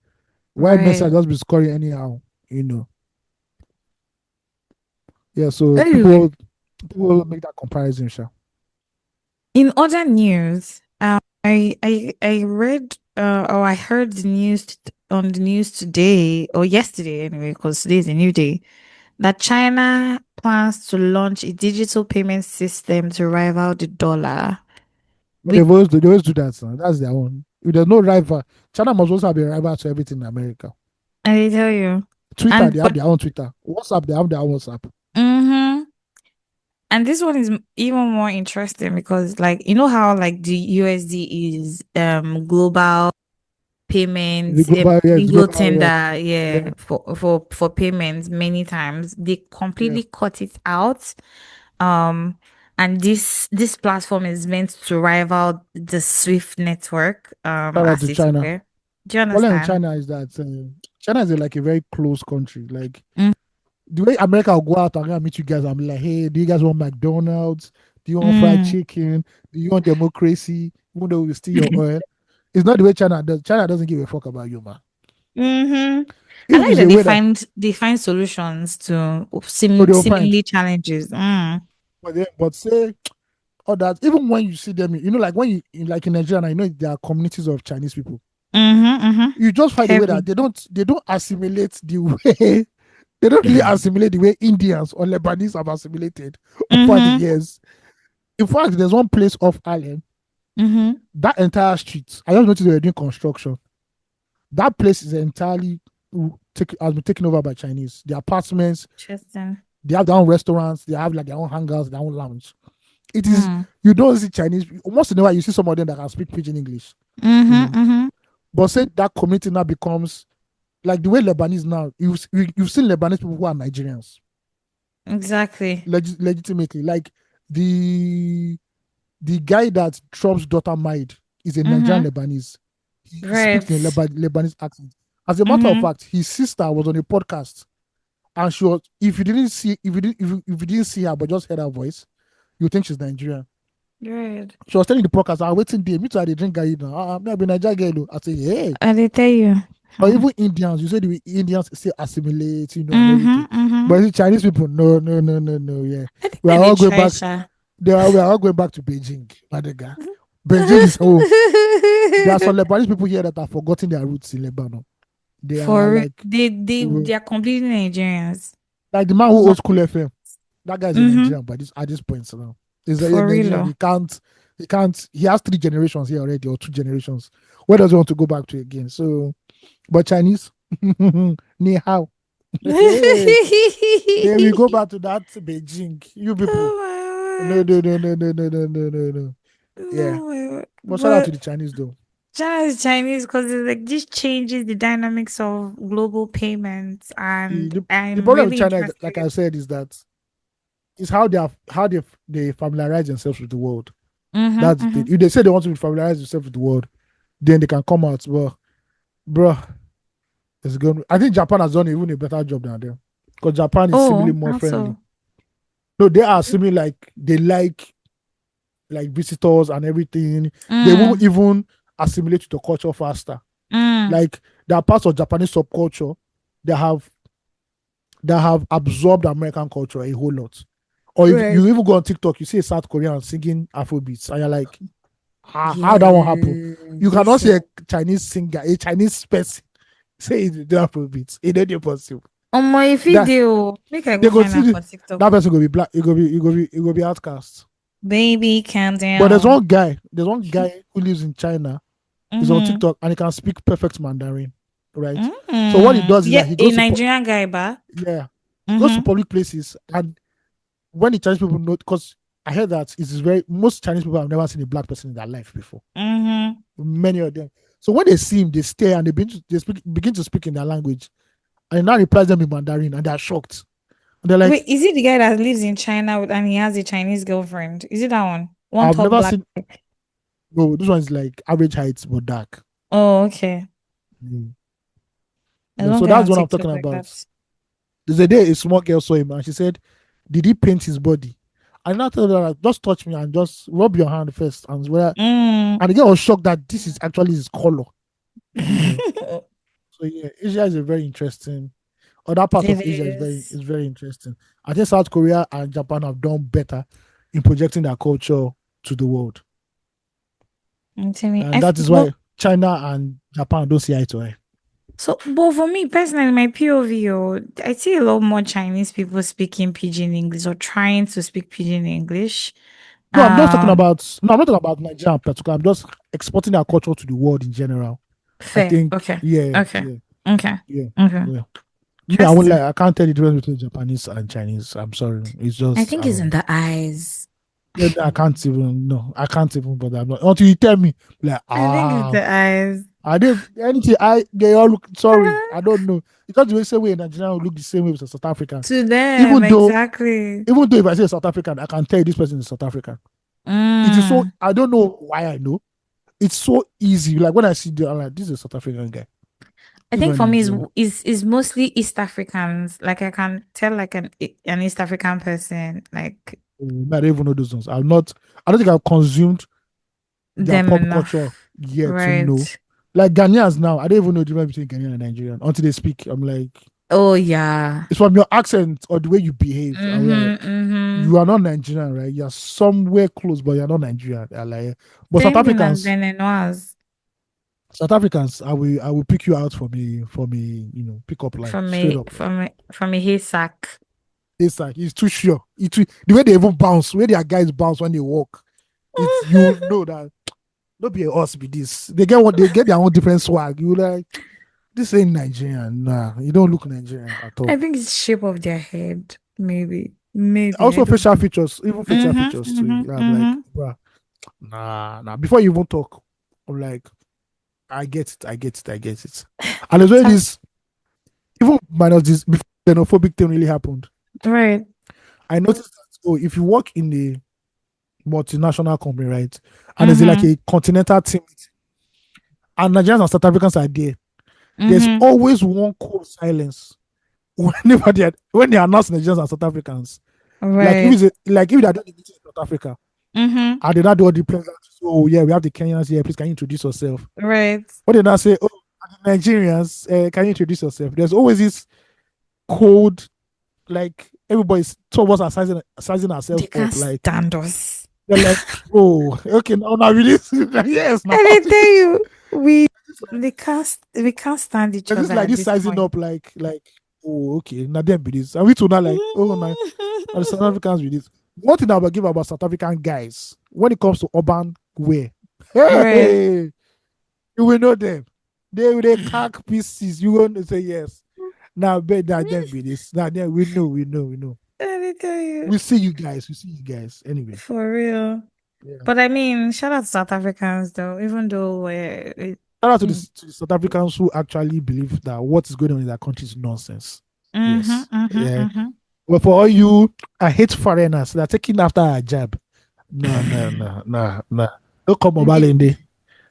Why Messi has right? just been scoring anyhow, you know. Yeah, so Anyway, people make that comparison, sure. in other news, I read. Oh, I heard the news on the news today or yesterday anyway, because today is a new day, that China plans to launch a digital payment system to rival the dollar. But With they always do that. Son. That's their own. If there's no rival, China must also have a rival to everything in America. I tell you, Twitter, and they have but their own Twitter. WhatsApp, they have their own WhatsApp. mm-hmm. And this one is even more interesting because, like, you know how like the USD is global The payments, global, yes, legal global, yeah, tender, yeah. yeah, for payments many times. They Yeah. completely cut it out. Um, and this platform is meant to rival the Swift network, Shout out as to it China. were. Do you Problem in understand? China is that China is like a very close country. Like Mm, the way America will go out and go and meet you guys, I'm like, hey, do you guys want McDonald's? Do you want fried mm. chicken? Do you want democracy? Even though we steal your oil, it's not the way China does. China doesn't give a fuck about you, man. Mm-hmm. I If like it's that a way that, they find solutions to oh, they will find. seemingly challenges. Mm. But say all that, even when you see them, like when like in Nigeria, I know there are communities of Chinese people. Mm-hmm, mm-hmm. You just find a way that Heavy. they don't assimilate the way they don't really assimilate the way Indians or Lebanese have assimilated over the Mm-hmm. years. In fact, there's one place off Island, Mm-hmm. that entire street. I just noticed they were doing construction. That place is entirely has been taken over by Chinese. The apartments, Interesting. they have their own restaurants, they have like their own hangars, their own lounge. It is Mm. you don't see Chinese. Once in a while, you see some of them that can speak pidgin English, you Mm-hmm, know. mm-hmm. But say that community now becomes like the way Lebanese now. You've seen Lebanese people who are Nigerians, Exactly. legitimately. Like the the guy that Trump's daughter married is a Nigerian Mm-hmm. Lebanese. He speaks in a Right. Lebanese accent. As a matter of Mm-hmm. fact, his sister was on a podcast, and she was. If you didn't see her but just heard her voice, you think she's Nigerian. Right. She was telling the podcast, "I'm waiting there. Me too. I dey drink guy now. Me I be Nigerian girl." I say, "Hey." I they tell you. Or Mm-hmm. even Indians, you say the Indians say assimilate, and Mm-hmm. everything. Mm-hmm. But the Chinese people, no, no, no, no, no, yeah. I think We that are they all going try, back. Sha. We are all going back to Beijing, Madega. Beijing is home. There are some Lebanese people here that have forgotten their roots in Lebanon. They are like, They are completely Nigerians. like the man who One. owns Cool FM. That guy is a Mm-hmm. Nigerian, but at this point, so now he's a For real. Nigerian. Oh. He can't. He has 3 generations here already, or 2 generations. Where does he want to go back to again? So, but Chinese, ni hao. Hey, then we go back to that Beijing. You people, no, Oh no, no, no, no, no, no, no, no, no. my word. Yeah, Oh my word. but shout out to But the Chinese though. China is Chinese because it's like this changes the dynamics of global payments, The, and the, the I'm problem with really China, is, like interested. I said, is that it's how they familiarize themselves with the world. Mm-hmm, That's the mm-hmm. thing. If they say they want to familiarize themselves with the world, then they can come out. Well, bro, it's going. I think Japan has done even a better job than them because Japan is seemingly Oh, more friendly. also. No, they are seeming like they like visitors and everything. They will Mm, even assimilate to the culture faster. mm, Like there are parts of Japanese subculture that have absorbed American culture a whole lot. Or if right. you even go on TikTok, you see a South Korean singing Afrobeats, and you're like, how that one happen? Yeah, You cannot this see a one. Chinese singer, a Chinese person say it do Afrobeats. It ain't possible. My if you That do, make I they go go find see out for TikTok. that person go be black. It go be outcast. Baby, calm But down. there's one guy who lives in China. He's on Mm-hmm. TikTok and he can speak perfect Mandarin, right? So what he Mm. does is Yeah, that he a goes to Nigerian guy, ba. yeah, he goes to Mm-hmm. public places, and when the Chinese people know, because I heard that it's very most Chinese people have never seen a black person in their life before. Mm-hmm. Many of them. So when they see him, they stare and begin to speak in their language, and he now replies them in Mandarin, and they're shocked. And they're like, Wait, is it the guy that lives in China and he has a Chinese girlfriend? Is it that one? One I've tall never black. seen. No, this one's like average height but dark. Oh, okay. Mm. I No, don't so get that's on what I'm TikTok talking like about. that. There's a day a small girl saw him and she said, "Did he paint his body?" And I told her, like, "Just touch me and just rub your hand first." Mm. And the girl was shocked that this is actually his color. You know. So yeah, Asia is a very interesting. Other part It of Asia is. is very interesting. I think South Korea and Japan have done better in projecting their culture to the world, I'm telling you, and that is why well, China and Japan don't see eye to eye. So, but for me personally, my POV, I see a lot more Chinese people speaking pidgin English or trying to speak pidgin English. No, I'm not talking Um, about. No, I'm not talking about Nigeria in particular. I'm just exporting our culture to the world in general. I Fair. think, Okay. yeah, Okay. yeah, Okay. yeah, Okay. yeah. Me, I won't Interesting. lie. I can't tell the difference between Japanese and Chinese. I'm sorry. It's I just think it's in the eyes. yeah, I can't even. No, I can't even. But I'm not until you tell me. Like I think it's the eyes. I did anything. They all look. Sorry, I don't know. Because the same way Nigerian will look the same way with a South African. To them, Even though, exactly. even though if I say South African, I can tell you this person is South African. It is so. Mm. I don't know why I know. It's so easy. Like when I see the, I'm like, this is a South African guy. I This is think not for me Nigerian. is mostly East Africans. Like I can tell like an East African person, like I don't even know those ones. I'm not. I don't think I've consumed their them pop culture enough. yet to know. Right. Like Ghanaians now, I don't even know the difference between Ghanaian and Nigerian until they speak. I'm like, Oh yeah. it's from your accent or the way you behave. I'm like, Mm-hmm. Mm-hmm. you are not Nigerian, right? You're somewhere close, but you're not Nigerian. I'm like, but Same thing as Benin South Africans, I will pick you out from a pick up line straight up. Like, from a haystack. it's like he's too sure. The way they even bounce, the way their guys bounce when they walk, it's you know that don't be a us be this. They get their own different swag. You like this ain't Nigerian. Nah, you don't look Nigerian at I all. think it's shape of their head, maybe. Maybe. I Also don't facial know. features, even facial Mm-hmm. features too. Mm-hmm. I'm like, Mm-hmm. bruh, nah. Before you even talk, I'm like, I get it, I get it, I get it. And as well So, this, even minus this, before the xenophobic thing really happened, right. I noticed that if you work in a multinational company, right, and there's like Mm-hmm. a continental team, and Nigerians and South Africans are there, there's Mm-hmm. always one cold silence whenever when they announce Nigerians and South Africans. Like Right. like if they're doing a meeting in South Africa, Mm-hmm. and they not do all the pleasant. Oh yeah, we have the Kenyans here. Please, can you introduce yourself? Right. What did I say? Oh, the Nigerians, can you introduce yourself? There's always this cold, like everybody's two of us are sizing They ourselves can't up. Like stand us. they're like, oh, okay, now we this. Yes, now And I tell you, we can't stand each there's this other like at this this sizing point. up, like oh, okay, now them be this, and we too now like, oh, now the South Africans with this. One thing I will give about South African guys when it comes to urban wear, Right. hey, you will know them. They cack pieces. You won't say yes. Now, bet that them be this. Now, then we know. Let me tell you, We see you guys. We see you guys. Anyway, for real. yeah. But I mean, shout out to South Africans though, even though Shout out to mm, to the South Africans who actually believe that what is going on in their country is nonsense. mm-hmm, Yes. mm-hmm, Yeah. mm-hmm. But for all you, I hate foreigners. They're taking after a jab. No, no, no, no, no. Don't come The- Obalende.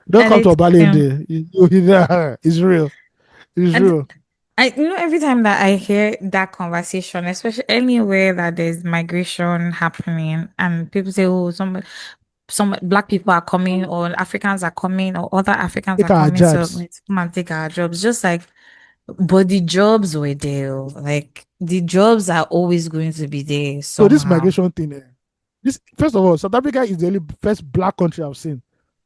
Don't and come to it's Obalende. It's real. It's and real. every time that I hear that conversation, especially anywhere that there's migration happening, and people say, "Oh, some black people are coming, or Africans are coming, or other Africans Take are our coming to jabs. come and take our jobs," just like, but the jobs were there. Like the jobs are always going to be there So this somehow. migration thing, this first of all, South Africa is the only first black country I've seen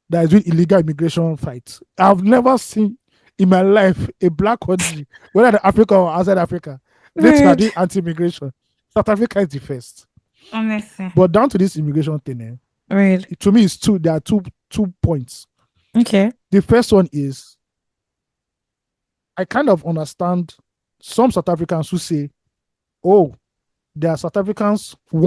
that is doing illegal immigration fights. I've never seen in my life a black country, whether in Africa or outside Africa, that are Right. doing anti-immigration. South Africa is the first. Honestly. But down to this immigration thing, Right. to me, it's two. There are two points. Okay. The first one is I kind of understand some South Africans who say, "Oh, there are South Africans who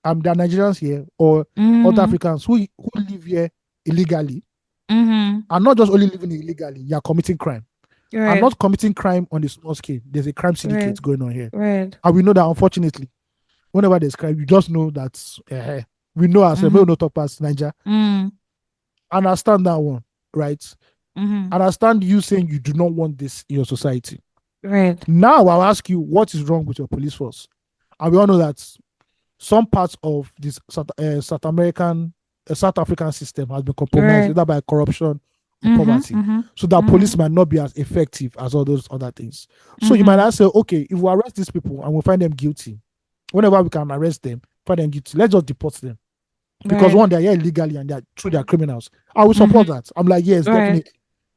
they're Nigerians here, or other Mm-hmm. Africans who live here illegally, Mm-hmm. and not just only living illegally, you're committing crime. And Right. not committing crime on a small scale. There's a crime Right. syndicate going on here. Right. And we know that unfortunately, whenever there's crime, you just know that we know ourselves, we Mm-hmm. know top past Niger. Mm. Understand that one, right? Mm-hmm. Understand you saying you do not want this in your society. Right. Now I'll ask you, what is wrong with your police force? And we all know that some parts of this South African system has been compromised Right. either by corruption or Mm-hmm. poverty. Mm-hmm. So that police Mm-hmm. might not be as effective as all those other things. So you might Mm-hmm. ask, say, okay, if we arrest these people and we find them guilty, whenever we can arrest them, find them guilty, let's just deport them. because Right. one, they're here illegally and they're through their criminals. I will support Mm-hmm. that. I'm like, yes, Right. definitely.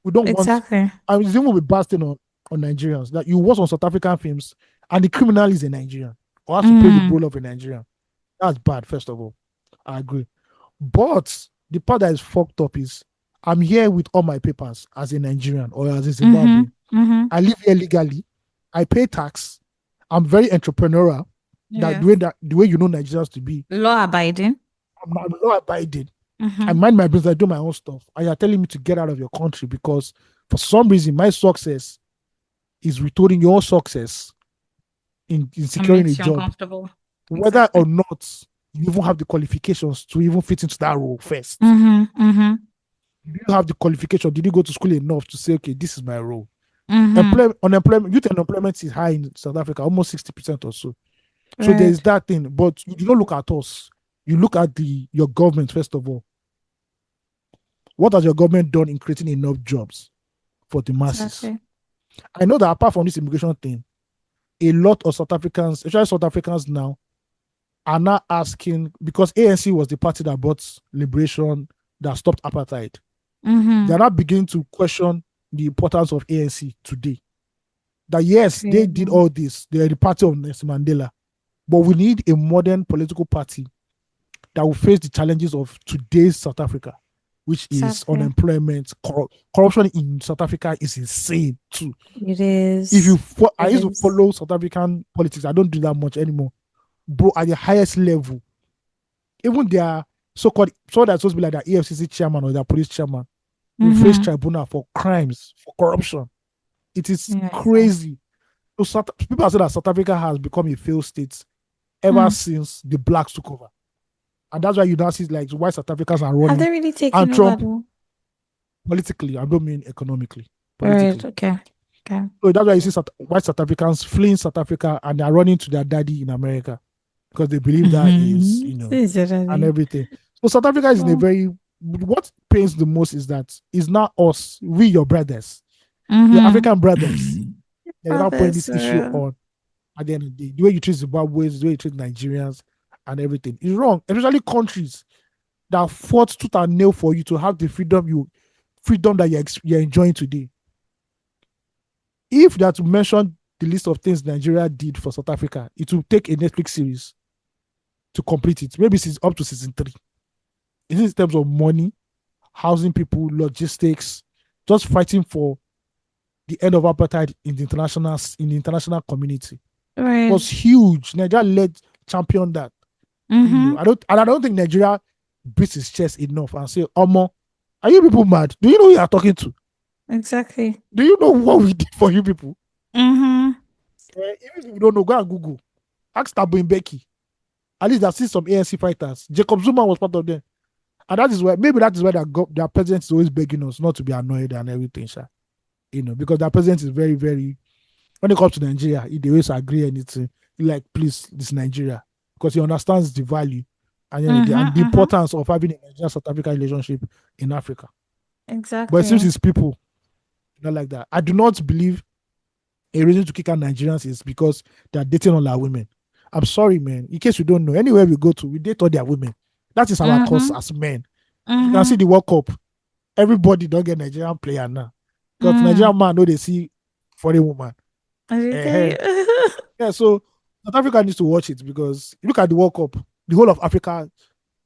We don't want. Exactly. I mean, it's even with basting on Nigerians that you watch on South African films and the criminal is a Nigerian or has to play the Mm. role of a Nigerian. That's bad. First of all, I agree. But the part that is fucked up is I'm here with all my papers as a Nigerian or as a Mm-hmm. Zimbabwean. Mm-hmm. I live here legally. I pay tax. I'm very entrepreneurial. Yes. That the way you know Nigerians to be. Law abiding. I'm law abiding. I Mm-hmm. mind my business. I do my own stuff. And you're telling me to get out of your country because for some reason my success is withholding your success in It securing a makes you job, uncomfortable. whether or Exactly. not you even have the qualifications to even fit into that role first. Mm-hmm. Mm-hmm. Do you have the qualification? Did you go to school enough to say, okay, this is my role? Mm-hmm. Unemployment, youth unemployment is high in South Africa, almost 60% or so. So there is Right. that thing, but you don't look at us. You look at your government first of all. What has your government done in creating enough jobs for the masses? Exactly. I know that apart from this immigration thing, a lot of South Africans, especially South Africans now, are now asking because ANC was the party that brought liberation, that stopped apartheid. They're Mm-hmm. now beginning to question the importance of ANC today. That yes, they did Really. all this. They're the party of Nelson Mandela, but we need a modern political party that will face the challenges of today's South Africa, which is Exactly. unemployment, corruption in South Africa is insane too. It If is. you, I It used to is. follow South African politics. I don't do that much anymore, bro. At the highest level, even their so-called so that's supposed to be like their EFCC chairman or their police chairman will face Mm-hmm. tribunal for crimes for corruption. It is Yes. crazy. So people say that South Africa has become a failed state ever Hmm. since the blacks took over. And that's why you now see like why South Africans are Have running. they really taken And over Trump, though? politically, I don't mean economically, Right. politically. Okay. Okay. So that's why you see white South Africans fleeing South Africa and they're running to their daddy in America because they believe that is, Mm-hmm. Is it and really? everything. So South Africa is in a Well. very, what pains the most is that it's not us, we, your brothers, your African brothers, Mm-hmm. they're now putting Brothers. this issue on at the end of the day. The way you treat Zimbabweans, the way you treat Nigerians, and everything is wrong. Especially countries that fought tooth and nail for you to have the freedom that you're enjoying today. If you had to mention the list of things Nigeria did for South Africa, it will take a Netflix series to complete it. Maybe it's up to season 3. In terms of money, housing people, logistics, just fighting for the end of apartheid in the international community. It Right. was huge. Nigeria led champion that. Mm-hmm. I don't think Nigeria beats his chest enough and say, Omo, are you people mad? Do you know who you are talking to? Exactly. Do you know what we did for you people? Mm-hmm. Even if you don't know, go and Google. Ask Tabo Mbeki. At least I've seen some ANC fighters. Jacob Zuma was part of them. And that is why, maybe that is why their president is always begging us not to be annoyed and everything, sha. Because their president is very, very, when it comes to Nigeria, he always agree anything. He like, please, this is Nigeria. Because he understands the value and Mm-hmm. the Mm-hmm. importance of having a Nigeria South Africa relationship in Africa. But it seems Exactly. it's people not like that. I do not believe a reason to kick out Nigerians is because they're dating all our women. I'm sorry, man. In case you don't know, anywhere we go to, we date all their women. That is our cause Mm-hmm. as men. If you can see Mm-hmm. the World Cup, everybody don't get Nigerian player now. Because Mm. Nigerian man know they see foreign woman. Uh-huh. Okay. Yeah, so South Africa needs to watch it because look at the World Cup. The whole of Africa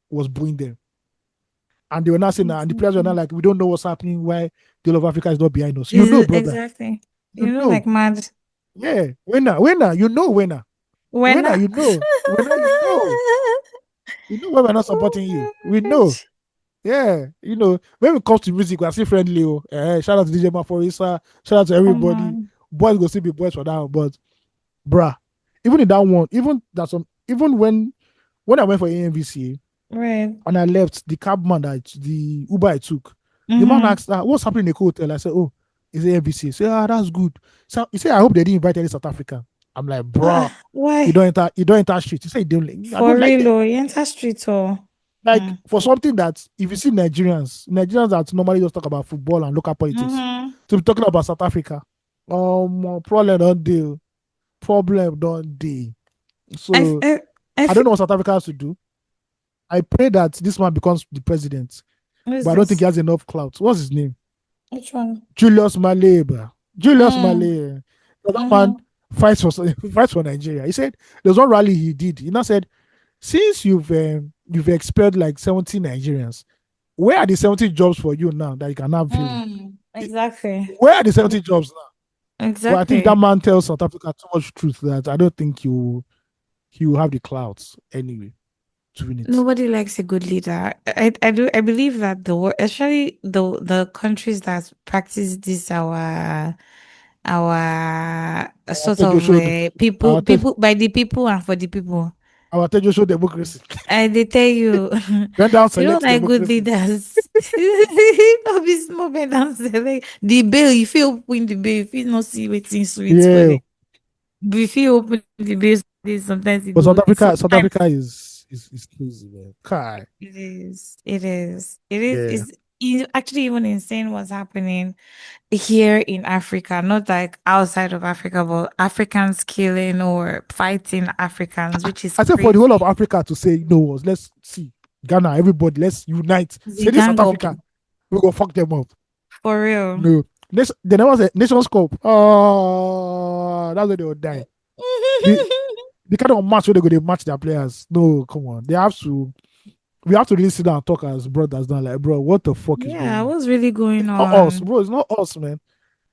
was booing them. And they were not saying that, and the players were not Exactly. like, we don't know what's happening, why the whole of Africa is not behind us. You know, brother. Exactly. You You know, know. like mad. Yeah. Winner, you know winner. When Winner, I... you know. Winner, you know. You know why we're not supporting you. Oh We my know. gosh. Yeah, when it comes to music, we're still friendly. Oh. Shout out to DJ Maforisa. Shout out to Come everybody. on. Boys go still be boys for that. But bruh, even in that one, even when I went for AMVCA Right. and I left, the Uber I took, the man Mm-hmm. asked, what's happening in the hotel? I said, oh, it's AMVCA. He said, that's good. So he said, I hope they didn't invite any South African. I'm like, bruh, Why? you don't enter street. He said, I For don't like real, them. oh, you enter street or... Like Hmm. for something that if you see Nigerians that normally just talk about football and local politics, Mm-hmm. to be talking about South Africa, problem don't deal, problem don't deal. I, So I, I I don't feel... know what South Africa has to do. I pray that this man becomes the president, Who is but I don't think this? he has enough clout. What's his name? Which one? Julius Malema. Bro. Julius Mm, Malema. That man mm-hmm, fights for fights for Nigeria. He said there's one rally he did. He now said, since you've expelled like 70 Nigerians, where are the 70 jobs for you now that you can now fill in? exactly. Where are the 70 jobs now? But I think that Exactly. man tells South Africa too much truth that I don't think he will have the clouds anyway to win it. Nobody likes a good leader. I believe that especially the countries that practice this our Our sort Tejo of showed our Te- people by the people and for the people. our Tejo showed democracy. They tell you, Bend down, you don't select like good democracy. leaders. No be small bend down select the bill. If you open the bill, if you not see waiting sweet for Yeah, them. If you open the bill, sometimes it but go. South Sometimes Africa is crazy, man. Kai. it is. It is. It is. Yeah. It's actually even insane what's happening here in Africa. Not like outside of Africa, but Africans killing or fighting Africans, which is I said for the whole of crazy. Africa to say no was let's see Ghana, everybody, let's unite. The Say this South gang up Africa, we go fuck them up. for real. No, they never said Nations Cup. Oh, that's where they will die. The the kind of match where they go to match their players. No, come on, they have to. We have to really sit down and talk as brothers now. Like, bro, what the fuck is going Yeah, on? what's really going It's not us, on? bro. It's not us, man.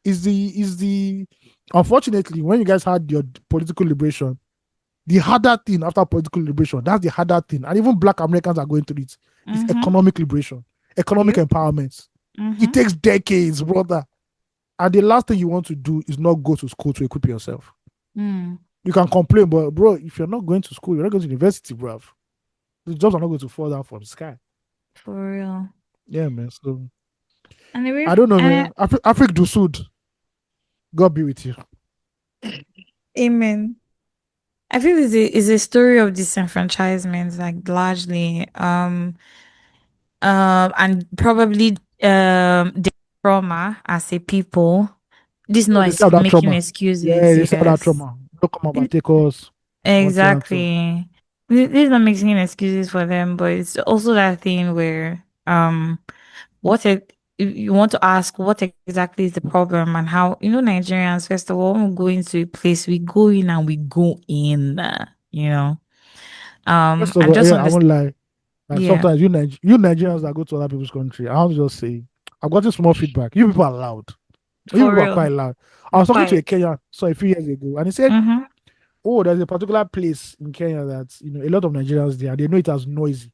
Is the unfortunately when you guys had your political liberation, the harder thing after political liberation, that's the harder thing, and even black Americans are going through it, is Mm-hmm. economic liberation, economic Yep. empowerment. It Mm-hmm. takes decades, brother. And the last thing you want to do is not go to school to equip yourself. Mm, You can complain, but bro, if you're not going to school, you're not going to university, bro. The jobs are not going to fall down from the sky. for real. Yeah, man. So Anyway, I don't know, man. Afrique du Sud, God be with you. amen. I feel it's a story of disenfranchisement, like largely, and probably the trauma as a people. This Oh, not they still have that making trauma. Yeah, excuses, they still have that yes. trauma. Don't come overtake us. What you want to? Exactly. This is not making excuses for them, but it's also that thing where what it, you want to ask what exactly is the problem and how Nigerians, first of all, when we go into a place, we go in and we go in, First of and all, just yeah, I understand. won't lie. Like Yeah, sometimes you Nigerians that go to other people's country, I'll just say, I've gotten small feedback. You people are loud. You for people are real. quite loud. I was talking to a Quite. Kenyan so a few years ago, and he said, Mm-hmm. "Oh, there's a particular place in Kenya that a lot of Nigerians there. They know it as noisy.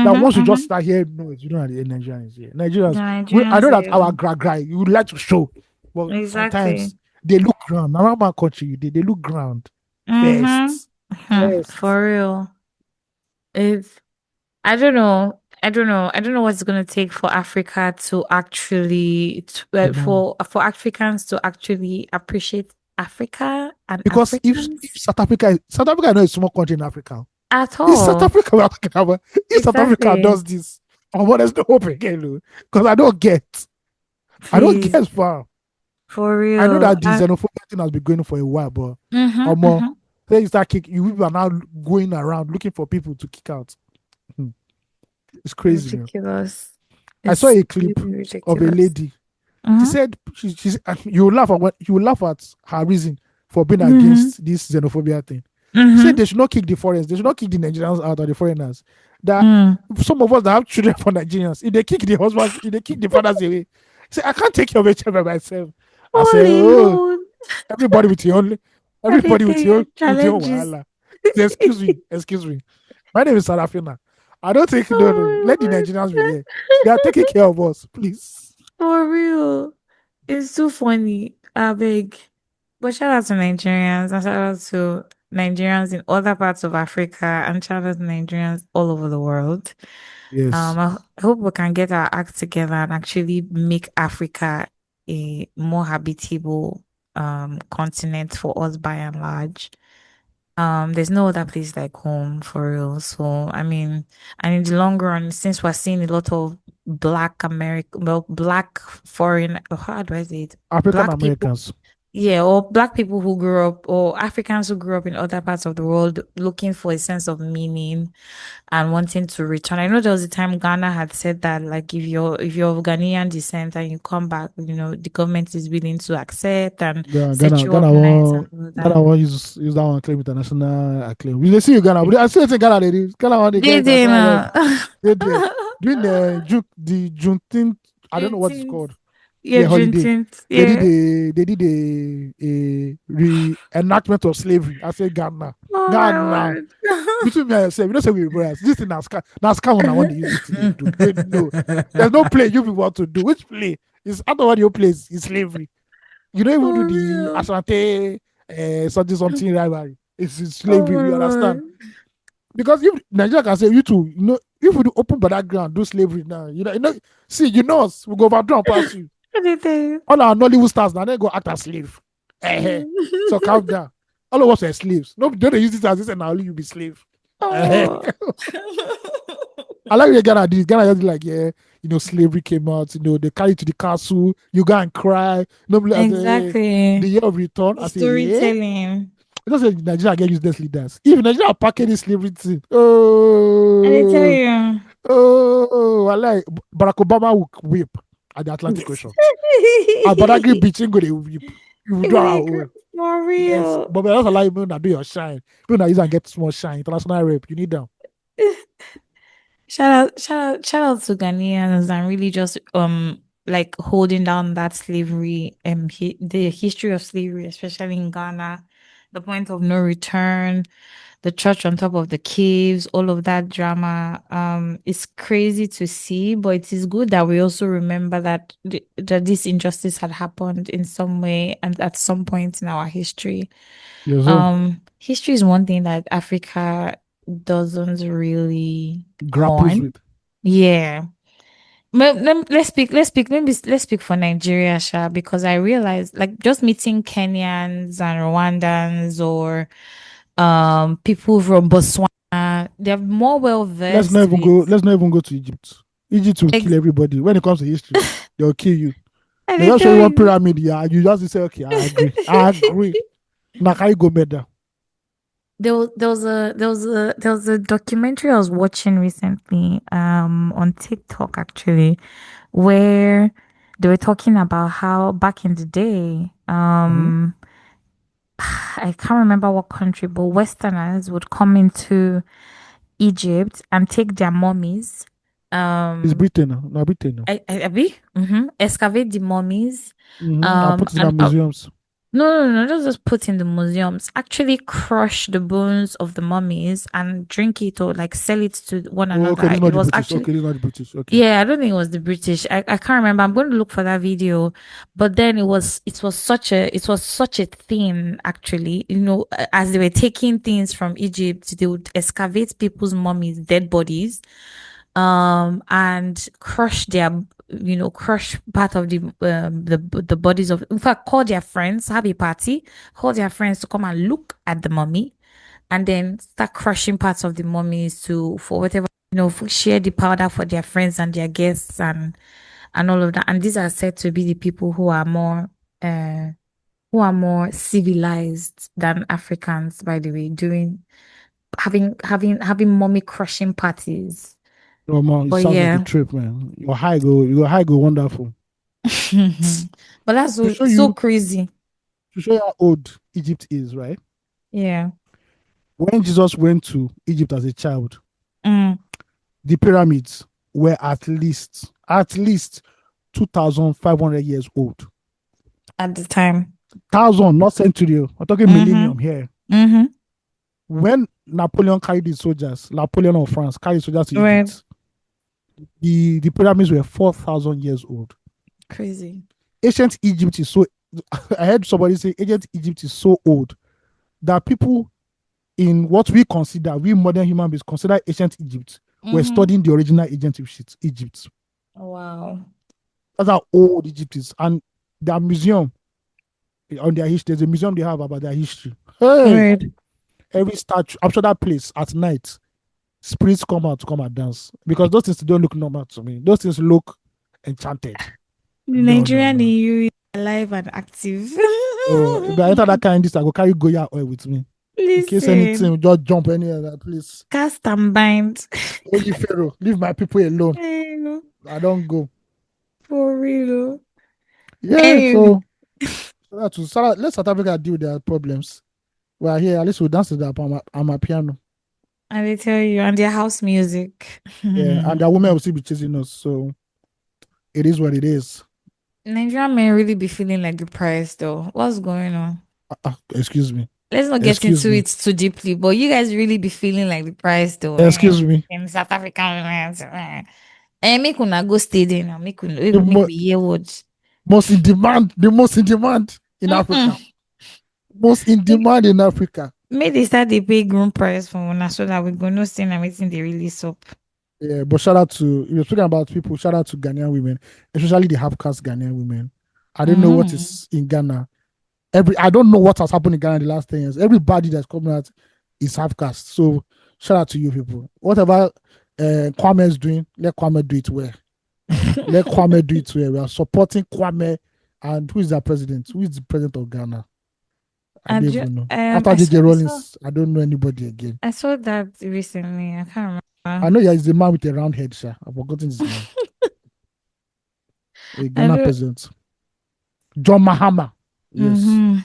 That Mm-hmm. once you just Mm-hmm. start hearing noise, you know that the Nigerians here. The Nigerians, I Nigerians know that our here. gra you would like to show, but Exactly. sometimes they look ground. Around my country, they look ground Mm-hmm. first. First. For real. It's I don't know. I don't know. I don't know what it's going to take for Africa to actually, No. for Africans to actually appreciate Africa and Because if Africans South Africa is not a small country in Africa. at It's South all. Africa we're talking about. If South Africa Exactly. does this, what there's no hope again, because I don't Please, get far. for I know real. that the xenophobia thing has been going on for a while, but Mm-hmm, more mm-hmm. then you start kicking, you people are now going around looking for people to kick out. Hmm. It's crazy, man. Ridiculous. I saw It's a clip really of a ridiculous. lady. She Mm-hmm, said you will laugh at her reason for being mm-hmm, against this xenophobia thing. She said mm-hmm, they should not kick the foreigners, they should not kick the Nigerians out or the foreigners. That mm. some of us that have children for Nigerians, if they kick the husbands, if they kick the fathers away, say I can't take care of a child by myself. I say, Holy oh, Lord. everybody with your own, I did everybody tell you with your challenges. wahala. Say, excuse me. My name is Sarafina. I don't think no. Oh Let the my Nigerians be there. They are taking God. care of us, please. For real. It's too funny. I beg. But shout out to Nigerians and shout out to Nigerians in other parts of Africa and shout out to Nigerians all over the world. Yes. I hope we can get our act together and actually make Africa a more habitable continent for us by and large. There's no other place like home for real. So I mean, and in the long run, since we're seeing a lot of black American, well, black foreign, how do I say it? African Black people, Americans. Yeah, or black people who grew up, or Africans who grew up in other parts of the world looking for a sense of meaning and wanting to return. I know there was a time Ghana had said that, like, if you're of Ghanaian descent and you come back, the government is willing to accept and Yeah, set Ghana, you up nice and all Ghana that. won't use that one claim international acclaim. We dey see you Ghana, but I still think Ghana they do. Ghana want to get They did international rep. not. They there during the Juneteenth. I don't know what it's Juneteenth. called. Yeah, Yeah, holiday. Juneteenth. Yeah. They did a reenactment of slavery. I say Ghana, Oh my Ghana. word. Between me and yourself, you don't say we brothers. This thing now scam when I want to use this thing they do. Wait, no, there's no play you people want to do. Which play is I don't want your place is slavery. You don't even do For the real. Asante something rivalry. It's Oh slavery. my You understand? word. Because if Nigeria can say you too, if we do open by that ground, do slavery now, see, us, we go overdraw and pass you. Anything. All our Nollywood stars now they go act as slave. So calm down. All of us are slaves. No, don't they use it as this and now you be slave. Oh. I like the Ghana did. Ghana just like, yeah, slavery came out, they carry it to the castle, you go and cry. Nobody as the Exactly. year of return. The I say, yeah. storytelling. It doesn't say Nigeria get useless leaders. If Nigeria package this slavery thing, And I tell oh, you. I like Barack Obama will whip at the Atlantic Ocean. At Badagry Beach, ain't go to whip. You will It do would our be own. for Yes, real. but we also allow you to do your shine. You use and get small shine. International rep, you need them. Shout out to Ghanaians and really just like holding down that slavery the history of slavery, especially in Ghana, the point of no return, the church on top of the caves, all of that drama. It's crazy to see, but it is good that we also remember that this injustice had happened in some way and at some point in our history. Yes, sir. History is one thing that Africa doesn't really Grapples mourn. with. Yeah. Let's speak for Nigeria, Sha, because I realized like just meeting Kenyans and Rwandans or people from Botswana, they're more well versed with Let's not even go to Egypt. Egypt will kill ex everybody. When it comes to history, they'll kill you. I They did just show tell you one you. pyramid, yeah. You just say, okay, I agree. I agree. Now can you go meda? There was a documentary I was watching recently on TikTok actually where they were talking about how back in the day Mm-hmm. I can't remember what country, but Westerners would come into Egypt and take their mummies. It's Um, Britain now. No, Britain now. excavate the mummies. I put it in the And museums. no, no, no, not just put in the museums. Actually, crush the bones of the mummies and drink it or like sell it to one Oh, okay, this another. is It not the was British. actually Okay, this is not the British. Okay. yeah, I don't think it was the British. I can't remember. I'm going to look for that video. But then it was such a thing actually. As they were taking things from Egypt, they would excavate people's mummies, dead bodies, and crush part of the bodies of, in fact, call their friends, have a party, call their friends to come and look at the mummy and then start crushing parts of the mummies to for whatever share the powder for their friends and their guests and all of that. And these are said to be the people uh who are more civilized than Africans, by the way, doing having mummy crushing parties. No, man, it But sounds like a yeah. trip, man. Your high go wonderful. But that's To so show so you, crazy. how old Egypt is, right? Yeah. When Jesus went to Egypt as a child, Mm, the pyramids were at least 2,500 years old. at the time. Thousand, not century. We're talking Mm-hmm. millennium here. Mm-hmm. When Napoleon of France carried soldiers to Right. Egypt, the pyramids were 4,000 years old. Crazy. Ancient Egypt is so. I heard somebody say ancient Egypt is so old that people in what we modern human beings consider ancient Egypt were Mm-hmm. studying the original ancient Egypt. Wow. That's how old Egypt is, and their museum on their history. There's a museum they have about their history. Hey, Right. every statue. I'm sure that place at night, spirits come out to come and dance because those things don't look normal to me. Those things look enchanted. The No, no, Nigerian in no. you. alive and active. Oh, if I enter that kind of this, I go carry Goya oil with me. In case Listen, anything, just jump anywhere, please. cast and bind. Oh, you Pharaoh, leave my people alone. I know, I don't go. for real. Yeah, Anyway, so let South Africa deal with their problems. We are here. At least we dance to that on my piano. I will tell you, and their house music. Yeah, and the women will still be chasing us. So it is what it is. Nigerian men really be feeling like depressed though. What's going on? Excuse me. Let's not get Excuse into me. it too deeply, but you guys really be feeling like depressed though. Excuse me. In South Africa. Make una go stay there now. The Make we hear what. most in demand, the most in demand in Mm-mm. Africa. Most in demand in Africa. Make they start the pay groom price for una so that we go no see na wetin dey release up. Yeah, but shout out to, if you're speaking about people, shout out to Ghanaian women, especially the half caste Ghanaian women. I don't know what Mm. is in Ghana. I don't know what has happened in Ghana in the last 10 years. Everybody that's coming out is half caste. So shout out to you people. Whatever Kwame is doing, let Kwame do it well. Let Kwame do it well. We are supporting Kwame. And who is the president? Who is the president of Ghana? I don't even know. After JJ Rollins, I don't know anybody again. I saw that recently. I can't I remember. know he's the man with a round head, sir. I've forgotten his name. A I Ghana don't. president. John Mahama. Yes. Mm-hmm.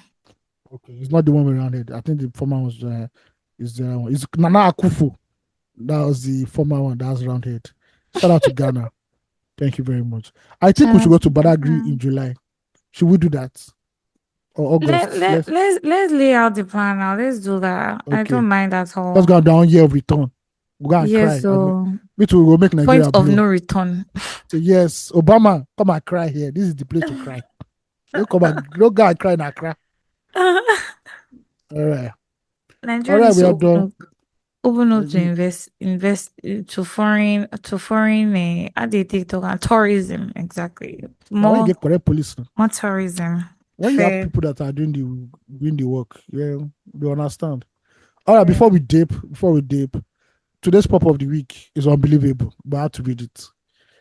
Okay. He's not the one with round head. I think the former was is the one. It's Nana Akufo. That was the former one that has round head. Shout out to Ghana. Thank you very much. I think Shout we should out go to to Badagry Ghana. in July. Should we do that? Or August? Let's lay out the plan now. Let's do that. I Okay. don't mind at Let's all. go down year of return. We'll go and Yes, cry. so Me too, we'll make point Nigeria of no blow. return. So yes, Obama, come and cry here. This is the place to cry. Don't come and don't go and cry in Accra. All right. All Nigeria right, needs we to are done. open up to You, invest to foreign how they take talk and tourism exactly now when you more get correct police, more tourism when you have fair people that are doing the work, yeah, you understand. All right, yeah before we dip, today's pop of the week is unbelievable, but I have to read it.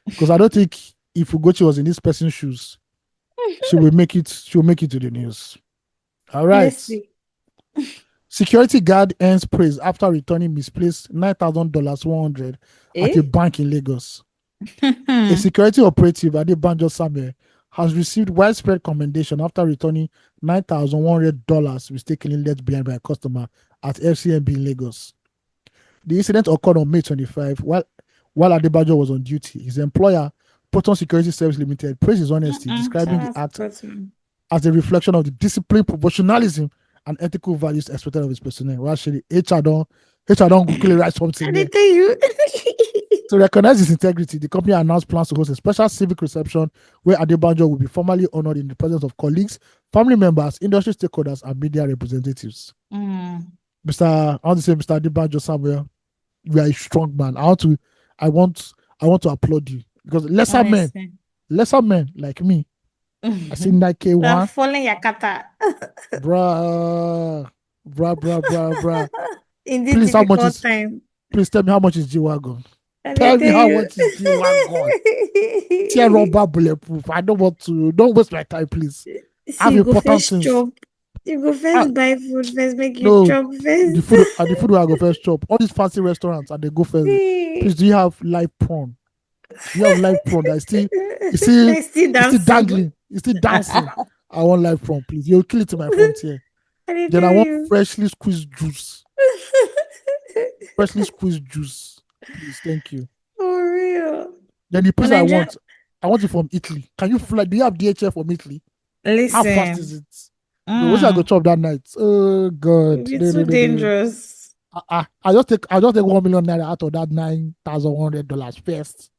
Because I don't think if Ugochi was in this person's shoes, she will make it to the news. All let's right. see. Security guard earns praise after returning misplaced $9,000 100 at a Eh? bank in Lagos. A security operative, Adebanjo Samuel, has received widespread commendation after returning $9,100 mistakenly left behind by a customer at FCMB in Lagos. The incident occurred on May 25 while Adebanjo was on duty. His employer, Proton Security Service Limited, praised his honesty, describing Shout the out to act Proton. as a reflection of the discipline, professionalism, and ethical values expected of his personnel. Well, actually, HR don't quickly write I something there. did tell you. To recognize his integrity, the company announced plans to host a special civic reception where Adebanjo will be formally honored in the presence of colleagues, family members, industry stakeholders, and media representatives. I want to say, Mr. Adebanjo Samuel, you are a strong man. I want, I want to applaud you because Honestly. lesser men like me, I see Nike They're one, falling Yakata bruh, bruh. in this Please, difficult time. please tell me how much is G Wagon? I Tell did me tell how you. much is G Wagon? Tear rubber bulletproof. I don't want to. Don't waste my time, please. I See, have you go important first things. chop. You go Ah, first buy food first, make you no, chop first. the food where I go first chop. All these fancy restaurants and they go first. Please, do you have live prawn? Do you have live prawn that is still, it's still, Like still it's still dancing. dangling, it's still dancing? I want live prawn, please. You'll kill it in my front here. I did Then I tell want you. freshly squeezed juice, please. Thank you. For real. Then the But pizza Nigeria, I want it from Italy. Can you fly? Do you have DHL from Italy? How fast is listen. it? No, what's I go Mm, chop that night? Oh God, it'll be no, too no, no, no. dangerous. I just take $1 million out of that $9,100 first.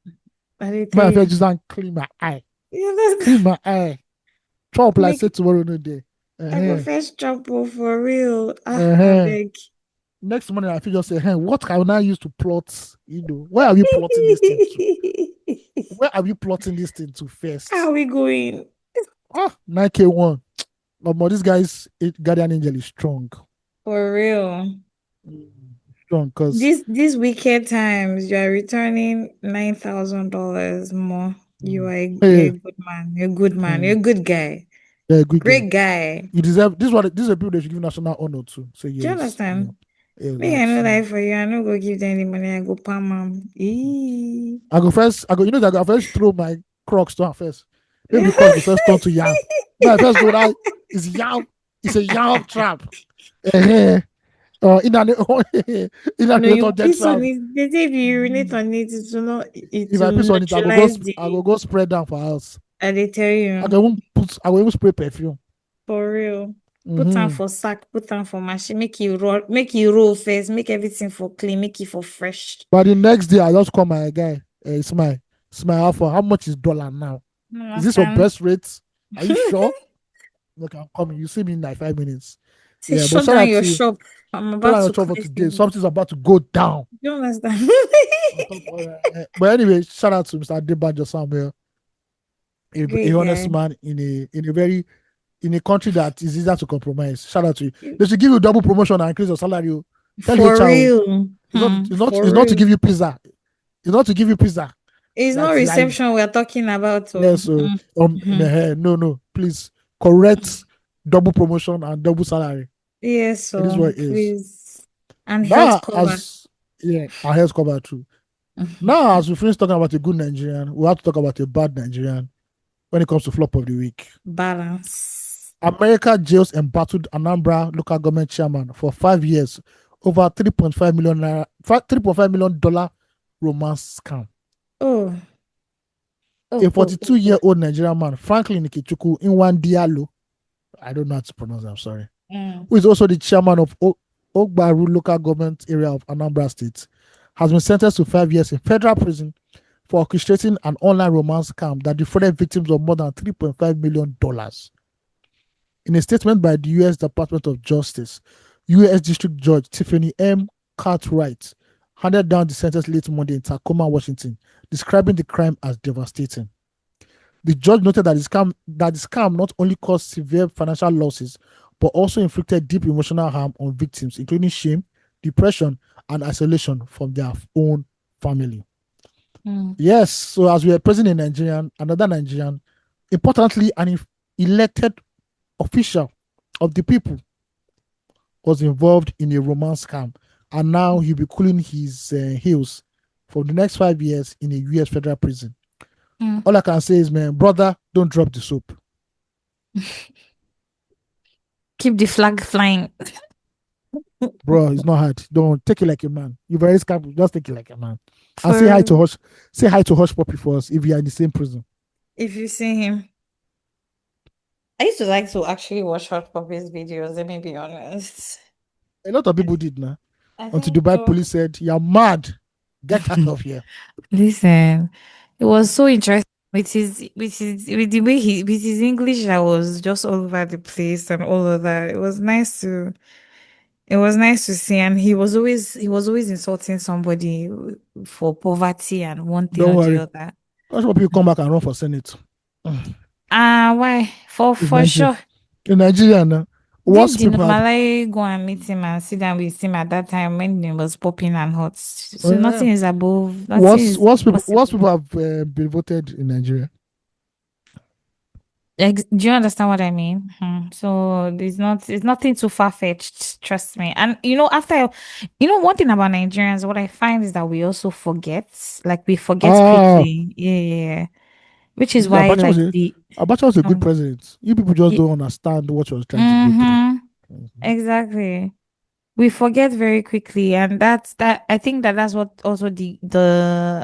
I did tell My you. first just and clean my eye, Yeah, let's clean my eye. Chop like say make tomorrow no day. I go Uh-huh. first chop for real. I Uh-huh. beg. Next morning I feel just say, hey, what can I use to plot? Where are we plotting this thing to? Where are we plotting this thing to How first? are we going? 9K1. But this guy's guardian angel is strong. For real. Strong because These wicked times, you are returning $9,000 more. You're a hey, good man. You're a good man. You're mm, a good guy. Yeah, good guy. Great guy. You deserve this. One, this is a people they should give national honor to. So Do you yes, understand? yeah, Me, I know that's. that for you. I no go give them the money. I go palm them. Eee. I go first. I go. You know that I go first throw my Crocs to her first. Maybe the Crocs go first turn to yam. My first go that is yam. It's a yam trap. Eh, in an in an No, you dead piss on trap. it. They say if you urinate on it, it will not. It If I will piss on it, neutralize I go the. go spread down for house. They tell I you can even put. I will even spray perfume. for real. Put on Mm-hmm. for sack. Put on for machine. Make you roll. Make you roll first. Make everything for clean. Make it for fresh. But the next day, I just call my guy. It's my alpha. How much is dollar now? You Is this your understand? best rate? Are you sure? Look, I'm coming. You see me in like 5 minutes. Say Yeah, but shut shout down out your to shop. I'm shout about out to to trouble clear today. things. Something's about to go down. You understand? On top, but anyway, shout out to Mr. Debanjo Samuel, a Great honest guy. man in a very in a country that is easier to compromise. Shout out to you. They should give you double promotion and increase your salary. Oh. Tell For HR. Oh. real. It's For not to real. give you pizza. It's not to give you pizza. It's not That's life. reception we're talking about. Oh. Yes, so Mhm. no, please correct double promotion and double salary. Yes, It is so what it is. please. And health Now, cover. as yeah, our health cover too. Now, as we finish talking about a good Nigerian, we have to talk about a bad Nigerian when it comes to flop of the week. Balance. America jails embattled Anambra local government chairman for 5 years over 3.5 million naira, $3.5 million romance scam. Oh, A oh, oh, oh, 42-year oh. old Nigerian man, Franklin Ikechukwu Inwandialo, I don't know how to pronounce it, I'm sorry, Mm, who is also the chairman of Ogbaru local government area of Anambra State, has been sentenced to 5 years in federal prison for orchestrating an online romance scam that defrauded victims of more than $3.5 million. In a statement by the U.S. Department of Justice, U.S. District Judge Tiffany M. Cartwright handed down the sentence late Monday in Tacoma, Washington, describing the crime as devastating. The judge noted that the scam not only caused severe financial losses, but also inflicted deep emotional harm on victims, including shame, depression, and isolation from their own family. mm, Yes, so as we are present in another Nigerian, importantly, an elected official of the people was involved in a romance scam, and now he'll be cooling his heels for the next 5 years in a U.S. federal prison. mm. All I can say is, man, brother, don't drop the soap. Keep the flag flying. Bro, it's not hard. Don't take it like a man. You've already scammed. Just take it like a man. And For real. Say hi to Hush Puppy for us if you are in the same prison. If you see him. I used to like to actually watch Hot Puppies videos, let me be honest. A lot of people did now. I Until think Dubai so. police said, you're mad. Get out of here. Listen, it was so interesting with the way with his English that was just all over the place and all of that. It was nice to see, and he was always insulting somebody for poverty and one thing Don't or the worry. other. Hush Puppy will come back and run for Senate. Mm. Ah, why? It's For Nigeria. sure. In Nigeria now, Didn't once the people have Malay go and meet him and sit down with him at that time when it was popping and hot? So uh, nothing is above, nothing is once impossible. people have been voted in Nigeria, Do you understand what I mean? So it's nothing too far-fetched, trust me. And one thing about Nigerians, what I find is that we also forget, like we forget ah, quickly. Yeah, yeah, yeah. Which you is see, why like the Abacha was a good um, president. You people just y- don't understand what he was trying to go through. mm-hmm, Mhm. exactly. We forget very quickly, and that I think that's what also the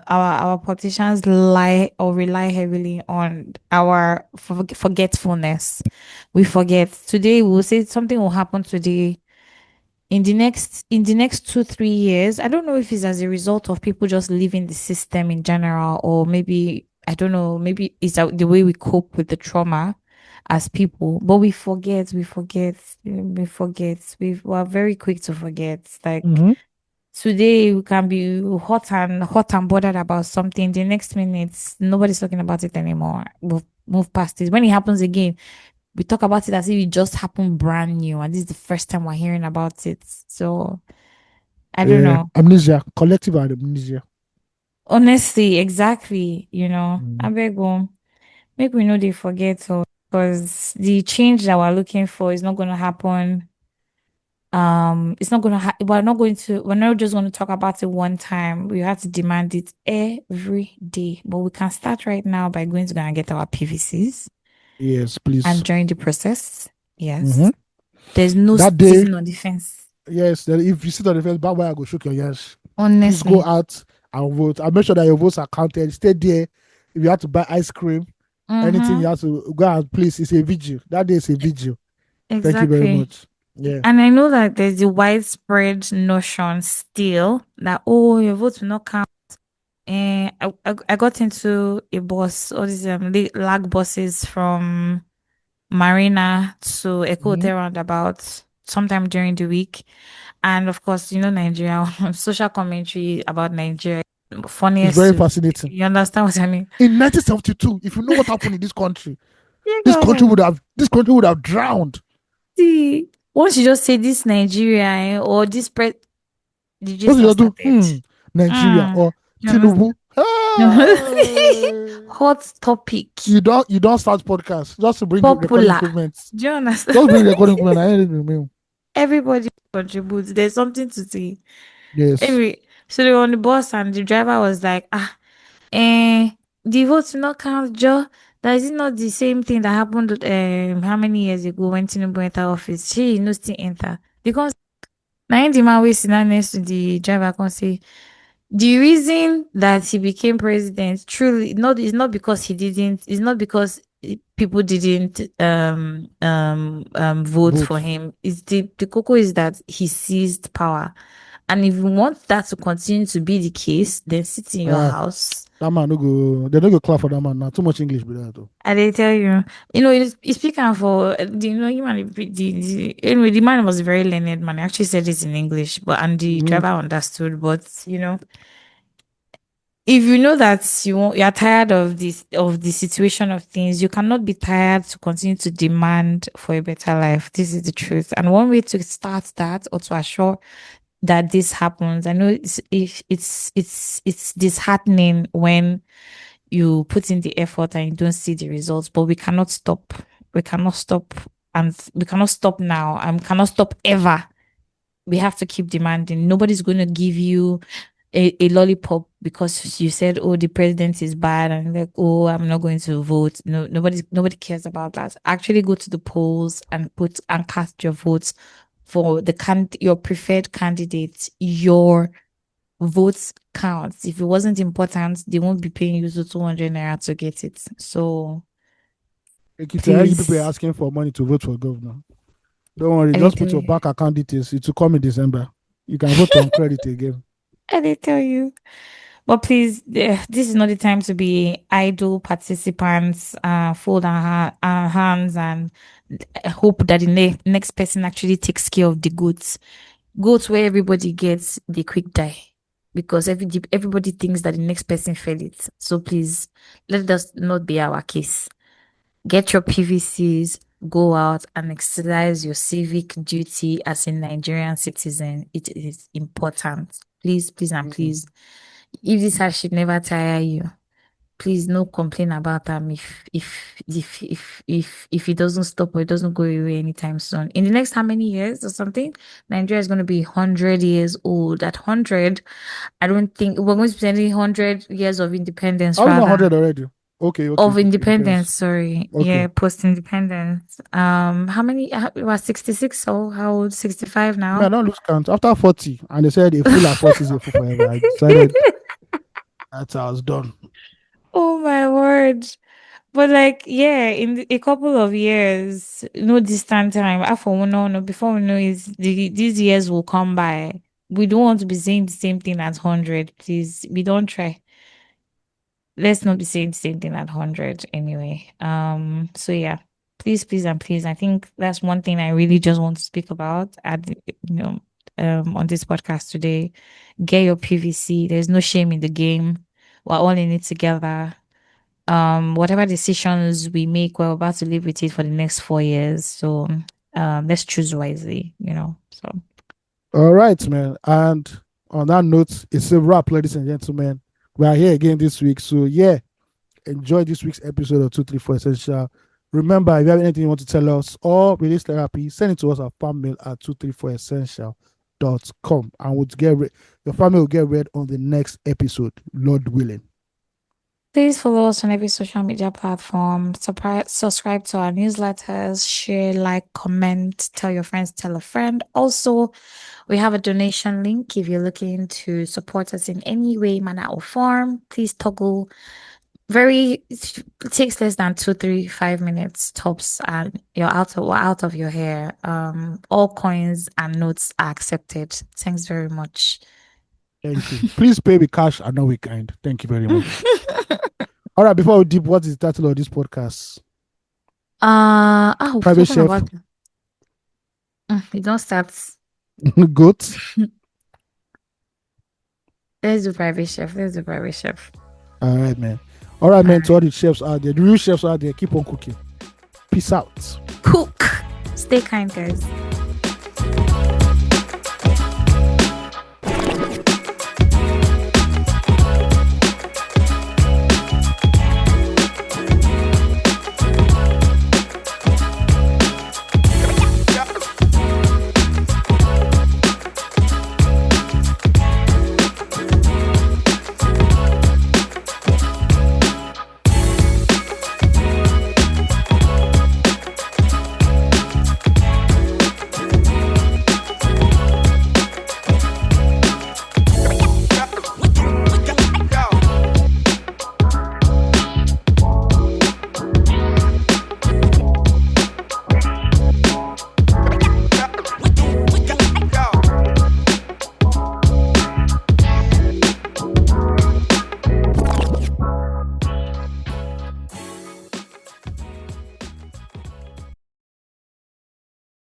our politicians lie or rely heavily on our forgetfulness. We forget today. We will say something will happen today. In the next 2 3 years, I don't know if it's as a result of people just leaving the system in general, or maybe I don't know. Maybe it's the way we cope with the trauma as people, but we are very quick to forget. Like Mhm. today, we can be hot and bothered about something. The next minute, nobody's talking about it anymore. We'll move past it. When it happens again, we talk about it as if it just happened brand new, and this is the first time we're hearing about it. So I don't know. Amnesia, collective amnesia. Honestly, exactly. I Mm. beg, make we know they forget. So because the change that we're looking for is not going to happen. It's not going to we're not just going to talk about it one time. We have to demand it every day. But we can start right now by going to go and get our PVCs Yes, and please. join the process. Mm-hmm. Yes. There's no That day, sitting on the fence. yes, then if you sit on the fence, bye bye, I go shook your yes. Please go Honestly. out and vote. And make sure that your votes are counted. Stay there. If you have to buy ice cream, anything you Mm-hmm. have to go and please, it's a vigil. That day is a vigil. Thank you very Exactly. much. Yeah. And I know that there's a widespread notion still that, oh, your vote will not count. And I got into a bus, all these lag buses from Marina to Echo Mhm. Hotel roundabout sometime during the week. And of course, Nigeria, social commentary about Nigeria, It's funniest very to, fascinating. you understand what I mean? In 1972, if you know what happened in this country, You this country go. would have this country would have drowned. See, once you just say this Nigeria or this the What gist did has you do? started. Nigeria Mm, or you understand? Tinubu. Hey! Hot topic. You don't start podcast just to bring recording Popular. improvements. Do you understand? Just bring recording improvement. I ain't remain. Everybody contributes. There's something to say. Yes. Anyway, so they were on the bus and the driver was like, the votes will not count, Joe. That is it not the same thing that happened how many years ago when Tinubu entered office? She no still enter. Because now the man we sit down next to the driver can say the reason that he became president truly not is not because he didn't it's not because people didn't vote for Vote. him. It's the cocoa is that he seized power. And if you want that to continue to be the case, then sit in your Ah, house. that man no go. They no go clap for that man now. Too much English be there though. And they tell you, it's speaking for anyway, the man was a very learned man. He actually said it in English, but and the Mhm. driver understood. But if you know that you're tired of the situation of things, you cannot be tired to continue to demand for a better life. This is the truth. And one way to start that or to assure that this happens, I know it's disheartening when you put in the effort and you don't see the results, but we cannot stop. We cannot stop, and we cannot stop now, and cannot stop ever. We have to keep demanding. Nobody's going to give you a lollipop because you said, "Oh, the president is bad," and like, "Oh, I'm not going to vote." No, nobody cares about that. Actually, go to the polls and put and cast your votes for your preferred candidate. Your votes counts. If it wasn't important, they won't be paying you to 200 naira to get it. So Ekiti, I hear you people are please, asking for money to vote for governor. Don't worry, I did just tell put your you. bank account details. It will come in December. You can vote on credit again. I did tell you. But please, this is not the time to be idle participants, fold our hands and hope that the next person actually takes care of the goods. Goats where everybody gets the quick die because everybody thinks that the next person fell it. So please, let us not be our case. Get your PVCs, go out and exercise your civic duty as a Nigerian citizen. It is important. Please, please, and Mhm. please. If this has should never tire you, please no complain about them if it doesn't stop or it doesn't go away anytime soon. In the next how many years or something, Nigeria is going to be 100 years old. At 100, I don't think we're going to be spending 100 years of independence Are we not rather. 100 already? Okay, okay, Of okay. independence, Depends. sorry. Okay. Yeah, post-independence. How many? Was 66? So how old? 65 Man, I now? don't lose count. After 40, and they said a fool at 40 is a fool forever. I decided that's how I was done. Oh my word. But like, yeah, in a couple of years, no distant time, after we know, no, before we know is these years will come by. We don't want to be saying the same thing at 100, please. We don't try. Let's not be saying the same thing at 100 anyway. So yeah, please, please, and please. I think that's one thing I really just want to speak about on this podcast today. Get your PVC. There's no shame in the game. We're all in it together. Whatever decisions we make, we're about to live with it for the next 4 years. So let's choose wisely. So All right, man. And on that note, it's a wrap, ladies and gentlemen. We are here again this week. So, yeah, enjoy this week's episode of 234 Essential. Remember, if you have anything you want to tell us or release therapy, send it to us at fanmail at 234essential.com, and your family will get read on the next episode, Lord willing. Please follow us on every social media platform. Subscribe to our newsletters, share, like, comment, tell your friends, tell a friend. Also, we have a donation link if you're looking to support us in any way, manner, or form. Please toggle. It takes less than 2, 3, 5 minutes tops, and we're out of your hair. All coins and notes are accepted. Thanks very much. Thank you. Please pay with cash and not with kind. Thank you very much. All right, before we deep, what is the title of this podcast? We're Private talking chef. about. You don't start. Goat. Let's do private chef. Let's do private chef. All right, man. All right, man. All To all right. the chefs out there, the real chefs out there, keep on cooking. Peace out. Cook. Stay kind, guys.